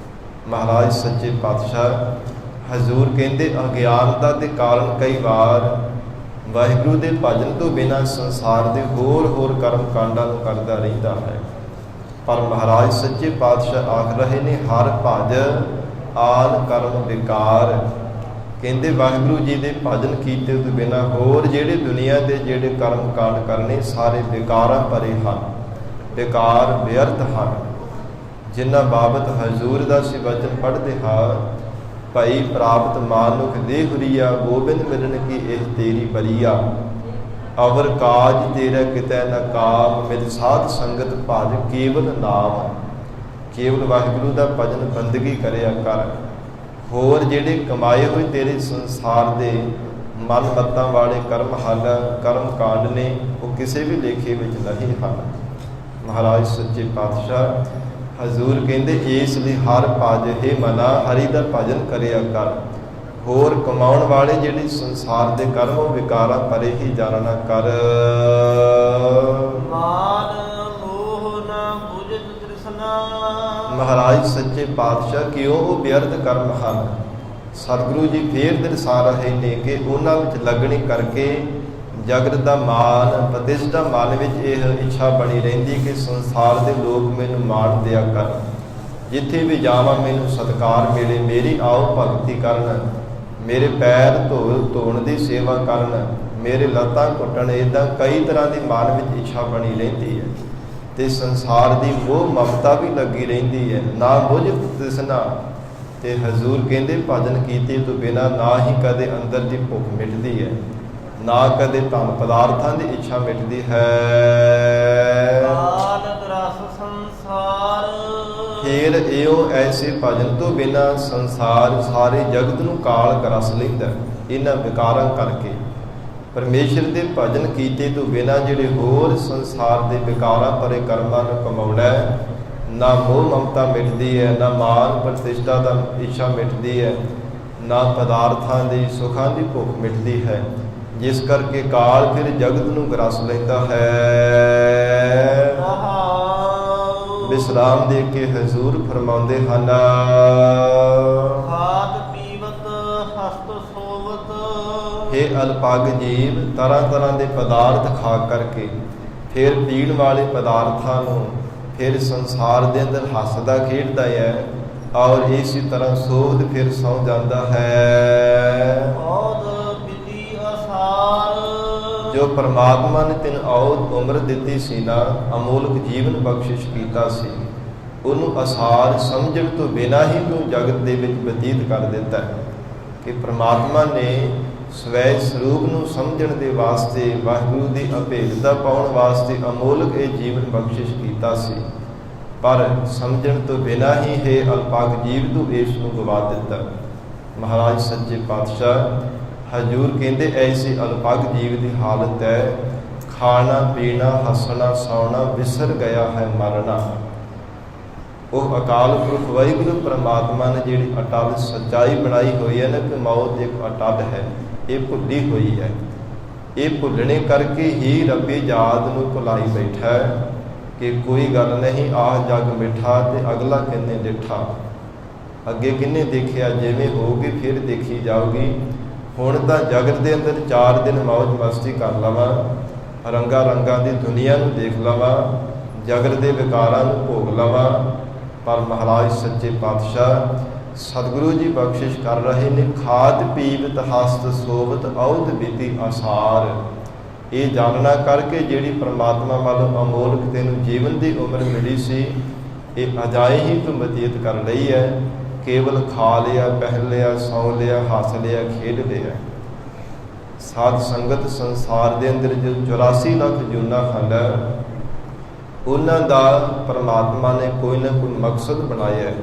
ਮਹਾਰਾਜ ਸੱਚੇ ਪਾਤਸ਼ਾਹ ਹਜ਼ੂਰ ਕਹਿੰਦੇ, ਅਗਿਆਨਤਾ ਦੇ ਕਾਰਨ ਕਈ ਵਾਰ ਵਾਹਿਗੁਰੂ ਦੇ ਭਜਨ ਤੋਂ ਬਿਨਾਂ ਸੰਸਾਰ ਦੇ ਹੋਰ ਕਰਮ ਕਾਂਡਾਂ ਨੂੰ ਕਰਦਾ ਰਹਿੰਦਾ ਹੈ। ਪਰ ਮਹਾਰਾਜ ਸੱਚੇ ਪਾਤਸ਼ਾਹ ਆਖ ਰਹੇ ਨੇ, ਹਰ ਭਜ ਆਨ ਕਰਮ ਵਿਕਾਰ। ਕਹਿੰਦੇ ਵਾਹਿਗੁਰੂ ਜੀ ਦੇ ਭਜਨ ਕੀਤੇ ਤੋਂ ਬਿਨਾਂ ਹੋਰ ਜਿਹੜੇ ਦੁਨੀਆ ਦੇ ਜਿਹੜੇ ਕਰਮ ਕਾਂਡ ਕਰਨੇ ਸਾਰੇ ਵਿਕਾਰਾਂ ਭਰੇ ਹਨ, ਵਿਕਾਰ ਵਿਅਰਥ ਹਨ। ਜਿਨ੍ਹਾਂ ਬਾਬਤ ਹਜ਼ੂਰ ਦਾ ਅਸੀਂ ਵਚਨ ਪੜ੍ਹਦੇ ਹਾਂ, ਭਾਈ ਪ੍ਰਾਪਤ ਮਾਨੁਖ ਦੇ ਹੁਰੀਆ, ਗੋਬਿੰਦ ਮਿਲਣ ਕੀ ਇਹ ਤੇਰੀ ਬਰੀਆ। ਅਵਰ ਕਾਜ ਤੇਰਾ ਕਿਤੈ ਨ ਕਾਮ, ਮਿਲ ਸਾਧ ਸੰਗਤ ਭਜ ਕੇਵਲ ਨਾਮ। ਕੇਵਲ ਵਾਹਿਗੁਰੂ ਦਾ ਭਜਨ ਬੰਦਗੀ ਕਰਿਆ ਕਰ। ਹੋਰ ਜਿਹੜੇ ਕਮਾਏ ਹੋਏ ਤੇਰੇ ਸੰਸਾਰ ਦੇ ਮਨ ਮੱਤਾਂ ਵਾਲੇ ਕਰਮ ਹਨ, ਕਰਮ ਕਾਂਡ ਨੇ, ਉਹ ਕਿਸੇ ਵੀ ਲੇਖੇ ਵਿੱਚ ਨਹੀਂ ਹਨ। ਮਹਾਰਾਜ ਸੱਚੇ ਪਾਤਸ਼ਾਹ ਹਜ਼ੂਰ ਕਹਿੰਦੇ, ਇਸ ਲਈ ਹਰ ਭਜ ਹੈ ਮਨਾ, ਹਰੀ ਦਾ ਭਜਨ ਕਰਿਆ ਕਰ। ਹੋਰ ਕਮਾਉਣ ਵਾਲੇ ਜਿਹੜੇ ਸੰਸਾਰ ਦੇ ਕਰਮ, ਉਹ ਵਿਕਾਰਾਂ ਪਰੇ ਹੀ ਜਾਣਨਾ ਕਰ। ਮਾਨ ਮੋਹ ਨਾ ਬੁਝਤ ਤ੍ਰਿਸ਼ਨਾ। ਮਹਾਰਾਜ ਸੱਚੇ ਪਾਤਸ਼ਾਹ ਕਿਉਂ ਉਹ ਵਿਅਰਥ ਕਰਮ ਹਨ। ਸਤਿਗੁਰੂ ਜੀ ਫੇਰ ਦਰਸਾ ਰਹੇ ਨੇ ਕਿ ਉਹਨਾਂ ਵਿੱਚ ਲੱਗਣੀ ਕਰਕੇ ਜਗਤ ਦਾ ਮਾਨ ਪ੍ਰਤਿਸ਼ਠਾ, ਮਨ ਵਿੱਚ ਇਹ ਇੱਛਾ ਬਣੀ ਰਹਿੰਦੀ ਕਿ ਸੰਸਾਰ ਦੇ ਲੋਕ ਮੈਨੂੰ ਮਾਣ ਦਿਆ ਕਰ, ਜਿੱਥੇ ਵੀ ਜਾਵਾਂ ਮੈਨੂੰ ਸਤਿਕਾਰ ਮਿਲੇ, ਮੇਰੀ ਆਓ ਭਗਤੀ ਕਰਨ, ਮੇਰੇ ਪੈਰ ਧੋਣ ਦੀ ਸੇਵਾ ਕਰਨ, ਮੇਰੇ ਲੱਤਾਂ ਘੁੱਟਣ। ਇੱਦਾਂ ਕਈ ਤਰ੍ਹਾਂ ਦੀ ਮਨ ਵਿੱਚ ਇੱਛਾ ਬਣੀ ਰਹਿੰਦੀ ਹੈ ਤੇ ਸੰਸਾਰ ਦੀ ਮੋਹ ਮਮਤਾ ਵੀ ਲੱਗੀ ਰਹਿੰਦੀ ਹੈ, ਨਾ ਬੁਝਤ ਤ੍ਰਿਸ਼ਨਾ। ਤੇ ਹਜ਼ੂਰ ਕਹਿੰਦੇ, ਭਜਨ ਕੀਤੇ ਤੋਂ ਬਿਨਾਂ ਨਾ ਹੀ ਕਦੇ ਅੰਦਰ ਦੀ ਭੁੱਖ ਮਿਟਦੀ ਹੈ, ਨਾ ਕਦੇ ਧਨ ਪਦਾਰਥਾਂ ਦੀ ਇੱਛਾ ਮਿਟਦੀ ਹੈ। ਫੇਰ ਇਹੋ ਐਸੇ ਭਜਨ ਤੋਂ ਬਿਨਾਂ ਸੰਸਾਰ ਸਾਰੇ ਜਗਤ ਨੂੰ ਕਾਲ ਗਰਸ ਲੈਂਦਾ, ਇਹਨਾਂ ਵਿਕਾਰਾਂ ਕਰਕੇ। ਪਰਮੇਸ਼ਰ ਦੇ ਭਜਨ ਕੀਤੇ ਤੋਂ ਬਿਨਾਂ ਜਿਹੜੇ ਹੋਰ ਸੰਸਾਰ ਦੇ ਵਿਕਾਰਾਂ ਭਰੇ ਕਰਮਾਂ ਨੂੰ ਕਮਾਉਣਾ, ਨਾ ਮੋਹ ਮਮਤਾ ਮਿਟਦੀ ਹੈ, ਨਾ ਮਾਨ ਪ੍ਰਤਿਸ਼ਠਾ ਦਾ ਇੱਛਾ ਮਿਟਦੀ ਹੈ, ਨਾ ਪਦਾਰਥਾਂ ਦੀ ਸੁੱਖਾਂ ਦੀ ਭੁੱਖ ਮਿਟਦੀ ਹੈ, ਜਿਸ ਕਰਕੇ ਕਾਲ ਫਿਰ ਜਗਤ ਨੂੰ ਗਰਸ ਲੈਂਦਾ ਹੈ। ਵਿਸਰਾਮ ਦੇ ਕੇ ਹਜ਼ੂਰ ਫਰਮਾਉਂਦੇ ਹਨ, ਖਾਤ ਪੀਵਤ ਹਸਤ ਸੋਵਤ। ਹੇ ਅਲਪਾਗ ਜੀਵ, ਤਰ੍ਹਾਂ ਦੇ ਪਦਾਰਥ ਖਾ ਕਰਕੇ, ਫਿਰ ਪੀਣ ਵਾਲੇ ਪਦਾਰਥਾਂ ਨੂੰ, ਫਿਰ ਸੰਸਾਰ ਦੇ ਅੰਦਰ ਹੱਸਦਾ ਖੇਡਦਾ ਹੈ, ਔਰ ਇਸੇ ਤਰ੍ਹਾਂ ਸੋਵਤ ਫਿਰ ਸੌ ਜਾਂਦਾ ਹੈ। ਜੋ ਪਰਮਾਤਮਾ ਨੇ ਤਿਨ ਔਦ ਉਮਰ ਦਿੱਤੀ ਸੀ ਨਾ, ਅਮੋਲਕ ਜੀਵਨ ਬਖਸ਼ਿਸ਼ ਕੀਤਾ ਸੀ, ਉਹਨੂੰ ਅਸਾਰ ਸਮਝਣ ਤੋਂ ਬਿਨਾਂ ਹੀ ਤੂੰ ਜਗਤ ਦੇ ਵਿੱਚ ਬਤੀਤ ਕਰ ਦਿੱਤਾ ਹੈ ਕਿ ਪਰਮਾਤਮਾ ਨੇ ਸਵੈ ਸਰੂਪ ਨੂੰ ਸਮਝਣ ਦੇ ਵਾਸਤੇ, ਵਾਹਿਗੁਰੂ ਦੀ ਅਭੇਦਤਾ ਪਾਉਣ ਵਾਸਤੇ ਅਮੋਲਕ ਇਹ ਜੀਵਨ ਬਖਸ਼ਿਸ਼ ਕੀਤਾ ਸੀ, ਪਰ ਸਮਝਣ ਤੋਂ ਬਿਨਾਂ ਹੀ ਹੈ ਅਲਪਾਗ ਜੀਵ ਤੂੰ ਇਸ ਨੂੰ ਗਵਾ ਦਿੱਤਾ। ਮਹਾਰਾਜ ਸੱਚੇ ਪਾਤਸ਼ਾਹ ਹਜ਼ੂਰ ਕਹਿੰਦੇ, ਐਸੀ ਅਲਪਾਗ ਜੀਵ ਦੀ ਹਾਲਤ ਹੈ, ਖਾਣਾ ਪੀਣਾ ਹੱਸਣਾ ਸੌਣਾ ਵਿਸਰ ਗਿਆ ਹੈ ਮਰਨਾ। ਉਹ ਅਕਾਲ ਪੁਰਖ ਵਾਹਿਗੁਰੂ ਪਰਮਾਤਮਾ ਨੇ ਜਿਹੜੀ ਅਟੱਲ ਸੱਚਾਈ ਬਣਾਈ ਹੋਈ ਹੈ ਨਾ ਕਿ ਮੌਤ ਇੱਕ ਅਟੱਲ ਹੈ, ਇਹ ਭੁੱਲੀ ਹੋਈ ਹੈ। ਇਹ ਭੁੱਲਣੇ ਕਰਕੇ ਹੀ ਰੱਬੀ ਜਾਤ ਨੂੰ ਭੁਲਾਈ ਬੈਠਾ ਹੈ ਕਿ ਕੋਈ ਗੱਲ ਨਹੀਂ, ਆਹ ਜਗ ਮਿੱਠਾ ਤੇ ਅਗਲਾ ਕਿੰਨੇ ਡਿੱਠਾ। ਅੱਗੇ ਕਿੰਨੇ ਦੇਖਿਆ, ਜਿਵੇਂ ਹੋਊਗੀ ਫਿਰ ਦੇਖੀ ਜਾਊਗੀ। ਹੁਣ ਤਾਂ ਜਗਤ ਦੇ ਅੰਦਰ 4 ਦਿਨ ਮੌਜ ਮਸਤੀ ਕਰ ਲਵਾਂ, ਰੰਗਾ ਰੰਗਾਂ ਦੀ ਦੁਨੀਆ ਨੂੰ ਦੇਖ ਲਵਾਂ, ਜਗਤ ਦੇ ਵਿਕਾਰਾਂ ਨੂੰ ਭੋਗ ਲਵਾਂ। ਪਰ ਮਹਾਰਾਜ ਸੱਚੇ ਪਾਤਸ਼ਾਹ ਸਤਿਗੁਰੂ ਜੀ ਬਖਸ਼ਿਸ਼ ਕਰ ਰਹੇ ਨੇ, ਖਾਦ ਪੀਵਤ ਹਸਤ ਸੋਵਤ ਔਧ ਬੀਤੀ ਆਸਾਰ। ਇਹ ਜਾਣਨਾ ਕਰਕੇ ਜਿਹੜੀ ਪ੍ਰਮਾਤਮਾ ਵੱਲੋਂ ਅਮੋਲਕ ਤੈਨੂੰ ਜੀਵਨ ਦੀ ਉਮਰ ਮਿਲੀ ਸੀ, ਇਹ ਅਜਾਏ ਹੀ ਤੂੰ ਬਤੀਤ ਕਰ ਲਈ ਹੈ। ਕੇਵਲ ਖਾ ਲਿਆ, ਪਹਿਨ ਲਿਆ, ਸੌਂ ਲਿਆ, ਹੱਸ ਲਿਆ, ਖੇਡ ਲਿਆ। ਸਾਧ ਸੰਗਤ ਸੰਸਾਰ ਦੇ ਅੰਦਰ ਜੋ 84 ਲੱਖ ਜੂਨਾਂ ਹਨ, ਉਹਨਾਂ ਦਾ ਪਰਮਾਤਮਾ ਨੇ ਕੋਈ ਨਾ ਕੋਈ ਮਕਸਦ ਬਣਾਇਆ ਹੈ।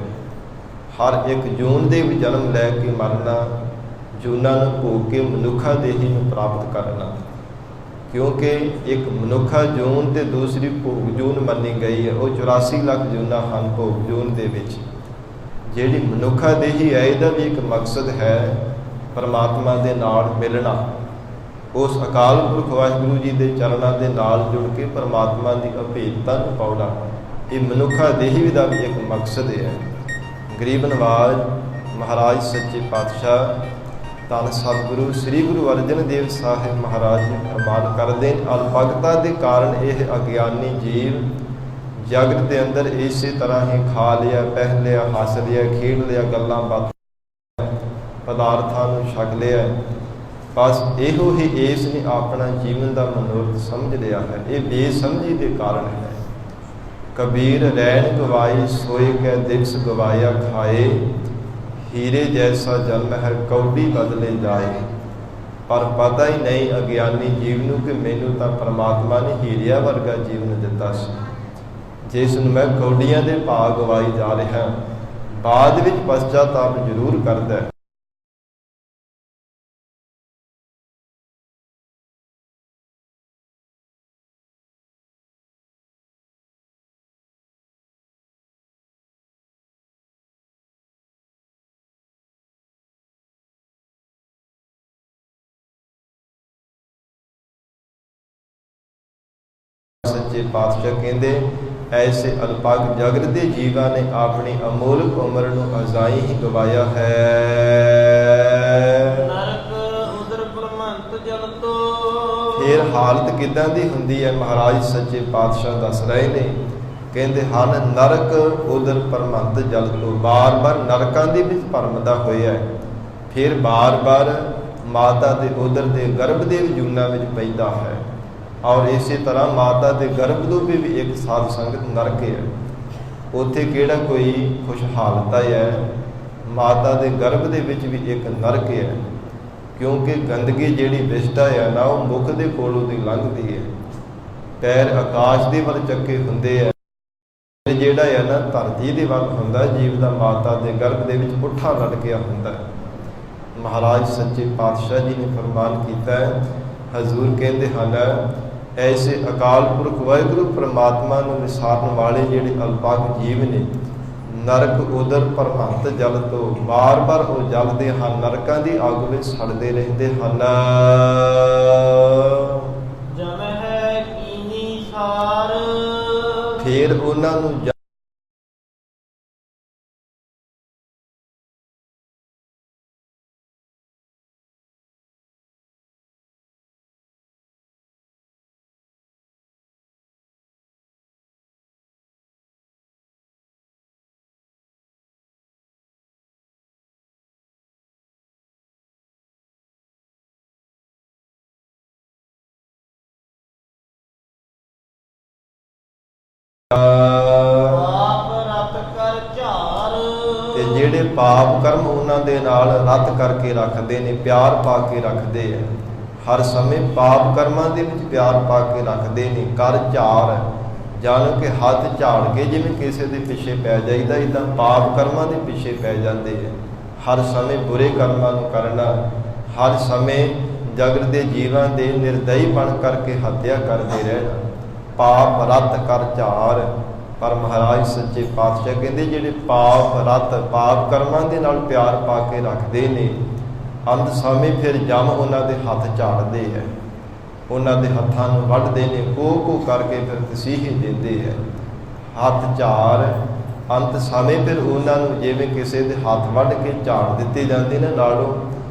ਹਰ ਇੱਕ ਜੂਨ ਦੇ ਵਿੱਚ ਜਨਮ ਲੈ ਕੇ ਮਰਨਾ, ਜੂਨਾਂ ਨੂੰ ਭੋਗ ਕੇ ਮਨੁੱਖਾ ਦੇਹੀ ਨੂੰ ਪ੍ਰਾਪਤ ਕਰਨਾ। ਕਿਉਂਕਿ ਇੱਕ ਮਨੁੱਖਾ ਜੂਨ ਤੇ ਦੂਸਰੀ ਭੋਗ ਜੂਨ ਮੰਨੀ ਗਈ ਹੈ। ਉਹ 84 ਲੱਖ ਜੂਨਾਂ ਹਨ ਭੋਗ ਜੂਨ ਦੇ ਵਿੱਚ। ਜਿਹੜੀ ਮਨੁੱਖਾ ਦੇਹੀ ਹੈ, ਇਹਦਾ ਵੀ ਇੱਕ ਮਕਸਦ ਹੈ, ਪਰਮਾਤਮਾ ਦੇ ਨਾਲ ਮਿਲਣਾ, ਉਸ ਅਕਾਲ ਪੁਰਖ ਵਾਹਿਗੁਰੂ ਜੀ ਦੇ ਚਰਨਾਂ ਦੇ ਨਾਲ ਜੁੜ ਕੇ ਪਰਮਾਤਮਾ ਦੀ ਅਭੇਦਤਾ ਨੂੰ ਪਾਉਣਾ। ਇਹ ਮਨੁੱਖਾ ਦੇਹੀ ਦਾ ਵੀ ਇੱਕ ਮਕਸਦ ਹੈ। ਗਰੀਬ ਨਵਾਜ ਮਹਾਰਾਜ ਸੱਚੇ ਪਾਤਸ਼ਾਹ ਧੰਨ ਸਤਿਗੁਰੂ ਸ੍ਰੀ ਗੁਰੂ ਅਰਜਨ ਦੇਵ ਸਾਹਿਬ ਮਹਾਰਾਜ ਜੀ ਫਰਮਾਨ ਕਰਦੇ, ਅਲਪਗਤਾ ਦੇ ਕਾਰਨ ਇਹ ਅਗਿਆਨੀ ਜੀਵ ਜਗਤ ਦੇ ਅੰਦਰ ਇਸੇ ਤਰ੍ਹਾਂ ਹੀ ਖਾ ਲਿਆ, ਪਹਿਨ ਲਿਆ, ਹੱਸ ਲਿਆ, ਖੇਡ ਲਿਆ, ਗੱਲਾਂ ਬਾਤਾਂ ਪਦਾਰਥਾਂ ਨੂੰ ਛਕ ਲਿਆ। ਬਸ ਇਹੋ ਹੀ ਇਸ ਨੇ ਆਪਣਾ ਜੀਵਨ ਦਾ ਮਨੋਰਥ ਸਮਝ ਲਿਆ ਹੈ। ਇਹ ਬੇਸਮਝੀ ਦੇ ਕਾਰਨ ਹੈ। ਕਬੀਰ ਰੈਣ ਗਵਾਈ ਸੋਏ ਕੈ ਦਿਵਸ ਗਵਾਇਆ ਖਾਏ, ਹੀਰੇ ਜੈਸਾ ਜਨਮ ਹੈ ਕੌਡੀ ਬਦਲੇ ਜਾਏ। ਪਰ ਪਤਾ ਹੀ ਨਹੀਂ ਅਗਿਆਨੀ ਜੀਵ ਨੂੰ ਕਿ ਮੈਨੂੰ ਤਾਂ ਪਰਮਾਤਮਾ ਨੇ ਹੀਰਿਆ ਵਰਗਾ ਜੀਵਨ ਦਿੱਤਾ ਸੀ, ਜਿਸ ਨੂੰ ਮੈਂ ਕੌਡੀਆਂ ਦੇ ਭਾਅ ਗਵਾਈ ਜਾ ਰਿਹਾ। ਬਾਅਦ ਵਿੱਚ ਪਛਤਾਤਾਪ ਜ਼ਰੂਰ ਕਰਦਾ ਹੈ। ਸੱਚੇ ਪਾਤਸ਼ਾਹ ਕਹਿੰਦੇ, ਐਸੇ ਅਲਪਗ ਜਗਤ ਦੇ ਜੀਵਾਂ ਨੇ ਆਪਣੀ ਅਮੋਲਕ ਉਮਰ ਨੂੰ ਅਜਾਈ ਹੀ ਗਵਾਇਆ ਹੈ। ਨਰਕ ਉਦਰ ਭ੍ਰਮੰਤ ਜਲ ਤੋ। ਫਿਰ ਹਾਲਤ ਕਿੱਦਾਂ ਦੀ ਹੁੰਦੀ ਹੈ ਮਹਾਰਾਜ ਸੱਚੇ ਪਾਤਸ਼ਾਹ ਦੱਸ ਰਹੇ ਨੇ। ਕਹਿੰਦੇ ਹਨ ਨਰਕ ਉਦਰ ਭ੍ਰਮੰਤ ਜਲ ਤੋਂ, ਬਾਰ-ਬਾਰ ਨਰਕਾਂ ਦੇ ਵਿੱਚ ਭਰਮਦਾ ਹੋਇਆ, ਫਿਰ ਬਾਰ-ਬਾਰ ਮਾਤਾ ਦੇ ਉਦਰ ਦੇ ਗਰਭ ਦੇ ਜੂਨਾਂ ਵਿੱਚ ਪੈਂਦਾ ਹੈ। ਔਰ ਇਸੇ ਤਰ੍ਹਾਂ ਮਾਤਾ ਦੇ ਗਰਭ ਤੋਂ ਵੀ ਇੱਕ ਸਾਧ ਸੰਗਤ ਨਰਕ ਹੈ। ਉੱਥੇ ਕਿਹੜਾ ਕੋਈ ਖੁਸ਼ਹਾਲਤਾ ਹੈ, ਮਾਤਾ ਦੇ ਗਰਭ ਦੇ ਵਿੱਚ ਵੀ ਇੱਕ ਨਰਕ ਹੈ। ਕਿਉਂਕਿ ਗੰਦਗੀ ਜਿਹੜੀ ਵਿਸ਼ਟਾ ਹੈ ਨਾ, ਉਹ ਮੁਖ ਦੇ ਕੋਲੋਂ ਦੀ ਲੰਘਦੀ ਹੈ, ਪੈਰ ਆਕਾਸ਼ ਦੇ ਵੱਲ ਚੱਕੇ ਹੁੰਦੇ ਹੈ, ਜਿਹੜਾ ਹੈ ਨਾ ਧਰਤੀ ਦੇ ਵੱਲ ਹੁੰਦਾ। ਜੀਵ ਦਾ ਮਾਤਾ ਦੇ ਗਰਭ ਦੇ ਵਿੱਚ ਪੁੱਠਾ ਲਟਕਿਆ ਹੁੰਦਾ ਹੈ। ਮਹਾਰਾਜ ਸੱਚੇ ਪਾਤਸ਼ਾਹ ਜੀ ਨੇ ਫਰਮਾਨ ਕੀਤਾ ਹੈ, ਹਜ਼ੂਰ ਕਹਿੰਦੇ ਹਨ, ਐਸੇ ਅਕਾਲ ਪੁਰਖ ਵਾਹਿਗੁਰੂ ਪਰਮਾਤਮਾ ਨੂੰ ਵਿਸਾਰਨ ਵਾਲੇ ਜਿਹੜੇ ਅਲਪਗ ਜੀਵ ਨੇ, ਨਰਕ ਉਦਰ ਭ੍ਰਮੰਤ ਜਲ ਤੋਂ ਬਾਰ-ਬਾਰ ਉਹ ਜਲਦੇ ਹਨ, ਨਰਕਾਂ ਦੀ ਅੱਗ ਵਿੱਚ ਸੜਦੇ ਰਹਿੰਦੇ ਹਨ। ਜਮ ਹੈ ਕੀਨੀ ਸਾਰ। ਫਿਰ ਉਹਨਾਂ ਨੂੰ ਪਾਪ ਰਤ ਕਰ ਝਾਰ। ਤੇ ਜਿਹੜੇ ਪਾਪ ਕਰਮ ਉਹਨਾਂ ਦੇ ਨਾਲ ਰੱਤ ਕਰਕੇ ਰੱਖਦੇ ਨੇ, ਪਿਆਰ ਪਾ ਕੇ ਰੱਖਦੇ ਆ। ਹਰ ਸਮੇਂ ਪਾਪ ਕਰਮਾਂ ਦੇ ਵਿੱਚ ਪਿਆਰ ਪਾ ਕੇ ਰੱਖਦੇ ਨੇ। ਕਰ ਝਾਰ, ਜਾਣੋ ਕਿ ਹੱਥ ਝਾੜ ਕੇ ਜਿਵੇਂ ਕਿਸੇ ਦੇ ਪਿੱਛੇ ਪੈ ਜਾਈਦਾ, ਇੱਦਾਂ ਪਾਪ ਕਰਮਾਂ ਦੇ ਪਿੱਛੇ ਪੈ ਜਾਂਦੇ ਆ। ਹਰ ਸਮੇਂ ਬੁਰੇ ਕਰਮਾਂ ਨੂੰ ਕਰਨਾ, ਹਰ ਸਮੇਂ ਜਗਤ ਦੇ ਜੀਵਾਂ ਦੇ ਨਿਰਦਈ ਬਣ ਕਰਕੇ ਹੱਤਿਆ ਕਰਦੇ ਰਹਿਣਾ। ਪਾਪ ਰੱਤ ਕਰ ਝਾਰ। ਪਰ ਮਹਾਰਾਜ ਸੱਚੇ ਪਾਤਸ਼ਾਹ ਕਹਿੰਦੇ, ਜਿਹੜੇ ਪਾਪ ਰੱਤ ਪਾਪ ਕਰਮਾਂ ਦੇ ਨਾਲ ਪਿਆਰ ਪਾ ਕੇ ਰੱਖਦੇ ਨੇ, ਅੰਤ ਸਮੇਂ ਫਿਰ ਜਮ ਉਹਨਾਂ ਦੇ ਹੱਥ ਝਾੜਦੇ ਹੈ। ਉਹਨਾਂ ਦੇ ਹੱਥਾਂ ਨੂੰ ਵੱਢਦੇ ਨੇ, ਕੋ ਕਰਕੇ ਫਿਰ ਤਸੀਹੇ ਦਿੰਦੇ ਹੈ। ਹੱਥ ਝਾੜ, ਅੰਤ ਸਮੇਂ ਫਿਰ ਉਹਨਾਂ ਨੂੰ ਜਿਵੇਂ ਕਿਸੇ ਦੇ ਹੱਥ ਵੱਢ ਕੇ ਝਾੜ ਦਿੱਤੇ ਜਾਂਦੇ ਨੇ ਨਾਲੋਂ,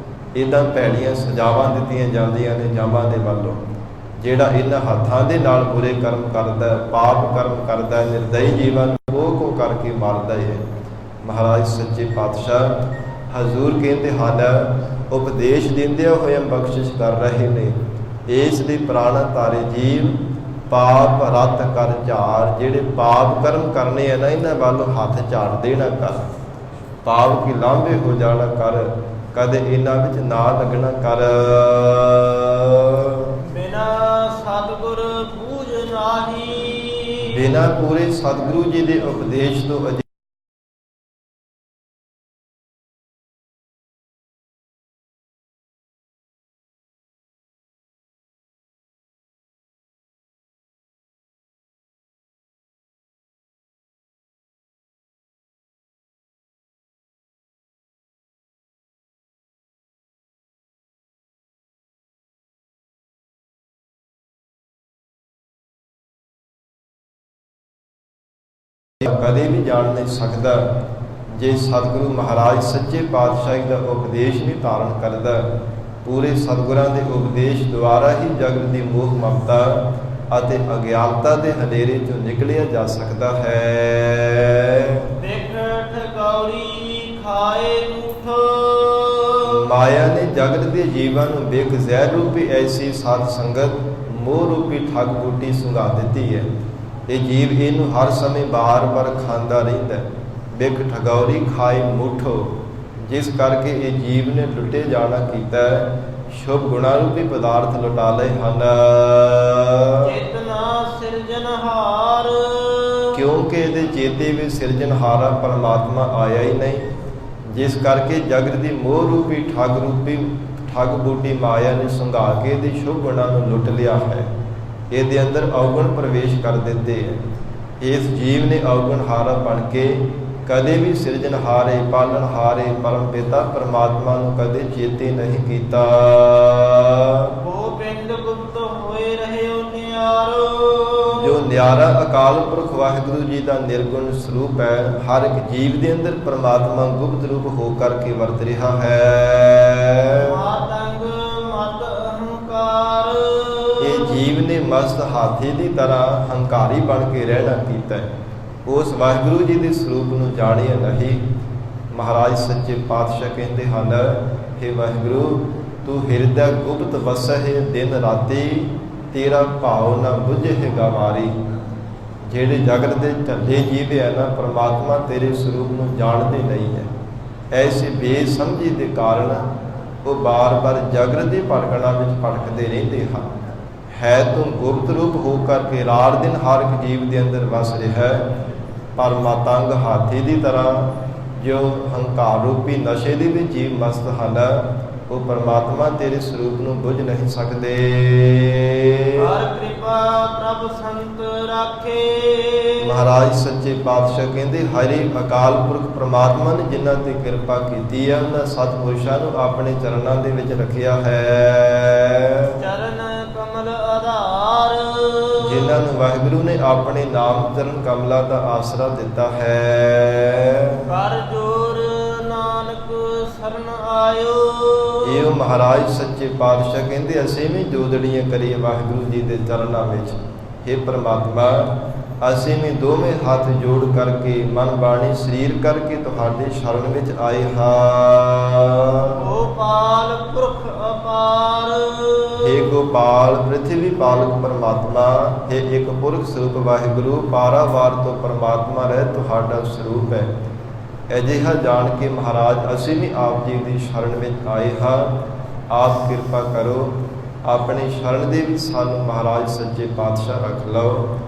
ਇੱਦਾਂ ਭੈੜੀਆਂ ਸਜ਼ਾਵਾਂ ਦਿੱਤੀਆਂ ਜਾਂਦੀਆਂ ਨੇ ਜਾਮਾਂ ਦੇ ਵੱਲੋਂ। ਜਿਹੜਾ ਇਹਨਾਂ ਹੱਥਾਂ ਦੇ ਨਾਲ ਬੁਰੇ ਕਰਮ ਕਰਦਾ, ਪਾਪ ਕਰਮ ਕਰਦਾ, ਨਿਰਦਈ ਜੀਵਨ ਕੋ ਕਰਕੇ ਮਾਰਦਾ ਹੈ। ਮਹਾਰਾਜ ਸੱਚੇ ਪਾਤਸ਼ਾਹ ਹਜ਼ੂਰ ਕਹਿੰਦੇ ਹਨ, ਉਪਦੇਸ਼ ਦਿੰਦਿਆਂ ਹੋਏ ਬਖਸ਼ਿਸ਼ ਕਰ ਰਹੇ ਨੇ, ਇਸ ਲਈ ਪ੍ਰਾਣ ਤਾਰੇ ਜੀਵ ਪਾਪ ਰੱਤ ਕਰ ਝਾੜ। ਜਿਹੜੇ ਪਾਪ ਕਰਮ ਕਰਨੇ ਆ ਨਾ, ਇਹਨਾਂ ਵੱਲੋਂ ਹੱਥ ਝਾੜ ਦੇਣਾ ਕਰ, ਪਾਪ ਕੀ ਲਾਂਭੇ ਹੋ ਜਾਣਾ ਕਰ, ਕਦੇ ਇਹਨਾਂ ਵਿੱਚ ਨਾ ਲੱਗਣਾ ਕਰ। ਬਿਨਾ ਸਤਿਗੁਰ ਬੂਝ ਨਾਹੀ, ਬਿਨਾ ਪੂਰੇ ਸਤਿਗੁਰੂ ਜੀ ਦੇ ਉਪਦੇਸ਼ ਤੋਂ ਕਦੇ ਵੀ ਜਾਣ ਨਹੀਂ ਸਕਦਾ ਜੇ ਸਤਿਗੁਰੂ ਮਹਾਰਾਜ ਸੱਚੇ ਪਾਤਸ਼ਾਹੀ ਦਾ ਉਪਦੇਸ਼ ਨਹੀਂ ਧਾਰਨ ਕਰਦਾ। ਪੂਰੇ ਸਤਿਗੁਰਾਂ ਦੇ ਉਪਦੇਸ਼ ਦੁਆਰਾ ਹੀ ਜਗਤ ਦੀ ਮੋਹ ਮਮਤਾ ਅਤੇ ਅਗਿਆਨਤਾ ਦੇ ਹਨੇਰੇ ਚੋਂ ਨਿਕਲਿਆ ਜਾ ਸਕਦਾ ਹੈ। ਦੇਖ ਠਗੌਰੀ ਖਾਏ ਊਠ, ਮਾਇਆ ਨੇ ਜਗਤ ਦੇ ਜੀਵਾਂ ਨੂੰ ਬੇਕ ਜ਼ਹਿਰ ਰੂਪੀ ਐਸੀ ਸਾਧ ਸੰਗਤ ਮੋਹ ਰੂਪੀ ਠੱਗ ਬੂਟੀ ਸੁੰਘਾ ਦਿੱਤੀ ਹੈ। ਇਹ ਜੀਵ ਇਹਨੂੰ ਹਰ ਸਮੇਂ ਬਾਰ-ਬਾਰ ਖਾਂਦਾ ਰਹਿੰਦਾ। ਬਿਕ ਠਗੌਰੀ ਖਾਏ ਮੁੱਠੋ, ਜਿਸ ਕਰਕੇ ਇਹ ਜੀਵ ਨੇ ਲੁੱਟੇ ਜਾਣਾ ਕੀਤਾ, ਸ਼ੁਭ ਗੁਣਾ ਰੂਪੀ ਪਦਾਰਥ ਲੁਟਾ ਲਏ ਹਨ। ਚੇਤਨਾ ਸਿਰਜਨਹਾਰ, ਕਿਉਂਕਿ ਇਹਦੇ ਚੇਤੇ ਵਿੱਚ ਸਿਰਜਣਹਾਰਾ ਪਰਮਾਤਮਾ ਆਇਆ ਹੀ ਨਹੀਂ, ਜਿਸ ਕਰਕੇ ਜਗਤ ਦੀ ਮੋਹ ਰੂਪੀ ਠੱਗ ਬੂਟੀ ਮਾਇਆ ਨੇ ਸੁੰਘਾ ਕੇ ਇਹਦੇ ਸ਼ੁਭ ਗੁਣਾ ਨੂੰ ਲੁੱਟ ਲਿਆ ਹੈ। ਇਹਦੇ ਅੰਦਰ ਔਗਣ ਪ੍ਰਵੇਸ਼ ਕਰ ਦਿੰਦੇ ਹੈ। ਇਸ ਜੀਵ ਨੇ ਔਗਣਹਾਰਾ ਬਣ ਕੇ ਕਦੇ ਵੀ ਸਿਰਜਣਹਾਰੇ ਪਾਲਣਹਾਰੇ ਪਰਮ ਪਿਤਾ ਪਰਮਾਤਮਾ ਨੂੰ ਕਦੇ ਚੇਤੇ ਨਹੀਂ ਕੀਤਾ। ਉਹ ਪਿੰਡ ਗੁਪਤ ਹੋਏ ਰਹੇ ਨਿਆਰੋ, ਜੋ ਨਿਆਰਾ ਅਕਾਲ ਪੁਰਖ ਵਾਹਿਗੁਰੂ ਜੀ ਦਾ ਨਿਰਗੁਣ ਸਰੂਪ ਹੈ, ਹਰ ਇੱਕ ਜੀਵ ਦੇ ਅੰਦਰ ਪਰਮਾਤਮਾ ਗੁਪਤ ਰੂਪ ਹੋ ਕਰਕੇ ਵਰਤ ਰਿਹਾ ਹੈ। ਮਾਤੰਗ ਮਤ ਅਹੰਕਾਰ, ਇਹ ਜੀਵ ਨੇ ਮਸਤ ਹਾਥੀ ਦੀ ਤਰ੍ਹਾਂ ਹੰਕਾਰੀ ਬਣ ਕੇ ਰਹਿਣਾ ਕੀਤਾ ਹੈ। ਉਸ ਵਾਹਿਗੁਰੂ ਜੀ ਦੇ ਸਰੂਪ ਨੂੰ ਜਾਣਿਆ ਨਹੀਂ। ਮਹਾਰਾਜ ਸੱਚੇ ਪਾਤਸ਼ਾਹ ਕਹਿੰਦੇ ਹਨ, ਹੇ ਵਾਹਿਗੁਰੂ, ਤੂੰ ਹਿਰਦੈ ਗੁਪਤ ਵਸਹਿ ਦਿਨ ਰਾਤੀ, ਤੇਰਾ ਭਾਉ ਨਾ ਬੁਝੇ ਗਵਾਰੀ। ਜਿਹੜੇ ਜਗਤ ਦੇ ਝੱਲੇ ਜੀਵ ਹੈ ਨਾ, ਪਰਮਾਤਮਾ ਤੇਰੇ ਸਰੂਪ ਨੂੰ ਜਾਣਦੇ ਨਹੀਂ ਹੈ। ਐਸੇ ਬੇਸਮਝੀ ਦੇ ਕਾਰਨ ਉਹ ਬਾਰ-ਬਾਰ ਜਗਤ ਦੇ ਭਟਕਣਾ ਵਿੱਚ ਭਟਕਦੇ ਰਹਿੰਦੇ ਹਨ। ਹੈ ਤੂੰ ਗੁਪਤ ਰੂਪ ਹੋ ਕਰਕੇ ਰਾਤ ਦਿਨ ਹਰ ਇੱਕ ਜੀਵ ਦੇ ਅੰਦਰ ਵਸ ਰਿਹਾ ਹੈ, ਪਰ ਮਾਤੰਗ ਹਾਥੀ ਦੀ ਤਰ੍ਹਾਂ ਜੋ ਹੰਕਾਰ ਰੂਪੀ ਨਸ਼ੇ ਦੇ ਵਿੱਚ ਜੀਵ ਮਸਤ ਹਨ, ਉਹ ਪਰਮਾਤਮਾ ਤੇਰੇ ਸਰੂਪ ਨੂੰ ਬੁੱਝ ਨਹੀਂ ਸਕਦੇ। ਹਰ ਕਿਰਪਾ ਪ੍ਰਭ ਸੰਤ ਰਾਖੇ, ਮਹਾਰਾਜ ਸੱਚੇ ਪਾਤਸ਼ਾਹ ਕਹਿੰਦੇ, ਹਰੀ ਅਕਾਲ ਪੁਰਖ ਪਰਮਾਤਮਾ ਨੇ ਜਿਨ੍ਹਾਂ ਤੇ ਕਿਰਪਾ ਕੀਤੀ ਹੈ, ਉਹਨਾਂ ਸਤਿਪੁਰਸ਼ਾਂ ਨੂੰ ਆਪਣੇ ਚਰਨਾਂ ਦੇ ਵਿੱਚ ਰੱਖਿਆ ਹੈ। ਚਰਨ ਕਮਲ ਆਧਾਰ, ਜਿਨ੍ਹਾਂ ਨੂੰ ਵਾਹਿਗੁਰੂ ਨੇ ਆਪਣੇ ਨਾਮ ਚਰਨ ਕਮਲਾਂ ਦਾ ਆਸਰਾ ਦਿੱਤਾ ਹੈ। ਕਰ ਜੋਰ ਨਾਨਕ ਸਰਨ ਆਇਓ, ਇਹ ਮਹਾਰਾਜ ਸੱਚੇ ਪਾਤਸ਼ਾਹ ਕਹਿੰਦੇ, ਅਸੀਂ ਵੀ ਜੋਦੜੀਆਂ ਕਰੀਏ ਵਾਹਿਗੁਰੂ ਜੀ ਦੇ ਚਰਨਾਂ ਵਿੱਚ। हे ਪ੍ਰਮਾਤਮਾ, ਅਸੀਂ ਵੀ ਦੋਵੇਂ ਹੱਥ ਜੋੜ ਕਰਕੇ ਮਨ ਬਾਣੀ ਸਰੀਰ ਕਰਕੇ ਤੁਹਾਡੇ ਸ਼ਰਨ ਵਿੱਚ ਆਏ ਹਾਂ। ਗੋਪਾਲ ਪੁਰਖ ਅਪਾਰ, हे ਗੋਪਾਲ ਪ੍ਰਿਥਵੀ ਪਾਲਕ ਪਰਮਾਤਮਾ, हे ਇੱਕ ਪੁਰਖ ਸਰੂਪ ਵਾਹਿਗੁਰੂ, ਪਾਰਾਵਾਰ ਤੋਂ ਪਰਮਾਤਮਾ ਰਹਿ ਤੁਹਾਡਾ ਸਰੂਪ ਹੈ। ਅਜਿਹਾ ਜਾਣ ਕੇ ਮਹਾਰਾਜ ਅਸੀਂ ਵੀ ਆਪ ਜੀ ਦੀ ਸ਼ਰਨ ਵਿੱਚ ਆਏ ਹਾਂ। ਆਪ ਕਿਰਪਾ ਕਰੋ, ਆਪਣੇ ਸ਼ਰਨ ਦੇ ਵਿੱਚ ਸਾਨੂੰ ਮਹਾਰਾਜ ਸੱਚੇ ਪਾਤਸ਼ਾਹ ਰੱਖ ਲਓ।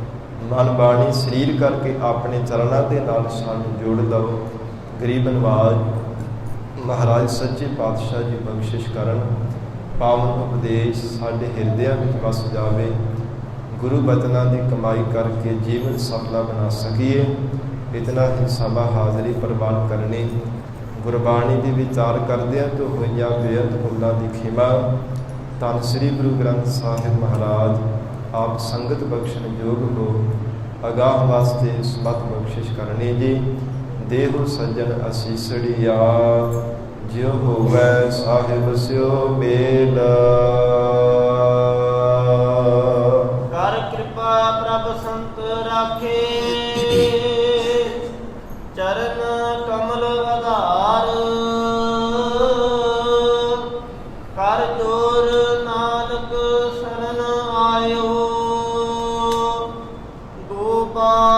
ਮਨ ਬਾਣੀ ਸਰੀਰ ਕਰਕੇ ਆਪਣੇ ਚਰਨਾਂ ਦੇ ਨਾਲ ਸਾਨੂੰ ਜੋੜ ਲਓ। ਗਰੀਬ ਨਵਾਜ਼ ਮਹਾਰਾਜ ਸੱਚੇ ਪਾਤਸ਼ਾਹ ਜੀ ਬਖਸ਼ਿਸ਼ ਕਰਨ, ਪਾਵਨ ਉਪਦੇਸ਼ ਸਾਡੇ ਹਿਰਦਿਆਂ ਵਿੱਚ ਵਸ ਜਾਵੇ। ਗੁਰੂ ਬਚਨਾਂ ਦੀ ਕਮਾਈ ਕਰਕੇ ਜੀਵਨ ਸਫਲਾ ਬਣਾ ਸਕੀਏ। ਇਤਨਾ ਹੀ ਸਭਾ ਹਾਜ਼ਰੀ ਪ੍ਰਵਾਨ ਕਰਨੀ। ਗੁਰਬਾਣੀ ਦੀ ਵਿਚਾਰ ਕਰਦਿਆਂ ਤੋਂ ਹੋਈਆਂ ਬੇਅੰਤ ਭੁੱਲਾਂ ਦੀ ਖਿਮਾ, ਧੰਨ ਸ੍ਰੀ ਗੁਰੂ ਗ੍ਰੰਥ ਸਾਹਿਬ ਮਹਾਰਾਜ ਆਪ ਸੰਗਤ ਬਖਸ਼ਣ ਯੋਗ ਹੋ ਅਗਾਹ ਵਾਸਤੇ ਸਮਤ ਬਖਸ਼ਿਸ਼ ਕਰਨੀ ਜੀ। ਦੇਹੁ ਸੱਜਣ ਅਸੀਸੜੀਆ ਜਿਉ ਹੋਵੈ ਸਾਹਿਬ ਸਿਓ ਮੇਲ। ਕਰ ਕਿਰਪਾ ਪ੍ਰਭ ਸੰਤ ਰਾਖੇ ਚਰਨ ਕਮਲ ਆਧਾਰ। ਕਰ ਜੋਰ ਨਾਨਕ ਸਰਨ ਆਇਓ ਗੋਪਾਲ